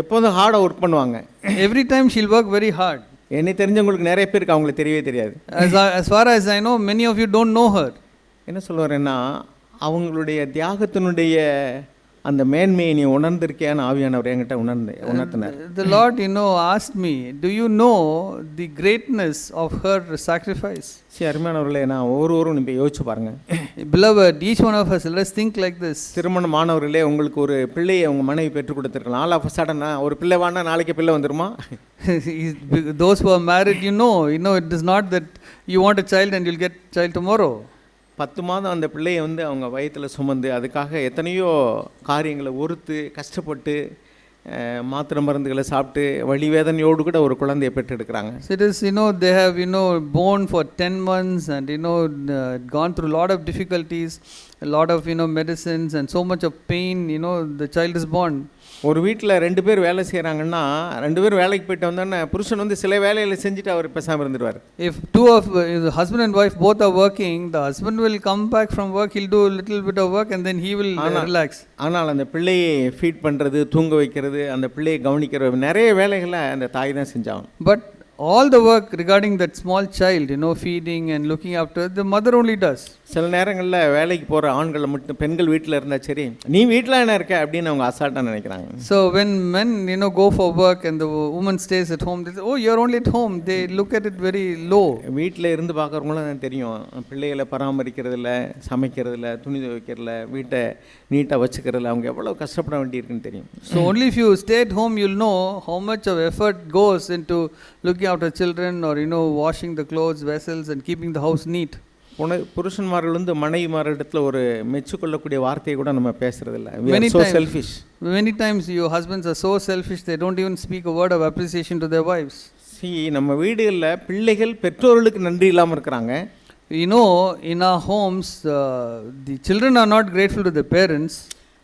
எப்போதும் ஹார்டாக ஒர்க் பண்ணுவாங்க. Every time she'll work very hard. என்னை தெரிஞ்சவங்களுக்கு நிறைய பேருக்கு அவங்களுக்கு தெரியவே தெரியாது. As far as I know, many of you don't know her. என்ன சொல்லுவாருன்னா அவங்களுடைய தியாகத்தினுடைய அந்த மேன்மையை நீ உணர்ந்திருக்கியான்னு ஆவியானவர் என்கிட்ட உணர்த்தினார். The Lord asked me, do you know the greatness of her sacrifice? சரி அருமையானவர்களே, நான் ஒவ்வொருவரும் நீங்கள் யோசிச்சு பாருங்க. Beloved, each one of us, let's think like this. திருமணமானவர்களே, உங்களுக்கு ஒரு பிள்ளையை உங்கள் மனைவி பெற்றுக் கொடுத்துருக்கலாம். ஆல் ஆஃப் சடனா ஒரு பிள்ளை வானா நாளைக்கு பிள்ளை வந்துருமா? Those who are married, it is not that you want a child and you'll get child tomorrow. 10 மாதம் அந்த பிள்ளையை அவங்க வயிற்றில் சுமந்து அதுக்காக எத்தனையோ காரியங்களை ஒருத்து கஷ்டப்பட்டு மாத்திரை மருந்துகளை சாப்பிட்டு வலி வேதனையோடு கூட ஒரு குழந்தையை பெற்றெடுக்கிறாங்க. It is, they have, born for 10 months and, gone through a lot of difficulties, a lot of, medicines and so much of pain, the child is born. ஒரு வீட்டில் 2 பேர் வேலை செய்கிறாங்கன்னா 2 பேர் வேலைக்கு போயிட்டு வந்தோன்னா புருஷன் சில வேலைகளை செஞ்சுட்டு அவர் பேசாமல் இருந்துருவார். If the husband and wife both are working, the husband will come back from work, he'll do a little bit of work and then he will relax. ஆனால் அந்த பிள்ளையை ஃபீட் பண்ணுறது, தூங்க வைக்கிறது, அந்த பிள்ளையை கவனிக்கிற நிறைய வேலைகளை அந்த தாய் தான் செஞ்சாங்க. But all the work regarding that small child, feeding and looking after, the mother only does. சில நேரங்களில் வேலைக்கு போகிற ஆண்களை மட்டும் பெண்கள் வீட்டில் இருந்தால் சரி நீ வீட்டில் என்ன இருக்க அப்படின்னு அவங்க அசால்ட்டாக நினைக்கிறாங்க. So when men go for work and the woman stays at home, they say, oh, you're only at home. They look at it very low. வீட்டில் இருந்து பார்க்குறவங்களும் தெரியும் பிள்ளைகளை பராமரிக்கிறதில்ல, சமைக்கிறதில்ல, துணி துவைக்கிறதில்ல, வீட்டை நீட்டாக வச்சுக்கிறதில்ல அவங்க எவ்வளோ கஷ்டப்பட வேண்டியிருக்குன்னு தெரியும். So only if you stay at home you'll know how much of effort goes into looking after children or washing the clothes, vessels and keeping the house neat. புருஷன்மார்கள் மனைவிமாரிடத்தில் ஒரு மெச்சுக்கொள்ளக்கூடிய வார்த்தையை கூட நம்ம பேசுறதில்ல. We are so selfish. Many times your husbands are so selfish they don't even speak a word of appreciation to their wives. See, நம்ம வீடுகளில் பிள்ளைகள் பெற்றோர்களுக்கு நன்றி இல்லாமல் இருக்கிறாங்க. In our homes the children are not grateful to their parents.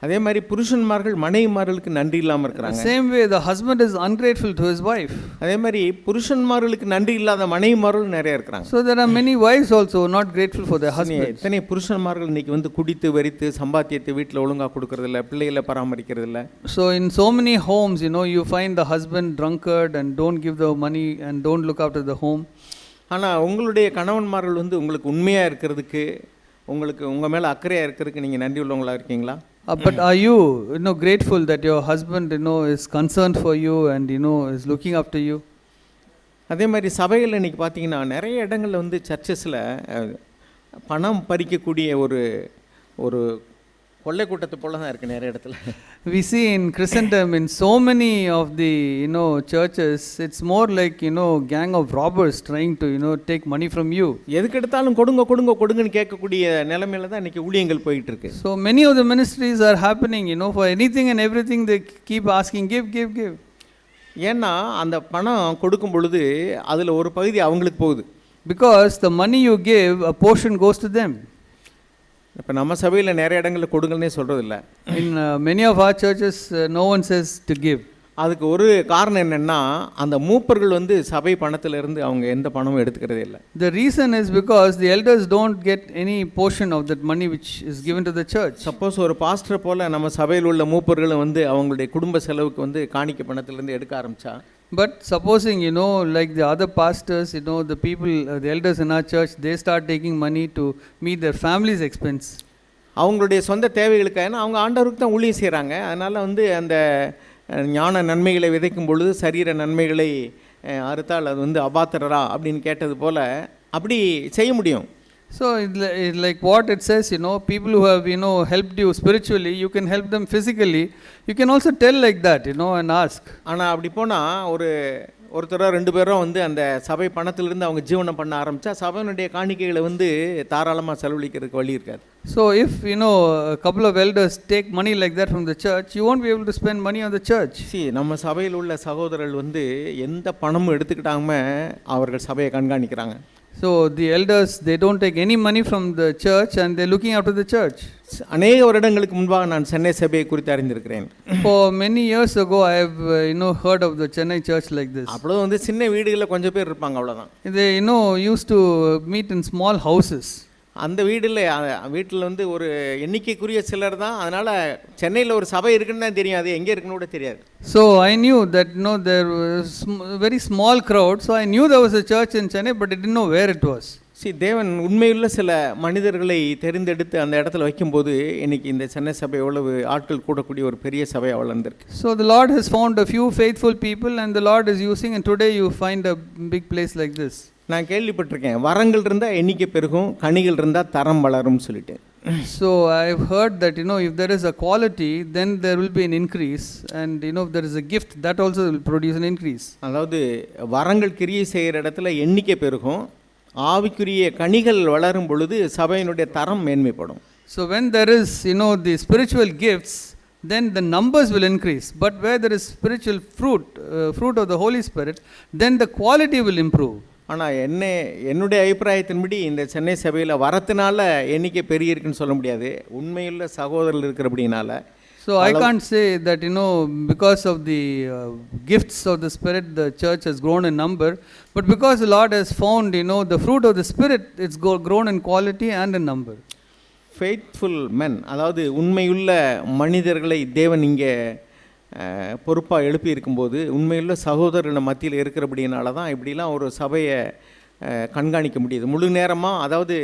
அதே மாதிரி புருஷன்மார்கள் மனைவிமார்களுக்கு நன்றி இல்லாமல் இருக்கிறாங்க. Same way the husband is ungrateful to his wife. அதே மாதிரி புருஷன்மார்களுக்கு நன்றி இல்லாத மனைவிமார்கள் நிறைய இருக்கிறாங்க. So there are many wives also not grateful for their husbands. எத்தனை புருஷன்மார்கள் இன்னைக்கு குடித்து வெறித்து சம்பாத்தியத்தை வீட்டில் ஒழுங்காக கொடுக்கறதில்ல, பிள்ளைகளை பராமரிக்கிறதில்ல. So in so many homes you find the husband drunkard and don't give the money and don't look after the home. ஆனால் உங்களுடைய கணவன்மார்கள் உங்களுக்கு உண்மையாக இருக்கிறதுக்கு, உங்களுக்கு உங்கள் மேலே அக்கறையாக இருக்கிறதுக்கு நீங்கள் நன்றி உள்ளவங்களாக இருக்கீங்களா? But are you grateful that your husband is concerned for you and is looking after you? அதே மாதிரி சபைகளில் இன்றைக்கி பார்த்தீங்கன்னா நிறைய இடங்களில் சர்ச்சஸில் பணம் பறிக்கக்கூடிய ஒரு கொள்ளை கூட்டத்தை போல தான் இருக்குது நிறைய இடத்துல. We see in Christendom in so many of the churches it's more like gang of robbers trying to take money from you. எதுக்கு எடுத்தாலும் கொடுங்கன்னு கேட்கக்கூடிய நிலைமையில தான் இன்னைக்கு ஊழியங்கள் போயிட்டு இருக்கு. So many of the ministries are happening for anything and everything they keep asking give. ஏன்னா அந்த பணம் கொடுக்கும் பொழுது அதில் ஒரு பகுதி அவங்களுக்கு போகுது. Because the money you give, a portion goes to them. இப்போ நம்ம சபையில் நிறைய இடங்களில் கொடுங்கன்னே சொல்கிறதில்ல. In many of our churches no one says to give. அதுக்கு ஒரு காரணம் என்னென்னா, அந்த மூப்பர்கள் வந்து சபை பணத்திலிருந்து அவங்க எந்த பணமும் எடுத்துக்கிறதே இல்லை. The reason is because the elders don't get any portion of that money which is given to the church. Suppose ஒரு பாஸ்டர் போல் நம்ம சபையில் உள்ள மூப்பர்களும் வந்து அவங்களுடைய குடும்ப செலவுக்கு வந்து காணிக்கை பணத்திலிருந்து எடுக்க ஆரம்பித்தா, But supposing, like the other pastors, the people, the elders in our church, they start taking money to meet their family's expense. அவங்களுடைய சொந்த தேவைகளுக்காக அவங்க ஆண்டவருக்கு தான் ஊழியம் செய்கிறாங்க. அதனால் வந்து அந்த ஞான நன்மைகளை விதைக்கும் பொழுது சரீர நன்மைகளை அறுத்தால் அது வந்து அபாத்திரரா அப்படின்னு கேட்டது போல் அப்படி செய்ய முடியும். So like what it says, people who have, helped you spiritually, you can help them physically. You can also tell like that, and ask. ஆனால் அப்படி போனால் ஒருத்தரோ 2 பேரும் வந்து அந்த சபை பணத்திலிருந்து அவங்க ஜீவனம் பண்ண ஆரம்பித்தா சபையினுடைய காணிக்கைகளை வந்து தாராளமாக செலவழிக்கிறதுக்கு வழி இருக்காது. So if, a couple of elders take money like that from the church, you won't be able to spend money on the church. நம்ம சபையில் உள்ள சகோதரர்கள் வந்து எந்த பணமும் எடுத்துக்கிட்டாம அவர்கள் சபையை கண்காணிக்கிறாங்க. So the elders, they don't take any money from the church and they're looking after the church. அநேக வருடங்களுக்கு முன்பாக நான் சென்னை சபையை குறித்து அறிந்திருக்கிறேன். For many years ago I have heard of the Chennai church like this. அப்போ வந்து சின்ன வீடுகளில் கொஞ்சம் பேர் இருப்பாங்க, அவ்வளோதான். They used to meet in small houses. அந்த வீட்டில் வந்து ஒரு எண்ணிக்கைக்குரிய சிலர் தான். அதனால் சென்னையில் ஒரு சபை இருக்குன்னு தான் தெரியும், அது எங்கே இருக்குன்னு கூட தெரியாது. So I knew that there was very small crowd, so I knew there was a church in Chennai, but I didn't know where it was. தேவன் உண்மையுள்ள சில மனிதர்களை தெரிந்தெடுத்து அந்த இடத்துல வைக்கும்போது இன்னைக்கு இந்த சென்னை சபை எவ்வளவு ஆட்கள் கூடக்கூடிய ஒரு பெரிய சபை வளர்ந்திருக்கு. So the Lord has found a few faithful people and the Lord is using, and today you find a big place like this. நான் கேள்விப்பட்டிருக்கேன், வரங்கள் இருந்தால் எண்ணிக்கை பெருகும், கனிகள் இருந்தால் தரம் வளரும்னு சொல்லிட்டு. So I've heard that if there is a quality, then there will be an increase, and if there is a gift, that also will produce an increase. அதாவது வரங்கள் கிரியை செய்கிற இடத்துல எண்ணிக்கை பெருகும், ஆவிக்குரிய கனிகள் வளரும் பொழுது சபையினுடைய தரம் மேன்மைப்படும். So when there is the spiritual gifts, then the numbers will increase, but where there is spiritual fruit of the Holy Spirit, then the quality will improve. ஆனால் என்னுடைய அபிப்பிராயத்தின்படி இந்த சென்னை சபையில் வரத்தினால எண்ணிக்கை பெரிய இருக்குன்னு சொல்ல முடியாது, உண்மையுள்ள சகோதரர்கள் இருக்கிறபடினால. So I can't say that because of the gifts of the Spirit the church has grown in number, but because the Lord has found the fruit of the Spirit, it's grown in quality and in number. Faithful men, அதாவது உண்மையுள்ள மனிதர்களை தேவன் இங்கே பொறுப்பாக எழுப்பி இருக்கும்போது உண்மையுள்ள சகோதரர்கள் மத்தியில் இருக்கிறபடினால தான் இப்படிலாம் ஒரு சபையை கண்காணிக்க முடியுது முழு நேரமாக. அதாவது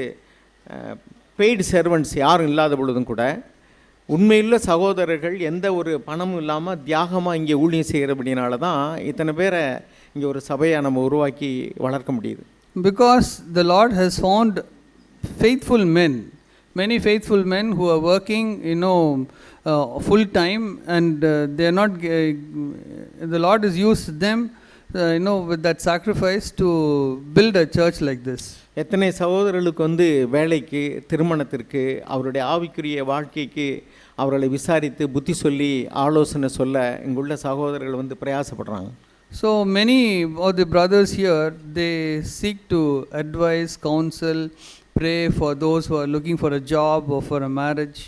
பெய்டு சர்வன்ட்ஸ் யாரும் இல்லாத பொழுதும் கூட உண்மையுள்ள சகோதரர்கள் எந்த ஒரு பணமும் இல்லாமல் தியாகமாக இங்கே ஊழியம் செய்கிறபடினால தான் இத்தனை பேரை இங்கே ஒரு சபையை நம்ம உருவாக்கி வளர்க்க முடியுது. Because the Lord has found faithful men, many faithful men who are working full time, and they are not the Lord has used them with that sacrifice to build a church like this. எத்தனை சகோதரர்களுக்கு வந்து வேலைக்கு, திருமணத்திற்கு, அவருடைய ஆவிக்குரிய வாழ்க்கைக்கு அவர்களை விசாரித்து புத்தி சொல்லி ஆலோசனை சொல்ல இங்குள்ள சகோதரர்கள் வந்து பிரயாசப்படுறாங்க. So many of the brothers here, they seek to advise, counsel, pray for those who are looking for a job or for a marriage.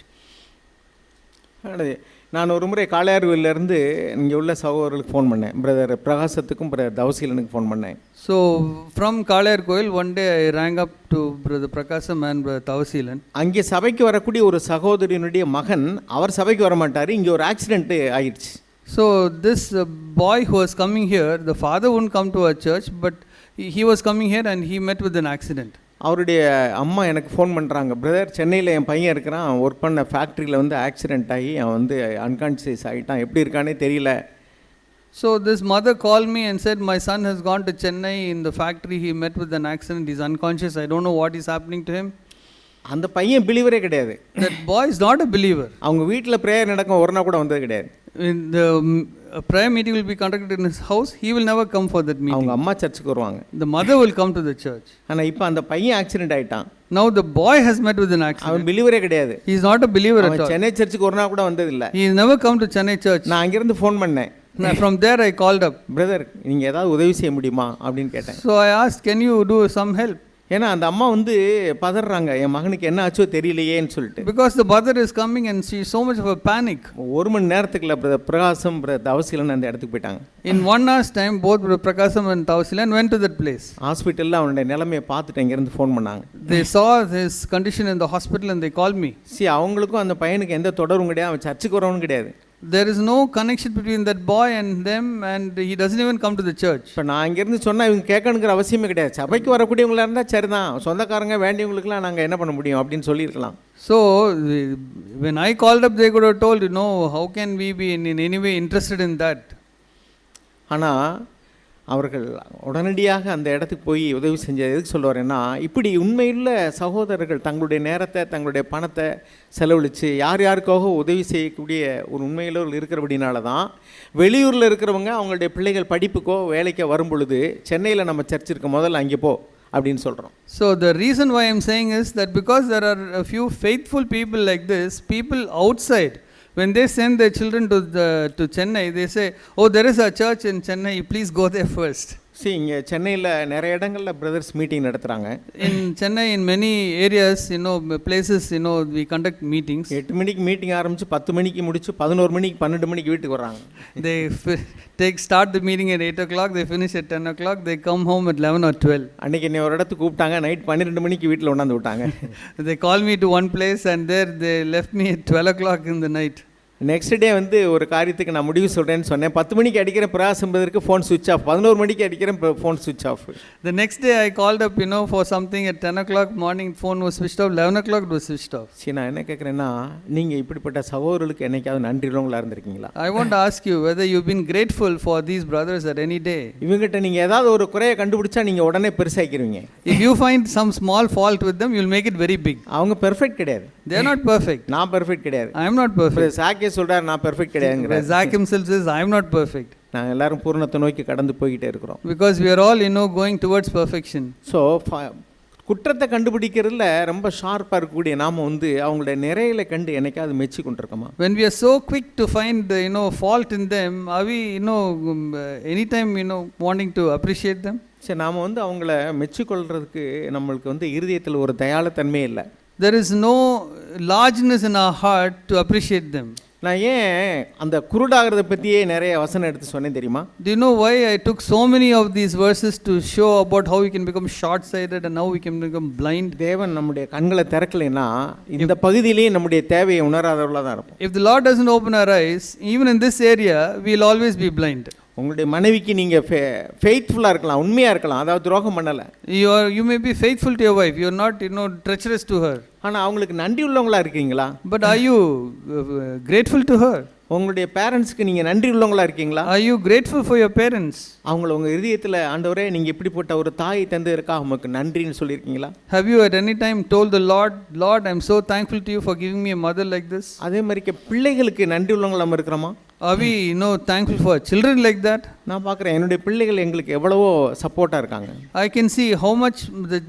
நான் ஒரு முறை காளையார்கோயிலிருந்து இங்கே உள்ள சகோதரர்களுக்கு ஃபோன் பண்ணேன், பிரதர் பிரகாசத்துக்கும் பிரதர் தவசீலனுக்கு ஃபோன் பண்ணேன். So from Kalayarkoil one day I rang up to brother Prakasam and brother Tavasilan. அங்கே சபைக்கு வரக்கூடிய ஒரு சகோதரனுடைய மகன் அவர் சபைக்கு வர மாட்டார், இங்கே ஒரு ஆக்சிடென்ட் ஆயிடுச்சு. So this boy who was coming here, the father wouldn't come to our church, but he was coming here and he met with an accident. அவருடைய அம்மா எனக்கு ஃபோன் பண்ணுறாங்க, பிரதர் சென்னையில் என் பையன் இருக்கிறான், ஒர்க் பண்ண ஃபேக்ட்ரியில் வந்து ஆக்சிடென்ட் ஆகி அவன் வந்து அன்கான்ஷியஸ் ஆகிட்டான், எப்படி இருக்கானே தெரியல. So this mother called me and said, my son has gone to Chennai, in the factory he met with an accident, he's unconscious, I don't know what is happening to him. அந்த பையன் பிலீவரே கிடையாது. That boy is not a believer. அவங்க வீட்டில் prayer நடக்கும், ஒரு நாள் கூட வந்தது கிடையாது. The prayer meeting will be conducted in his house, he will never come for that meeting. அவங்க அம்மா சர்ச்சுக்கு வருவாங்க. The mother will come to the church. ஆனால் இப்போ அந்த பையன் ஆக்சிடென்ட் ஆகிட்டான். Now the boy has met with an accident. அவன் பிலீவரே கிடையாது. He is not a believer at all. Chennai சர்ச்சுக்கு ஒரு நாள் கூட வந்ததில்லை. He has never come to Chennai church. நான் அங்கிருந்து ஃபோன் பண்ணேன். From there I called up. Brother நீங்கள் ஏதாவது உதவி செய்ய முடியுமா அப்படின்னு கேட்டேன். So I asked, can you do some help? ஏன்னா அந்த அம்மா வந்து பதறாங்க, என் மகனுக்கு என்ன ஆச்சோ தெரியலையேன்னு சொல்லிட்டு. Because the mother is coming and she is so much of a panic. ஒரு மணி நேரத்துக்குள்ள பிரதர் பிரகாசம் பிரதர் தவசிலன் அந்த இடத்துக்கு போயிட்டாங்க. In 1 hour's time, both Brother Prakasam and Tausilan went to that place. ஹாஸ்பிட்டலில் அவனுடைய நிலைமையை பார்த்துட்டு இங்கேருந்து ஃபோன் பண்ணாங்க. They saw his condition in the hospital and they called me. அவங்களுக்கும் அந்த பையனுக்கு எந்த தொடரும் கிடையாது, அவன் சர்ச்சுக்கு வரவனும் கிடையாது. There is no connection between that boy and them, and he doesn't even come to the church. இப்போ நான் இங்கேருந்து சொன்னால் இவங்க கேட்கணுங்கிற அவசியமே கிடையாது. சபைக்கு வரக்கூடியவங்களா இருந்தால் சரிதான், சொந்தக்காரங்க வேண்டியவங்களுக்குலாம் நாங்கள் என்ன பண்ண முடியும் அப்படின்னு சொல்லியிருக்கலாம். So when I called up, they could have told, you know, how can we be in any way interested in that? ஆனால் அவர்கள் உடனடியாக அந்த இடத்துக்கு போய் உதவி செஞ்சது எதுக்கு சொல்ல வரேன்னா, இப்படி உண்மையுள்ள சகோதரர்கள் தங்களுடைய நேரத்தை தங்களுடைய பணத்தை செலவழித்து யார் யாருக்காக உதவி செய்யக்கூடிய ஒரு உண்மையுள்ளவர்கள் இருக்கிறபடினால தான் வெளியூரில் இருக்கிறவங்க அவங்களுடைய பிள்ளைகள் படிப்புக்கோ வேலைக்கோ வரும் பொழுது சென்னையில் நம்ம சர்ச் இருக்க முதல்ல அங்கே போ அப்படின்னு சொல்கிறோம். So the reason why I'm saying is that because there are a few faithful people like this, people outside, when they send their children to Chennai, they say, oh, there is a church in Chennai, please go there first. இங்கே சென்னையில் நிறைய இடங்களில் brothers meeting நடத்துகிறாங்க. In Chennai, in many areas, you know, places, you know, we conduct meetings. 8 மணிக்கு meeting ஆரம்பித்து 10 மணிக்கு முடிச்சு 11 மணிக்கு 12 மணிக்கு வீட்டுக்கு வர்றாங்க. They start the meeting at 8 o'clock, they finish at 10 o'clock, they come home at 11 or 12. அன்றைக்கி என்னை ஒரு இடத்துக்கு கூப்பிட்டாங்க, நைட் 12 மணிக்கு வீட்டில் கொண்டாந்து விட்டாங்க. They called me to one place and there they left me at 12 o'clock in the night. Next day வந்து ஒரு காரியத்துக்கு நான் முடிவு சொல்கிறேன்னு சொன்னேன். 10 மணிக்கு அடிக்கிற பிரகாசம்பதற்கு ஃபோன் சுவிட்ச் ஆஃப், 11 மணிக்கு அடிக்கிற ஃபோன் சுவிட்ச் of. The next day I called up, you know, for something at 10 o'clock morning, phone was switched off, 11 o'clock it was switched off. சரி, நான் என்ன கேட்குறேன்னா, நீங்கள் இப்படிப்பட்ட சகோதரர்களுக்கு என்னைக்காவது நன்றி உள்ளவங்களா இருந்திருக்கீங்களா? I want to ask you whether you've been grateful for these brothers at any day. இவங்ககிட்ட நீங்கள் ஏதாவது ஒரு குறையை கண்டுபிடிச்சா நீங்கள் உடனே பெருசாக்கிடுவீங்க. If you find some small fault with them, you'll make it very big. அவங்க பெர்ஃபெக்ட் கிடையாது. They are not perfect. நான் பெர்ஃபெக்ட் கிடையாது. I am not perfect. சாக்கே சொல்கிறார் நான் perfect கிடையாதுங்கிறார். Zach himself says I am not perfect. நாங்கள் எல்லாரும் பூரணத்தை நோக்கி கடந்து போய்கிட்டே இருக்கிறோம். Because we are all, you know, going towards perfection. So குற்றத்தை கண்டுபிடிக்கிறதுல ரொம்ப ஷார்ப்பாக இருக்கக்கூடிய நாம் வந்து அவங்களுடைய நிறைகளை கண்டு என்னைக்காவது மெச்சி கொண்டிருக்கோமா? When we are so quick to find, you know, fault in them, are we, you know, anytime, you know, wanting to appreciate them? சரி, நாம் வந்து அவங்கள மெச்சிக்கொள்கிறதுக்கு நம்மளுக்கு வந்து இருதயத்தில் ஒரு தயாளத்தன்மை இல்லை. There is no largeness in our heart to appreciate them. நான் ஏன் அந்த குருடாகிறத பற்றியே நிறைய வசனம் எடுத்து சொன்னேன் தெரியுமா? Do you know why I took so many of these verses to show about how we can become short-sighted and how we can become blind? தேவன் நம்முடைய கண்களை திறக்கலைன்னா இந்த பகுதியிலேயே நம்முடைய தேவையை உணராதவர்களாக தான் இருப்போம். If the Lord doesn't open our eyes, even in this area, we will always be blind. உங்களுடைய மனைவிக்கு நீங்கள் ஃபெய்த்ஃபுல்லாக இருக்கலாம், உண்மையாக இருக்கலாம், அதாவது துரோகம் பண்ணலை. You may be faithful to your wife, you are not, you know, treacherous to her. ஆனால் அவங்களுக்கு நன்றி உள்ளவங்களா இருக்கீங்களா? But are you grateful to her? உங்களுடைய பேரண்ட்ஸ்க்கு நீங்கள் நன்றி உள்ளவங்களா இருக்கீங்களா? Are you grateful for your parents? அவங்கள உங்கள் இதயத்தில் ஆண்டவரே நீங்கள் இப்படிப்பட்ட ஒரு தாயை தந்ததற்காக உங்களுக்கு நன்றின்னு சொல்லியிருக்கீங்களா? Have you at any time told the Lord, I am so thankful to you for giving me a mother like this? அதே மாதிரி பிள்ளைகளுக்கு நன்றி உள்ளவங்களா நம்ம இருக்கிறோமா? Are we, you know, thankful for children like that? நான் பார்க்குறேன் என்னுடைய பிள்ளைகள் எங்களுக்கு எவ்வளவோ சப்போர்ட்டாக இருக்காங்க. I can see how much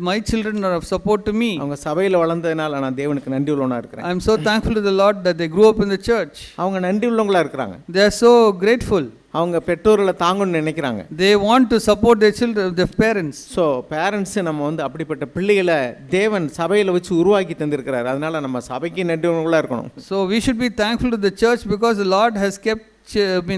my children are of support to me. அவங்க சபையில் வளர்ந்ததுனால நான் தேவனுக்கு நன்றி உள்ளவனாக இருக்கிறேன். I am so thankful to the Lord that they grew up in the church. அவங்க நன்றி உள்ளவங்களா இருக்கிறாங்க. They are so grateful. அவங்க பெற்றோர்களை தாங்கணும்னு நினைக்கிறாங்க. They want to support their children, their parents. So parents நம்ம வந்து அப்படிப்பட்ட பிள்ளைகளை தேவன் சபையில் வச்சு உருவாக்கி தந்திருக்கிறார். அதனால நம்ம சபைக்கு நன்றி உள்ளவங்களா இருக்கணும். So we should be thankful to the church because the Lord has kept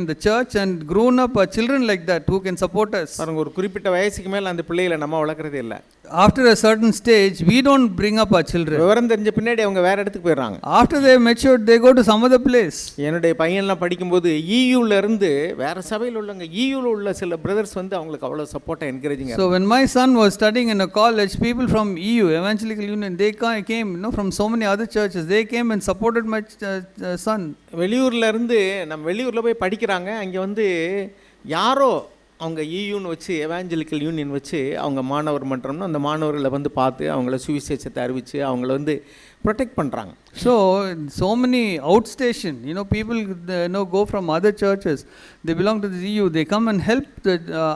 the church and grown up our children like that who can support us. பாருங்க, ஒரு குறிப்பிட்ட வயசுக்கு மேல அந்த பிள்ளைகளை நம்ம வளர்க்கறதே இல்லை. After a certain stage, we don't bring up our children. விவரம் தெரிஞ்ச பின்னாடி அவங்க வேற இடத்துக்கு போயிடுறாங்க. After they matured, they go to some other place. என்னுடைய பையன்லாம் படிக்கும்போது ஈயூல இருந்து வேற சபையில் உள்ளவங்க ஈயூல உள்ள சில பிரதர்ஸ் வந்து அவங்களுக்கு அவ்வளோ சப்போர்ட்டாக encouraging. So when my son was studying in a college, people from EU, Evangelical Union, they came, you know, from so many other churches. They came and supported my son. வெளியூர்ல இருந்து நம்ம வெளியூர்ல போய் படிக்கிறாங்க. அங்கே வந்து யாரோ அவங்க ஈயூன்னு வச்சு எவாஞ்சலிக்கல் யூனியன் வச்சு அவங்க மாணவர் மன்றம்னு அந்த மாணவர்களை வந்து பார்த்து அவங்கள சுவிசேஷத்தை அறிவித்து அவங்கள வந்து ப்ரொடெக்ட் பண்ணுறாங்க. So many outstation, you know, people, you know, go from other churches, they belong to the EU, they come and help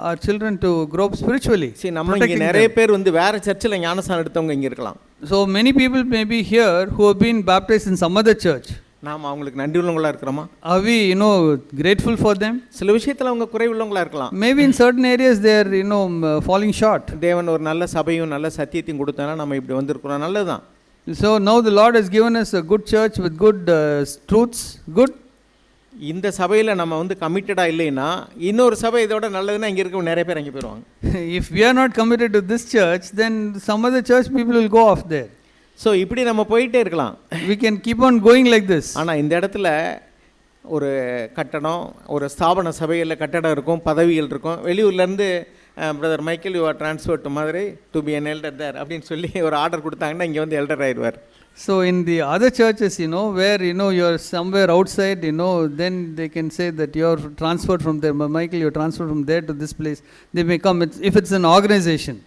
our children to grow up spiritually. சரி, நம்ம இங்கே நிறைய பேர் வந்து வேறு சர்ச்சில் ஞானஸ்நானம் எடுத்தவங்க இங்கே இருக்கலாம். So many people may be here who have been baptized in some other church. நாம் அவங்களுக்கு நன்றி உள்ளவங்களா இருக்கிறோமா? Are we, grateful for them? சில விஷயத்தில் அவங்க குறை உள்ளவங்களா இருக்கலாம். Maybe in certain areas they are, falling short. தேவன் ஒரு நல்ல சபையும் நல்ல சத்தியத்தையும் கொடுத்தானா நம்ம இப்படி வந்திருக்கிறோம், நல்லதுதான். So now the Lord has given us a good church with good truths, good. இந்த சபையில் நம்ம வந்து கமிட்டடாக இல்லைன்னா இன்னொரு சபை இதோட நல்லதுன்னா இங்கே இருக்க நிறைய பேர் அங்கே போயிடுவாங்க. If we are not committed to this church, then some other church people will go off there. So இப்படி நம்ம போயிட்டே இருக்கலாம். We can keep on going like this. ஆனால் இந்த இடத்துல ஒரு கட்டடம், ஒரு ஸ்தாபன சபையில் கட்டடம் இருக்கும், பதவிகள் இருக்கும். வெளியூர்லேருந்து brother Michael you are transfer to Madurai to be an elder there அப்படின்னு சொல்லி ஒரு ஆர்டர் கொடுத்தாங்கன்னா இங்கே வந்து எல்டர் ஆயிடுவார். So in the other churches, where, you're somewhere outside, then they can say that you're transferred from there. Michael, you're transferred from there to this place. They may come, if it's an organization.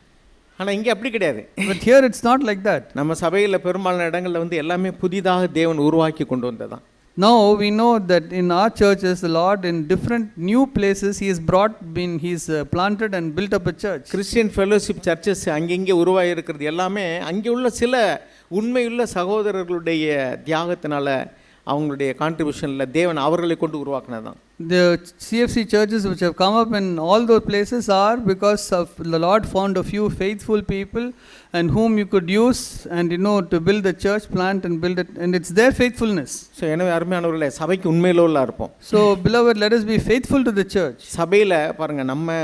ஆனால் இங்கே அப்படி கிடையாது. But here it's not like that. நம்ம சபையில் பெரும்பாலான இடங்களில் வந்து எல்லாமே புதிதாக தேவன் உருவாக்கி கொண்டு வந்ததான். Now we know that in our churches, the Lord in different new places, He has He's planted and built up a church. Christian fellowship churches அங்கங்கே உருவாகி இருக்கிறது எல்லாமே அங்கே உள்ள சில உண்மையுள்ள சகோதரர்களுடைய தியாகத்தினால அவங்களுடைய கான்ட்ரிபியூஷனில் தேவன் அவர்களை கொண்டு உருவாக்குனதான். The CFC churches which have come up in all those places are because of the Lord found a few faithful people and whom you could use and to build the church, plant and build it, and it's their faithfulness. So எனவே அருமையானவர்களே, சபைக்கு உண்மையில உள்ள இருப்போம். So beloved, let us be faithful to the church. சபையில் பாருங்கள், நம்ம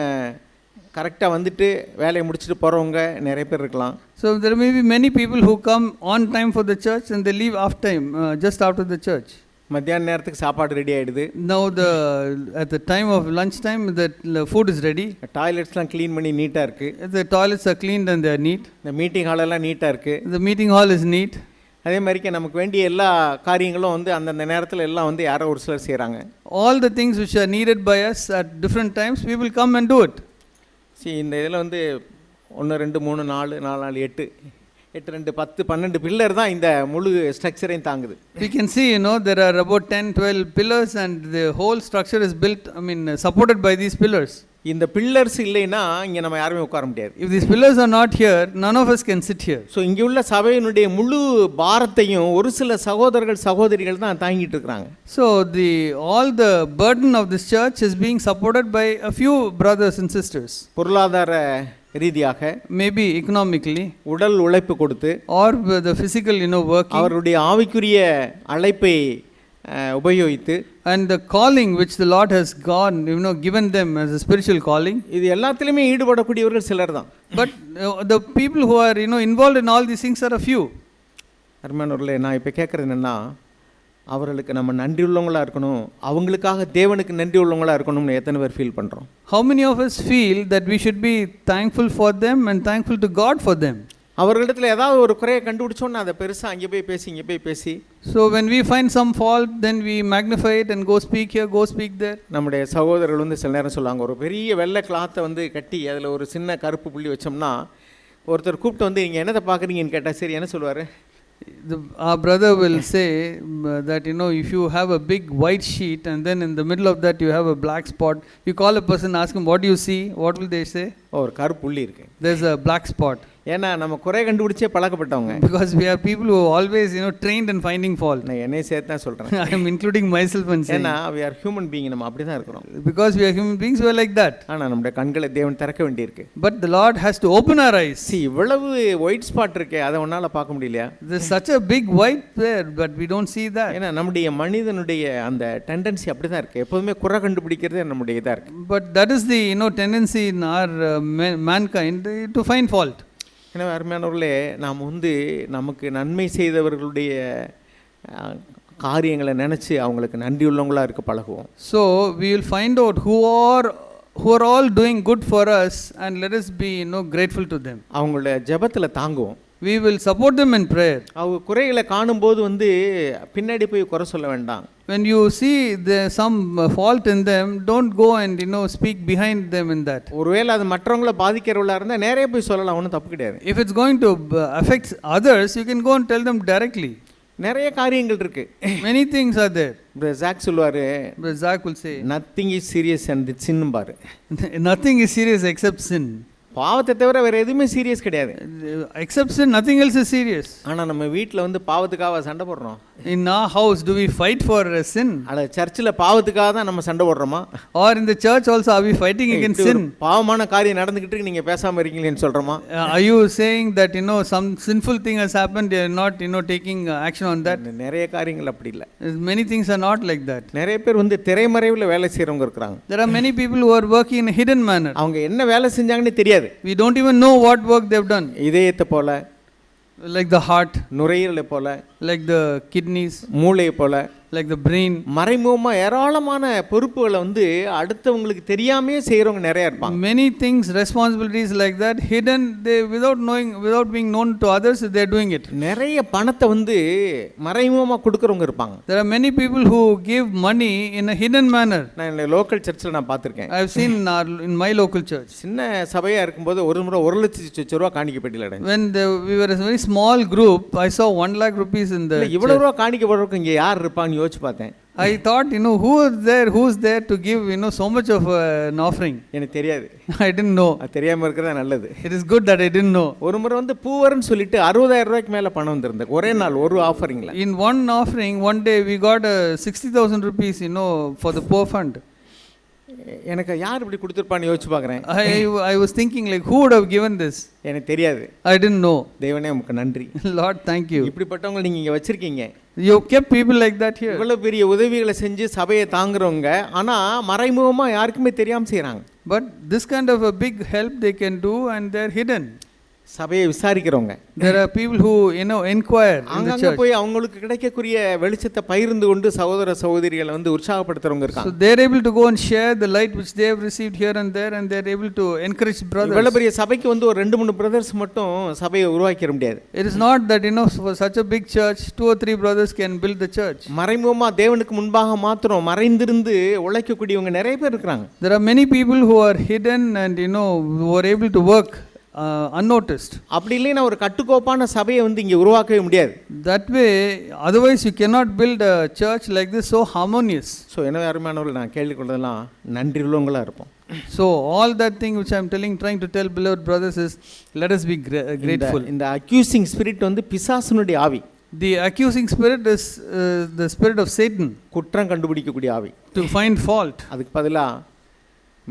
கரெக்டாக வந்துட்டு வேலையை முடிச்சுட்டு போகிறவங்க நிறைய பேர் இருக்கலாம். So there may be many people who come on time for the church and they leave off time, just after the church. மத்தியான நேரத்துக்கு சாப்பாடு ரெடி ஆகிடுது. Now at the time of lunch time the food is ready. டாய்லெட்ஸ்லாம் clean பண்ணி நீட்டாக இருக்குது. The toilets are cleaned and they are neat. இந்த meeting ஹாலெல்லாம் நீட்டாக இருக்குது. The meeting hall is neat. அதே மாதிரிக்கு நமக்கு வேண்டிய எல்லா காரியங்களும் வந்து அந்தந்த நேரத்தில் எல்லாம் வந்து யாரோ ஒரு சிலர் செய்கிறாங்க. All the things which are needed by us at different times, we will come and do it. இந்த இதில் வந்து 1 2 3 4 4 8 8 2 10 12 பில்லர் தான் இந்த முழு ஸ்ட்ரக்சரையும் தாங்குது. We can see, there are about 10 12 pillars and the whole structure is built, supported by these pillars. இந்த pillars இல்லைன்னா இங்கே நம்ம யாருமே உட்கார முடியாது. If these pillars are not here, none of us can sit here. So இங்கே உள்ள சபையினுடைய முழு பாரத்தையும் ஒரு சில சகோதரர்கள் சகோதரிகள் தான் தாங்கிட்டு இருக்கிறாங்க. So all the burden of this church is being supported by a few brothers and sisters. பொருளாதார ரீதியாக, maybe economically, உடல் உழைப்பு கொடுத்து, or the physical working, அவருடைய ஆவிக்குரிய அழைப்பை உபயோகித்து, and the calling which the Lord has given them as a spiritual calling. இது எல்லாத்திலுமே ஈடுபடக்கூடியவர்கள் சிலர் தான். But the people who are involved in all these things are a few. அருமையானவர்களே, நான் இப்போ கேட்குறது என்னென்னா, அவர்களுக்கு நம்ம நன்றி உள்ளவங்களா இருக்கணும், அவங்களுக்காக தேவனுக்கு நன்றி உள்ளவங்களா இருக்கணும்னு எத்தனை பேர் ஃபீல் பண்ணுறோம்? How many of us feel that we should be thankful for them and thankful to God for them? அவர்களிடத்தில் ஏதாவது ஒரு குறையை கண்டுபிடிச்சோன்னா அதை பெருசாக அங்கே போய் பேசி இங்கே போய் பேசி, so when we find some fault, then we magnify it and go speak here, go speak there. நம்முடைய சகோதரர்கள் வந்து சில நேரம் சொல்லுவாங்க, ஒரு பெரிய வெள்ளை கிளாத்தை வந்து கட்டி அதில் ஒரு சின்ன கருப்பு புள்ளி வச்சோம்னா ஒருத்தர் கூப்பிட்டு வந்து நீங்கள் என்னத்தை பார்க்குறீங்கன்னு கேட்டால் சரி என்ன சொல்லுவார்? Our brother will say that if you have a big white sheet and then in the middle of that you have a black spot, you call a person, ask him what do you see, what will they say? ஒரு கருப்பு புள்ளி இருக்கு, there's a black spot. ஏன்னா நம்ம குறை கண்டுபிடிச்சே பழக்கப்பட்டவங்க. Because we are people who are always trained in finding fault. நான் என்னை சேர்த்து தான் சொல்கிறேன். I am including myself and saying, ஏன்னா we are human being, நம்ம அப்படி தான் இருக்கிறோம். Because we are human beings, we are like that. ஆனால் நம்முடைய கண்களை தேவன் திறக்க வேண்டியிருக்கு. But the Lord has to open our eyes. See, இவ்வளவு ஒயிட் ஸ்பாட் இருக்கே, அதை ஒன்றால் பார்க்க முடியலையா? There's such a big white there, but we don't see that. ஏன்னா நம்முடைய மனிதனுடைய அந்த டெண்டன்சி அப்படி தான் இருக்குது, எப்போதுமே குறை கண்டுபிடிக்கிறதே நம்முடைய இதாக இருக்குது. But that is the tendency in our mankind to find fault. எனவே அருமையானவர்களே, நாம் வந்து நமக்கு நன்மை செய்தவர்களுடைய காரியங்களை நினச்சி அவங்களுக்கு நன்றி உள்ளவங்களாக இருக்க பழகுவோம். So we will find out who are all doing good for us and let us be grateful to them. அவங்களோட ஜெபத்தில் தாங்குவோம். We will support them in prayer. அவங்க குறைகளை காணும்போது வந்து பின்னாடி போய் குறை சொல்ல வேண்டாம். When you see some fault in them, don't go and speak behind them in that. ஒருவேளை அது மற்றவங்களை பாதிக்கிறவளா இருந்தால் நேரே போய் சொல்லலாம், ஒன்றும் தப்பு கிடையாது. If it's going to affect others, you can go and tell them directly. நிறைய காரியங்கள் இருக்கு. Many things are there. Zach சொல்லுவார், Zach will say, nothing is serious and it's sin பாரு. Nothing is serious except sin. பாவத்தை தவிர வேறு எதுவுமே serious கிடையாது. Except sin, nothing else is serious. ஆனால் நம்ம வீட்டில் வந்து பாவத்துக்காக சண்டை போடுறோம். In our house, do we fight for sin? அல்ல சர்ச்சில் பாவத்துக்காக தான் நம்ம சண்டை போடுறோமா? Or in the church also, are we fighting against sin? பாவமான காரியம் நடந்துக்கிட்டு நீங்கள் பேசாமல் இருக்கீங்களேன்னு சொல்கிறோமா? Are you saying that some sinful thing has happened, you are not taking action on that? நிறைய காரியங்கள் அப்படி இல்லை. Many things are not like that. நிறைய பேர் வந்து திரைமறைவில் வேலை செய்கிறவங்க இருக்கிறாங்க. There are many people who are working in a hidden manner. அவங்க என்ன வேலை செஞ்சாங்கன்னு தெரியாது. We don't even know what work they have done. இதயத்தை போல, like the heart, நுரையீரலை போல, like the kidneys, மூளையை போல, like the brain. மறைமுகமாக ஏராளமான பொறுப்புகளை வந்து அடுத்தவங்களுக்கு தெரியாமே செய்கிறவங்க நிறைய இருப்பாங்க. Many things, responsibilities like that, hidden, they without being known to others, they are doing it. நிறைய பணத்தை வந்து மறைமுகமாக கொடுக்குறவங்க இருப்பாங்க. There are many people who give money in a hidden manner. நான் லோக்கல் சர்ச்சில் நான் பார்த்துருக்கேன். I have seen in my local church. சின்ன சபையாக இருக்கும்போது ஒரு முறை 1,00,000 ரூபா காணிக்க பெட்டியில் அடைஞ்சு. When we were a very small group, I saw 1 lakh rupees in the இவ்வளோ ரூபா காணிக்க போடுறதுக்கு இங்கே யார் இருப்பான்னு யோசிச்சு பார்த்தேன். I thought, who's there to give, so much of an offering? எனக்கு தெரியாது. I didn't know. அது தெரியாமல் இருக்கிறதா நல்லது. It is good that I didn't know. ஒரு முறை வந்து பூவர்னு சொல்லிட்டு 60,000 ரூபாய்க்கு மேலே பணம் வந்திருந்தது ஒரே நாள் ஒரு ஆஃபரிங்கில். In one offering, one day we got 60,000 rupees, for the poor fund. எனக்கு யார் இப்படி கொடுத்துருப்பான்னு யோசிச்சு பார்க்குறேன். I was thinking like, who would have given this? எனக்கு தெரியாது. I didn't know. தேவனே உங்களுக்கு நன்றி. Lord, thank you. இப்படிப்பட்டவங்க நீங்கள் இங்கே வச்சுருக்கீங்க. You kept people like that here. இவ்வளோ பெரிய உதவிகளை செஞ்சு சபையை தாங்குறவங்க ஆனால் மறைமுகமாக யாருக்குமே தெரியாமல் செய்கிறாங்க. But this kind of a big help they can do and they're hidden. சபையை விசாரிக்கிறவங்க. There are people who inquire in the அங்கங்க church. போய் அவங்களுக்கு கிடைக்கக்கூடிய வெளிச்சத்தை பகிர்ந்து கொண்டு சகோதர சகோதரிகளை வந்து உற்சாகப்படுத்துறவங்க இருக்காங்க. So they're able to go and share the light which they have received here and there, and they're able to encourage brothers. இவ்வளவு பெரிய சபைக்கு வந்து ஒரு 2-3 brothers மட்டும் சபையை உருவாக்கிட முடியாது. It is not that for such a big church 2 or 3 brothers can build the church. மறைமுகமா தேவனுக்கு முன்பாக மாத்திரம் மறைந்திருந்து உழைக்கக்கூடியவங்க நிறைய பேர் இருக்காங்க. There are many people who are hidden and who are able to work unnoticed. அப்படி இல்லைன்னா ஒரு கட்டுக்கோப்பான சபையை வந்து இங்கே உருவாக்கவே முடியாது. That way, otherwise you cannot build a church like this so harmonious. So எனவே அருமையானவர்கள் நான் கேள்விக்கொண்டதெல்லாம் நன்றி உள்ளவங்களா இருப்போம். So all that thing which I am trying to tell beloved brothers is, let us be grateful. இந்த அக்யூசிங் ஸ்பிரிட் வந்து பிசாசுனுடைய ஆவி. The accusing spirit is the spirit of Satan. குற்றம் கண்டுபிடிக்கக்கூடிய ஆவி. To find fault. அதுக்கு பதிலாக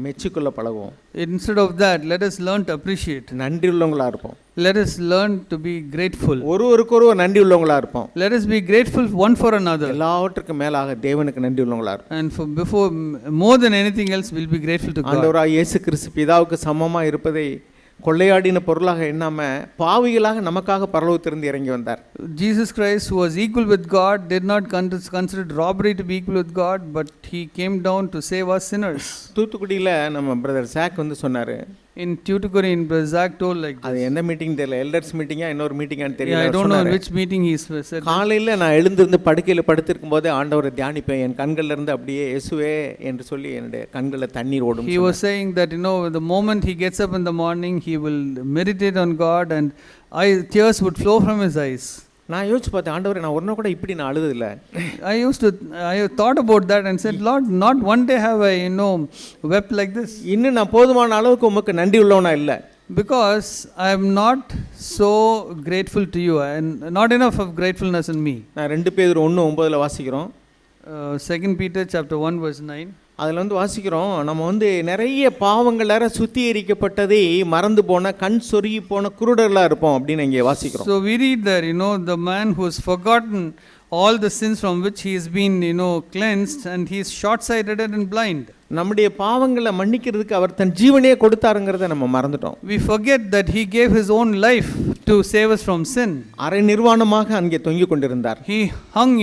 மெச்சிக்கொள்ள பழகுவோம். Instead of that, let us learn to appreciate. நன்றி உள்ளவங்களா இருப்போம். Let us learn to be grateful. ஒருவருக்கொருவர் நன்றி உள்ளவங்களா இருப்போம். Let us be grateful one for another. எல்லாவற்றுக்கும் மேலாக தேவனுக்கு நன்றி உள்ளவங்களா இருப்போம். And before more than anything else, we'll be grateful to God. ஆண்டவராகிய இயேசு கிறிஸ்து பிதாவுக்கு சமமா இருப்பதை கொள்ளையாடின பொருளாக எண்ணாம பாவிகளாக நமக்காக பரலோகத்திலிருந்து இறங்கி வந்தார். Jesus Christ, who was equal with God, did not consider robbery to be equal with God, but he came down to save us sinners. தூத்துக்குடியில் நம்ம பிரதர் சாக் வந்து சொன்னாரு. In Tuticorin, Zach told like this. அது எந்த meeting தெரியல, elders மீட்டிங்கா இன்னொரு மீட்டிங்கான்னு தெரியல. I don't know in which meeting he said. காலையில் நான் எழுந்திருந்து படுக்கையில் படுத்திருக்கும் போதே ஆண்டவரை தியானிப்பேன். என் கண்கள்ல இருந்து அப்படியே இயேசுவே என்று சொல்லி என்னுடைய கண்களில் தண்ணீர் ஓடும். He was saying that the moment he gets up in the morning, he will meditate on God and tears would flow from his eyes. நான் யோசிச்சு பார்த்தேன், ஆண்டவரே நான் ஒரு நாள் கூட இப்படி நான் அழுததில்லை. I thought about that and said, Lord, not one day have I wept like this. இன்னும் நான் போதுமான அளவுக்கு உமக்கு நன்றி உள்ளவனா இல்லை. Because I am not so grateful to you and not enough of gratefulness in me. நான் 2 பேதுரு 1:9 வாசிக்கிறோம். 2 Peter chapter 1 verse 9. அதில் வந்து வாசிக்கிறோம், நம்ம வந்து நிறைய பாவங்களார சுத்திகரிக்கப்பட்டதை மறந்து போன கண் சொருகி போன குருடர்களாக இருப்போம் அப்படின்னு இங்கே வாசிக்கிறோம். So we read there, the man who has forgotten all the sins from which he has been, cleansed, and he is short-sighted and blind. நம்முடைய பாவங்களை மன்னிக்கிறதுக்கு அவர் தன் ஜீவனையே கொடுத்தாருங்கிறத நம்ம மறந்துட்டோம். We forget that he gave his own life to save us from sin. அரை நிர்வாணமாக அங்கே தொங்கிக் கொண்டிருந்தார். He hung,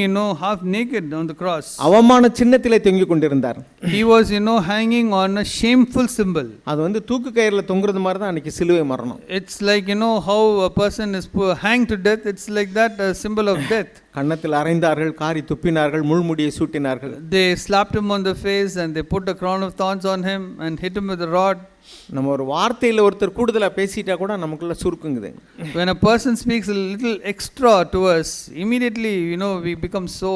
half naked on the cross. அவமான சின்னத்திலே தொங்கிக் கொண்டிருந்தார். He was, hanging on a shameful symbol. அது வந்து தூக்கு கயிறுல தொங்குறது மாதிரி தான் அன்னைக்கு சிலுவை மரணம். It's like, how a person is hanged to death. It's like that, a symbol of death. கன்னத்தில் அறைந்தார்கள், காரி துப்பினார்கள், முள்முடியை சூட்டினார்கள். They slapped him on the face and they put a crown of thorns on him and hit him with a rod. நம்ம ஒரு வார்த்தையில் ஒருத்தர் கூடுதலாக பேசிட்டா கூட நமக்குள்ள சுருக்குங்குது. When a person speaks a little extra to us, immediately, we become so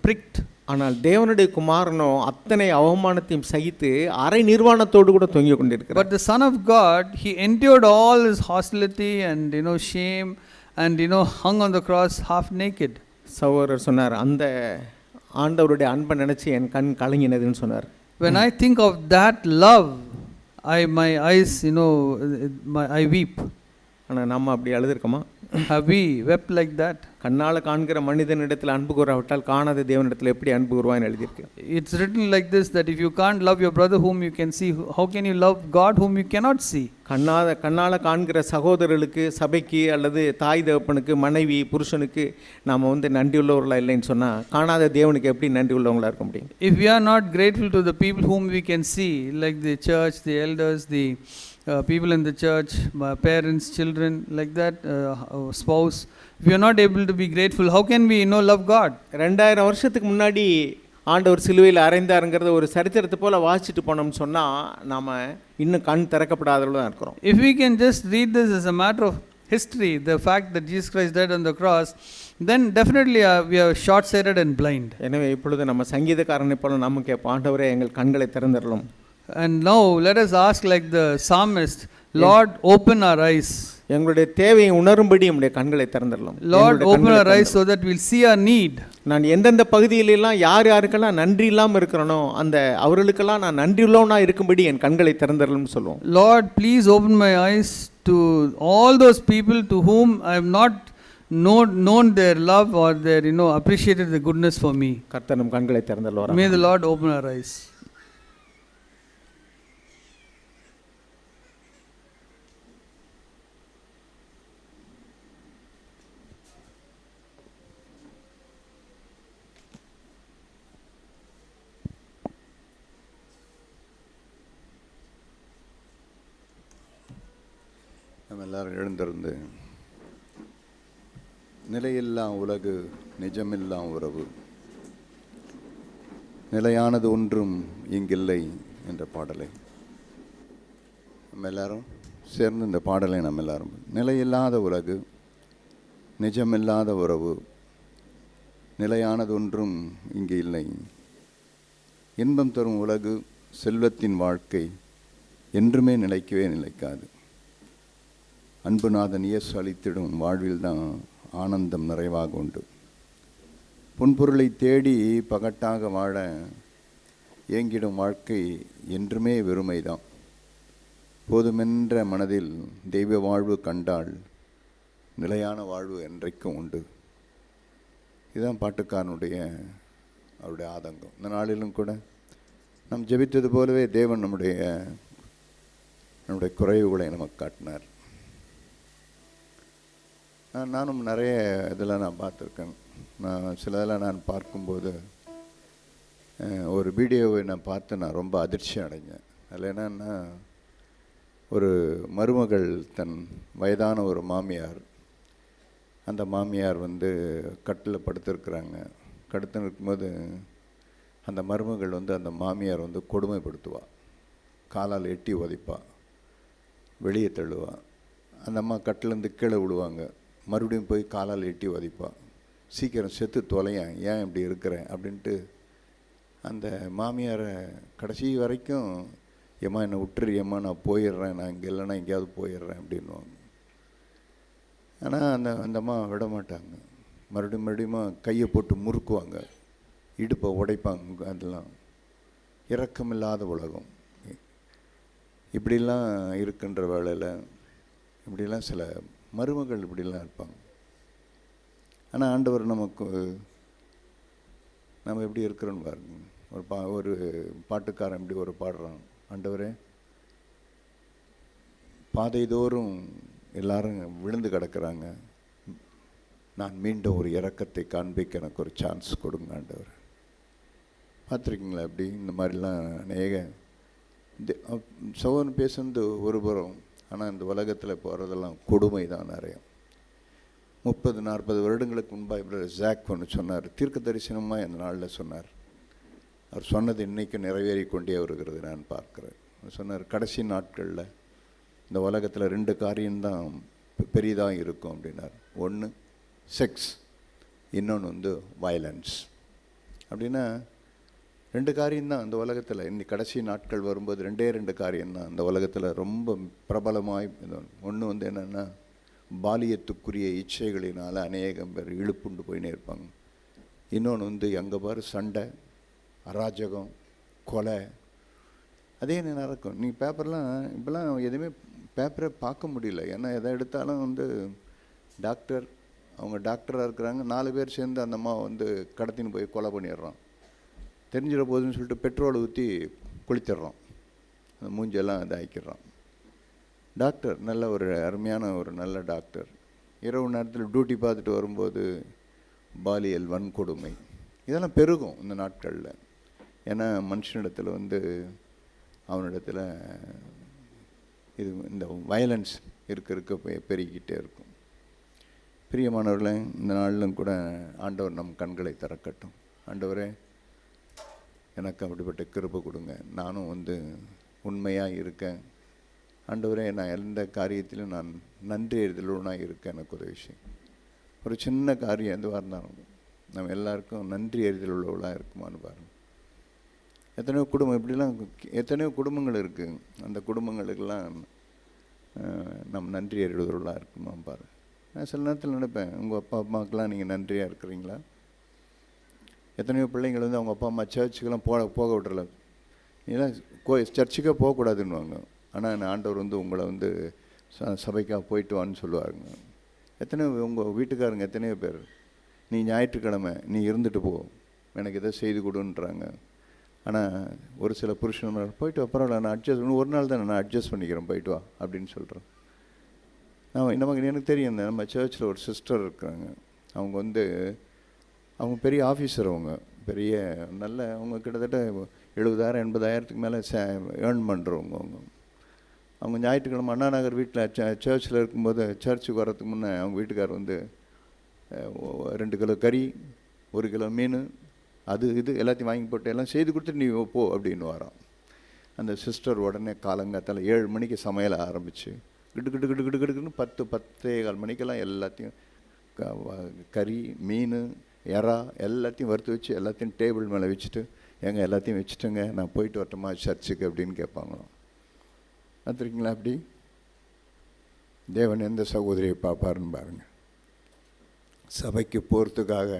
pricked. ஆனால் தேவனுடைய குமாரனோ அத்தனை அவமானத்தையும் சகித்து அரை நிர்வாணத்தோடு கூட தொங்கிக் கொண்டிருக்கிறார். But the Son of God, he endured all his hostility and shame and hung on the cross half naked. சகோதரர் சொன்னார், அந்த ஆண்டவருடைய அன்பை நினைச்சு என் கண் கலங்கினதுன்னு சொன்னார். When I think of that love, my eyes, I weep. ஆனால் நம்ம அப்படி அழுதுருக்கோமா? Have we wept like that? கண்ணால் காண்கிற மனிதனிடத்தில் அன்பு கூறாவிட்டால் காணாத தேவனிடத்தில் எப்படி அன்பு கூறுவான்னு எழுதியிருக்கு. It's written like this, that if you can't love your brother whom you can see, how can you love God whom you cannot see? கண்ணால் காண்கிற சகோதரர்களுக்கு, சபைக்கு அல்லது தாய் தகப்பனுக்கு, மனைவி புருஷனுக்கு நாம் நன்றி உள்ளவர்களா இல்லைன்னு சொன்னால் காணாத தேவனுக்கு எப்படி நன்றி உள்ளவங்களா இருக்க முடியும்? If we are not grateful to the people whom we can see, like the church, the elders, the people in the church, parents, children, like that, spouse, if we are not able to be grateful, how can we love God? 2000 வருஷத்துக்கு முன்னாடி ஆண்டவர் சிலுவையில் அறைந்தாருங்கிறத ஒரு சரித்திரத்தை போல வாசிச்சுட்டு போனோம்னு சொன்னால் நாம் இன்னும் கண் திறக்கப்படாதவர்களும் தான் இருக்கிறோம். If we can just read this as a matter of history, the fact that Jesus Christ died on the cross, then definitely we are short-sighted and blind. எனவே இப்பொழுது நம்ம சங்கீதக்காரனை போல நம்ம கேட்போம், ஆண்டவரே எங்கள் கண்களை திறந்தருளும். And now let us ask like the psalmist, Lord, open our eyes. எங்களுடைய தேவையை உணரும்படி நம்முடைய கண்களை திறந்தருளும். Lord, open our eyes so that we'll see our need. நான் எந்தெந்த பகுதியிலெல்லாம் யாருக்கெல்லாம் நன்றி இல்லாமல் இருக்கிறனோ அந்த அவர்களுக்கெல்லாம் நான் நன்றி உள்ளவனா இருக்கும்படி என் கண்களை திறந்தருளும்னு சொல்லுவோம். Lord, please open my eyes to all those people to whom I have not known their love or their appreciated the goodness for me. கர்த்தர் நம் கண்களை திறந்தருளுவார். May the Lord open our eyes. நம்ம எல்லாரும் எழுந்திருந்து நிலையெல்லாம் உலகு நிஜமெல்லாம் உறவு நிலையானது ஒன்றும் இங்கில்லை என்ற பாடலை நம்ம எல்லாரும் சேர்ந்து இந்த பாடலை நம்ம எல்லாரும் நிலையில்லாத உலகு நிஜமில்லாத உறவு நிலையானது ஒன்றும் இங்கு இல்லை இன்பம் தரும் உலகு செல்வத்தின் வாழ்க்கை என்றுமே நிலைக்கவே நிலைக்காது அன்புநாதன் இயேசு அளித்திடும் வாழ்வில்தான் ஆனந்தம் நிறைவாக உண்டு பொன்பொருளை தேடி பகட்டாக வாழ ஏங்கிடும் வாழ்க்கை என்றுமே வெறுமைதான் போதுமென்ற மனதில் தெய்வ வாழ்வு கண்டால் நிலையான வாழ்வு என்றைக்கும் உண்டு இதுதான் பாட்டுக்காரனுடைய அவருடைய ஆதங்கம் இந்த நாளிலும் கூட நாம் ஜெபித்தது போலவே தேவன் நம்முடைய குறைவுகளை நமக்கு காட்டினார் நானும் நிறைய இதில் நான் பார்த்துருக்கேன் நான் சிலதெல்லாம் நான் பார்க்கும்போது ஒரு வீடியோவை நான் பார்த்து நான் ரொம்ப அதிர்ச்சி அடைஞ்சேன் அதில் என்னன்னா ஒரு மருமகள் தன் வயதான ஒரு மாமியார் அந்த மாமியார் கட்டில் படுத்திருக்கிறாங்க படுத்து இருக்கும்போது அந்த மருமகள் அந்த மாமியார் கொடுமைப்படுத்துவாள் காலால் எட்டி உதைப்பா வெளியே தள்ளுவா அந்த அம்மா கட்டிலேருந்து கீழே விடுவாங்க மறுபடியும் போய் காலால் எட்டி உதைப்பா சீக்கிரம் செத்து தொலையேன் ஏன் இப்படி இருக்கிறேன் அப்படின்ட்டு அந்த மாமியாரை கடைசி வரைக்கும் ஏம்மா என்னை விட்டுரு ஏம்மா நான் போயிடுறேன் நான் இங்கே இல்லைன்னா எங்கேயாவது போயிடுறேன் அப்படின்வாங்க ஆனால் அந்த அம்மா விட மாட்டாங்க மறுபடியும் கையை போட்டு முறுக்குவாங்க இடுப்பை உடைப்பாங்க அதெல்லாம் இரக்கமில்லாத உலகம் இப்படிலாம் இருக்கின்ற வேளையில் இப்படிலாம் சில மருமகள் இப்படிலாம் இருப்பாங்க ஆனால் ஆண்டவர் நமக்கு நம்ம எப்படி இருக்கிறோன்னு பாருங்க ஒரு பாட்டுக்காரன் இப்படி ஒரு பாடுறான் ஆண்டவரே பாதைதோறும் எல்லாரும் விழுந்து கிடக்கிறாங்க நான் மீண்டும் ஒரு இரக்கத்தை காண்பிக்க எனக்கு ஒரு சான்ஸ் கொடுங்க ஆண்டவர் பார்த்துருக்கீங்களா அப்படி இந்த மாதிரிலாம் அநேக சோதனை பேசுறது ஒரு புறம் ஆனால் இந்த உலகத்தில் போகிறதெல்லாம் கொடுமை தான் நிறைய 30-40 வருடங்களுக்கு முன்பாக இவர் ஜாக் ஒன்று சொன்னார் தீர்க்க தரிசனமாக இந்த நாளில் சொன்னார் அவர் சொன்னது இன்றைக்கும் நிறைவேறி கொண்டே வருகிறது நான் பார்க்குறேன் சொன்னார் கடைசி நாட்களில் இந்த உலகத்தில் 2 காரியம்தான் பெரிதாக இருக்கும் அப்படின்னார் ஒன்று செக்ஸ் இன்னொன்று வயலன்ஸ் அப்படின்னா 2 காரியம்தான் அந்த உலகத்தில். இன்னைக்கு கடைசி நாட்கள் வரும்போது 2 காரியம்தான் அந்த உலகத்தில் ரொம்ப பிரபலமாய். ஒன்று வந்து என்னென்னா, பாலியத்துக்குரிய இச்சைகளினால் அநேகம் பேர் இழுப்புண்டு போயினே இருப்பாங்க. இன்னொன்று வந்து அங்கே பாரு சண்டை, அராஜகம், கொலை, அதே நடக்கும். நீங்கள் பேப்பர்லாம் இப்போலாம் எதுவுமே பேப்பரை பார்க்க முடியல. ஏன்னா எதை எடுத்தாலும் வந்து டாக்டர், அவங்க டாக்டராக இருக்கிறாங்க, 4 பேர் சேர்ந்து அந்த அம்மா வந்து கடத்தின்னு போய் கொலை பண்ணிடுறான். தெரிஞ்சிட போதுன்னு சொல்லிட்டு பெட்ரோலை ஊற்றி குளித்திடுறான், அந்த மூஞ்செல்லாம் இதாக்கிடுறான். டாக்டர் நல்ல ஒரு அருமையான ஒரு நல்ல டாக்டர், இரவு நேரத்தில் டியூட்டி பார்த்துட்டு வரும்போது பாலியல் வன்கொடுமை இதெல்லாம் பெருகும் இந்த நாட்களில். ஏன்னா மனுஷனிடத்தில் வந்து அவனிடத்தில் இது இந்த வயலன்ஸ் இருக்க பெருகிக்கிட்டே இருக்கும். பிரியமானவர்களே, இந்த நாளிலும் கூட ஆண்டவர் நம் கண்களை திறக்கட்டும். ஆண்டவரே, எனக்கு அப்படிப்பட்ட கிருபை கொடுங்க, நானும் வந்து உண்மையாக இருக்கேன். ஆண்டவரே, நான் எந்த காரியத்திலும் நான் நன்றி எறிதலுடனாக இருக்கேன், எனக்கு உதவி செய்யும். ஒரு சின்ன காரியம் எதுவாக இருந்தாலும் நம்ம எல்லாருக்கும் நன்றி எறிதல் உள்ளவளாக இருக்குமான்னு பாருங்கள். எத்தனையோ குடும்பம் இப்படிலாம், எத்தனையோ குடும்பங்கள் இருக்குது. அந்த குடும்பங்களுக்கெல்லாம் நம்ம நன்றி எறிதலுள்ளவளாக இருக்குமா பாருங்கள். நான் சில நேரத்தில் நினைப்பேன், உங்கள் அப்பா அம்மாவுக்கெல்லாம் நீங்கள் நன்றியாக இருக்கிறீங்களா? எத்தனையோ பிள்ளைங்கள் வந்து அவங்க அப்பா அம்மா சர்ச்சுக்கெல்லாம் போக விட்றல, இதெல்லாம் சர்ச்சுக்கே போகக்கூடாதுன்னுவாங்க. ஆனால் ஆண்டவர் வந்து உங்களை வந்து சபைக்காக போயிட்டு வான்னு சொல்லுவாருங்க. எத்தனையோ உங்கள் வீட்டுக்காரங்க எத்தனையோ பேர், நீ ஞாயிற்றுக்கிழமை நீ இருந்துட்டு போ, எனக்கு எதை செய்து கொடுன்றாங்க. ஆனால் ஒரு சில புருஷன் போயிட்டு வா, பரவாயில்ல, நான் அட்ஜஸ்ட், ஒரு நாள் தான் நான் அட்ஜஸ்ட் பண்ணிக்கிறேன், போயிட்டு வா அப்படின்னு சொல்கிறேன். நமக்கு எனக்கு தெரியும், நம்ம சர்ச்சில் ஒரு சிஸ்டர் இருக்கிறாங்க. அவங்க வந்து அவங்க பெரிய ஆஃபீஸர், அவங்க பெரிய நல்ல, அவங்க கிட்டத்தட்ட 70,000 80,000க்கு மேலே ஏர்ன் பண்ணுறவங்க. அவங்க ஞாயிற்றுக்கிழமை அண்ணா நகர் வீட்டில் சர்ச்சில் இருக்கும்போது, சர்ச்சுக்கு வர்றதுக்கு முன்னே அவங்க வீட்டுக்காரர் வந்து 2 கிலோ கறி, 1 கிலோ மீன், அது இது எல்லாத்தையும் வாங்கி போட்டு எல்லாம் செய்து கொடுத்துட்டு நீ போ அப்படின்னு வரோம். அந்த சிஸ்டர் உடனே காலங்காத்தால் 7 மணிக்கு சமையலை ஆரம்பித்து கிடுக்குன்னு 10-10:15 மணிக்கெல்லாம் எல்லாத்தையும் கறி, மீன், எறா எல்லாத்தையும் வறுத்து வச்சு எல்லாத்தையும் டேபிள் மேலே வச்சுட்டு, எங்க எல்லாத்தையும் வச்சுட்டுங்க, நான் போயிட்டு வரட்டுமா சர்ச்சுக்கு அப்படின்னு கேட்பாங்களாம். பார்த்துருக்கீங்களா? அப்படி தேவன் எந்த சகோதரியை பார்ப்பாருன்னு பாருங்கள். சபைக்கு போகிறதுக்காக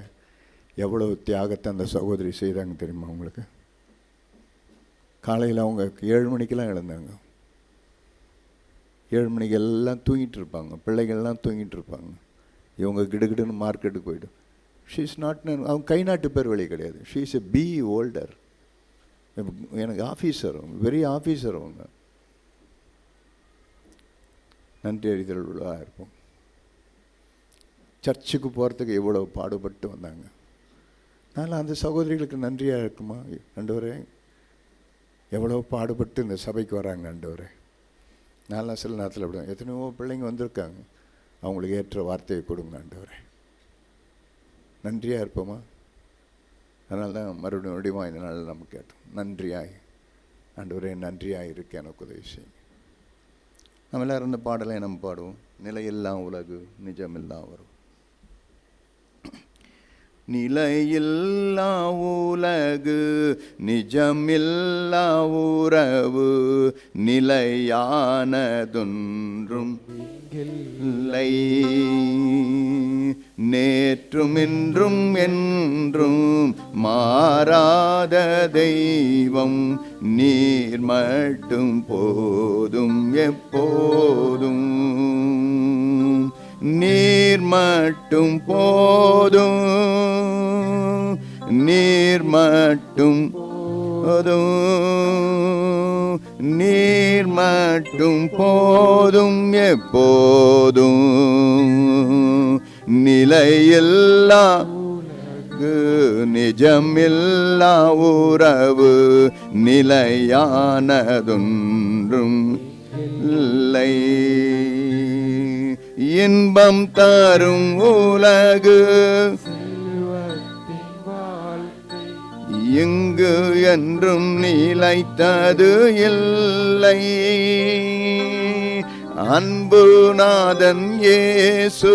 எவ்வளோ தியாகத்தை அந்த சகோதரி செய்தாங்க தெரியுமா உங்களுக்கு? காலையில் அவங்க 7 மணிக்கெல்லாம் எழுந்தாங்க. 7 மணிக்கு எல்லாம் தூங்கிட்டு இருப்பாங்க, பிள்ளைகள்லாம் தூங்கிட்டு இருப்பாங்க. இவங்க கிடுகிடுன்னு மார்க்கெட்டுக்கு போய்டும். ஷீ இஸ் நாட், அவங்க கை நாட்டு பேர் வழி கிடையாது. She is a BE holder, எனக்கு ஆஃபீஸர், பெரிய ஆஃபீஸர். அவங்க நன்றி அறிதல் உள்ளதாக இருப்போம். சர்ச்சுக்கு போகிறதுக்கு எவ்வளோ பாடுபட்டு வந்தாங்க. அதனால் அந்த சகோதரிகளுக்கு நன்றியாக இருக்குமா? ஆண்டவரே, எவ்வளோ பாடுபட்டு இந்த சபைக்கு வராங்க ஆண்டவரே. நான்லாம் சில நேரத்தில் விடுவேன், எத்தனையோ பிள்ளைங்க வந்திருக்காங்க, அவங்களுக்கு ஏற்ற வார்த்தையை கொடுங்க ஆண்டவரே. நன்றியாக இருப்போமா? அதனால தான் மறுபடியும் இந்த நாளில் நம்ம கேட்டோம், நன்றியாய் ஆண்டவரே, நன்றியாக இருக்க எனக்கு உதவி செய்யும். நம்ம எல்லோரும் இந்த பாடலை நம்ம பாடுவோம். நிலையெல்லாம் உலகு நிஜமெல்லாம் வரும். நிலையில்லா உலகு நிஜமில்லா உறவு நிலையானதொன்றும் இல்லை. நேற்றும் இன்றும் என்றும் மாறாத தெய்வம் நீர் மட்டும் போதும் எப்போதும். நீர் மட்டும் போதும், நீர் மட்டும் போதும், நீர் மட்டும் போதும் எப்போதும். நிலையில்லா நிஜமில்லா உறவு நிலையானதொன்றும் இல்லை. இன்பம் தரும் உலகு இங்கு என்றும் நிலைத்தது இல்லை. அன்புநாதன் இயேசு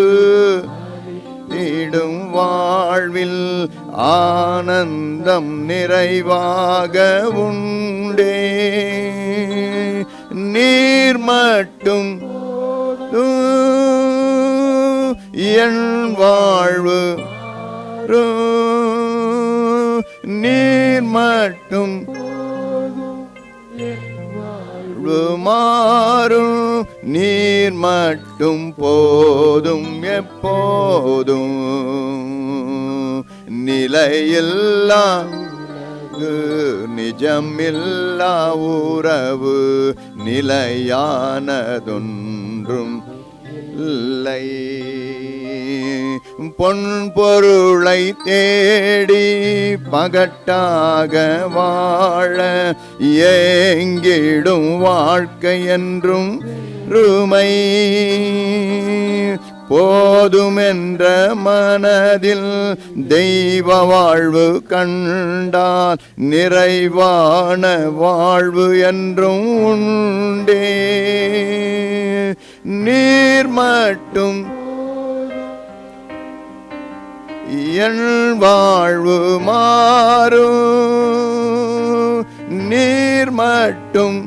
வாழ்ந்திடும் வாழ்வில் ஆனந்தம் நிறைவாக உண்டே. நீர் மட்டும் என் வாழ்வு, நீர் மட்டும் மாறும், நீர் மட்டும் போதும் எப்போதும். நிலையில்லா நிஜமில்லா உறவு நிலையானதொன்றும் இல்லை. பொன் பொருளை தேடி பகட்டாக வாழ ஏங்கிடும் வாழ்க்கை என்றும் ருமை. போதுமென்ற மனதில் தெய்வ வாழ்வு கண்டால் நிறைவான வாழ்வு என்றும் உண்டே. நீர் மட்டும் என் வாழ்வு மாறும், நீர் மட்டும்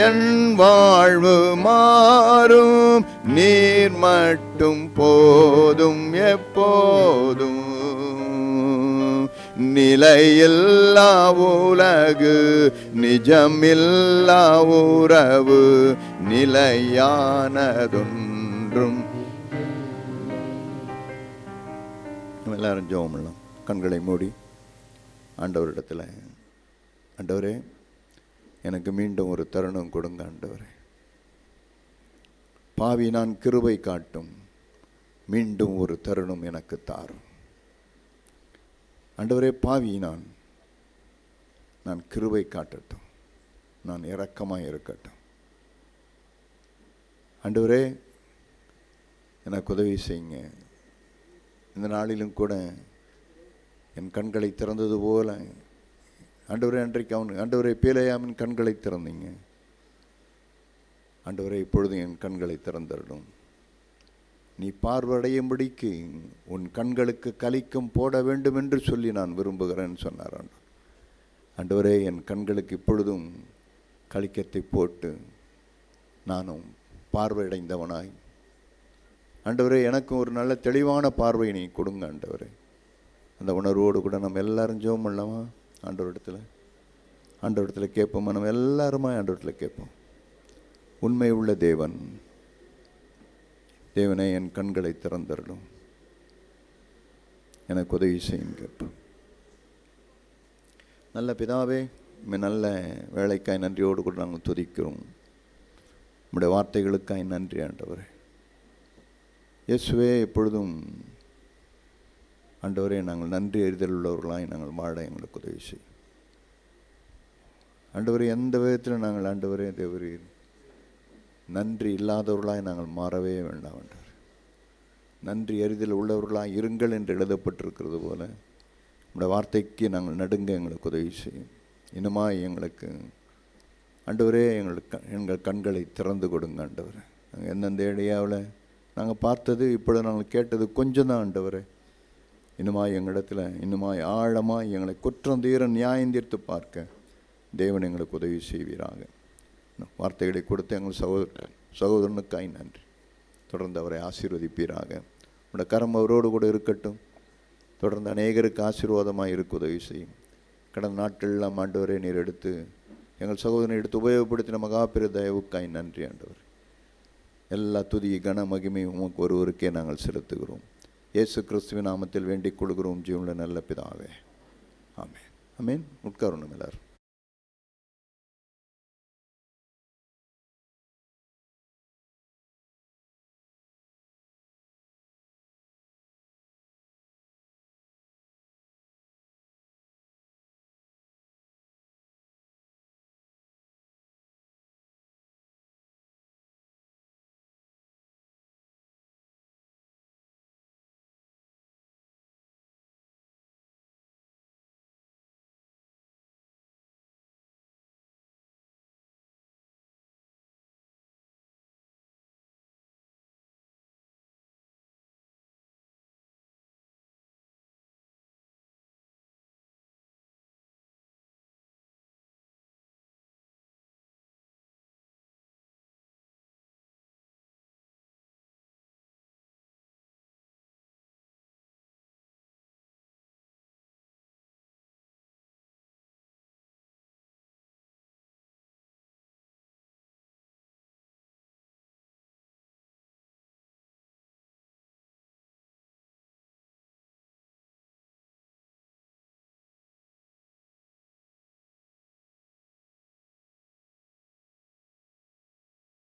என் வாழ்வு மாறும், நீர் மட்டும் போதும் எப்போதும். நிலையில்லா உலகு நிஜமில்லா உறவு நிலையானதொன்றும். எல்லாரும் ஜெபம் பண்ணலாம். கண்களை மூடி ஆண்டவரிடத்தில், ஆண்டவரே எனக்கு மீண்டும் ஒரு தருணம் கொடுங்க ஆண்டவரே. பாவி நான் கிருபை காட்டும் மீண்டும் ஒரு தருணம் எனக்கு தாரும் ஆண்டவரே. பாவி நான் கிருபை காட்டட்டும், நான் இரக்கமாக இருக்கட்டும் ஆண்டவரே. எனக்கு உதவி செய்யுங்க. இந்த நாளிலும் கூட என் கண்களை திறந்தது போல ஆண்டவரே, அன்றைக்கு ஆண்டவரே பேலேயாமின் கண்களை திறந்தீங்க ஆண்டவரே, இப்பொழுது என் கண்களை திறந்துடும். நீ பார்வையடையும்படிக்கு உன் கண்களுக்கு கலிக்கம் போட வேண்டும் என்று சொல்லி நான் விரும்புகிறேன்னு சொன்னார் ஆண்டவரே. என் கண்களுக்கு இப்பொழுதும் கலிக்கத்தை போட்டு நானும் பார்வையடைந்தவனாய் ஆண்டவரே, எனக்கும் ஒரு நல்ல தெளிவான பார்வையை நீ கொடுங்க ஆண்டவரே. அந்த உணர்வோடு கூட நம்ம எல்லாரும் ஜெபம் பண்ணலாமா? ஆண்டவரிடத்தில் கேட்போமா? நம்ம எல்லாருமா ஆண்டவரிடத்தில் கேட்போம். உண்மை உள்ள தேவனே, என் கண்களை திறந்துடணும், எனக்கு உதவி செய்யும் கேட்போம். நல்ல பிதாவே, நல்ல வேலைக்காய் நன்றியோடு கூட நாங்கள் துதிக்கிறோம். நம்முடைய வார்த்தைகளுக்காய் நன்றி ஆண்டவரே. இயேசுவே, எப்பொழுதும் ஆண்டவரே நாங்கள் நன்றி அறிதல் உள்ளவர்களாய் நாங்கள் வாழ எங்களுக்கு உதவி செய்யும் ஆண்டவரே. எந்த விதத்தில் நாங்கள் ஆண்டவரே தேவரீர் நன்றி இல்லாதவர்களாய் நாங்கள் மாறவே வேண்டாம் ஆண்டவர். நன்றி அறிதல் உள்ளவர்களாய் இருங்கள் என்று எழுதப்பட்டிருக்கிறது போல நம்முடைய வார்த்தைக்கு நாங்கள் நடுங்க எங்களுக்கு உதவி செய்யும். இன்னுமாய் எங்களுக்கு ஆண்டவரே எங்கள் கண்களை திறந்து கொடுங்க ஆண்டவரே. நாங்கள் எந்தெந்த ஏரியாவில் நாங்கள் பார்த்தது இப்பொழுது நாங்கள் கேட்டது கொஞ்சம் தான் ஆண்டவரே. இன்னுமாய் எங்களிடத்தில் இன்னுமாய் ஆழமாய் எங்களை குற்றம் தீர நியாயம் தீர்த்து பார்க்க தேவன் எங்களுக்கு உதவி செய்வீராக. வார்த்தைகளை கொடுத்து எங்கள் சகோதரனுக்காய் நன்றி. தொடர்ந்து அவரை ஆசீர்வதிப்பீராக. உடைய கரம் அவரோடு கூட இருக்கட்டும். தொடர்ந்து அநேகருக்கு ஆசீர்வாதமாக இருக்க உதவி செய்யும். கடந்த நாட்களெல்லாம் ஆண்டவரே நீர் எடுத்து எங்கள் சகோதரனை எடுத்து உபயோகப்படுத்தின மகாபிர தயவுக்காய் நன்றி ஆண்டவர். எல்லா துதி கன மகிமை உமக்கு ஒருவருக்கே நாங்கள் செலுத்துகிறோம். இயேசு கிறிஸ்துவின் நாமத்தில் வேண்டிக் கொள்கிறோம் ஜீவனுள்ள நல்ல பிதாவே. ஆமென். ஆமென். உட்காரணும் எல்லாரும்.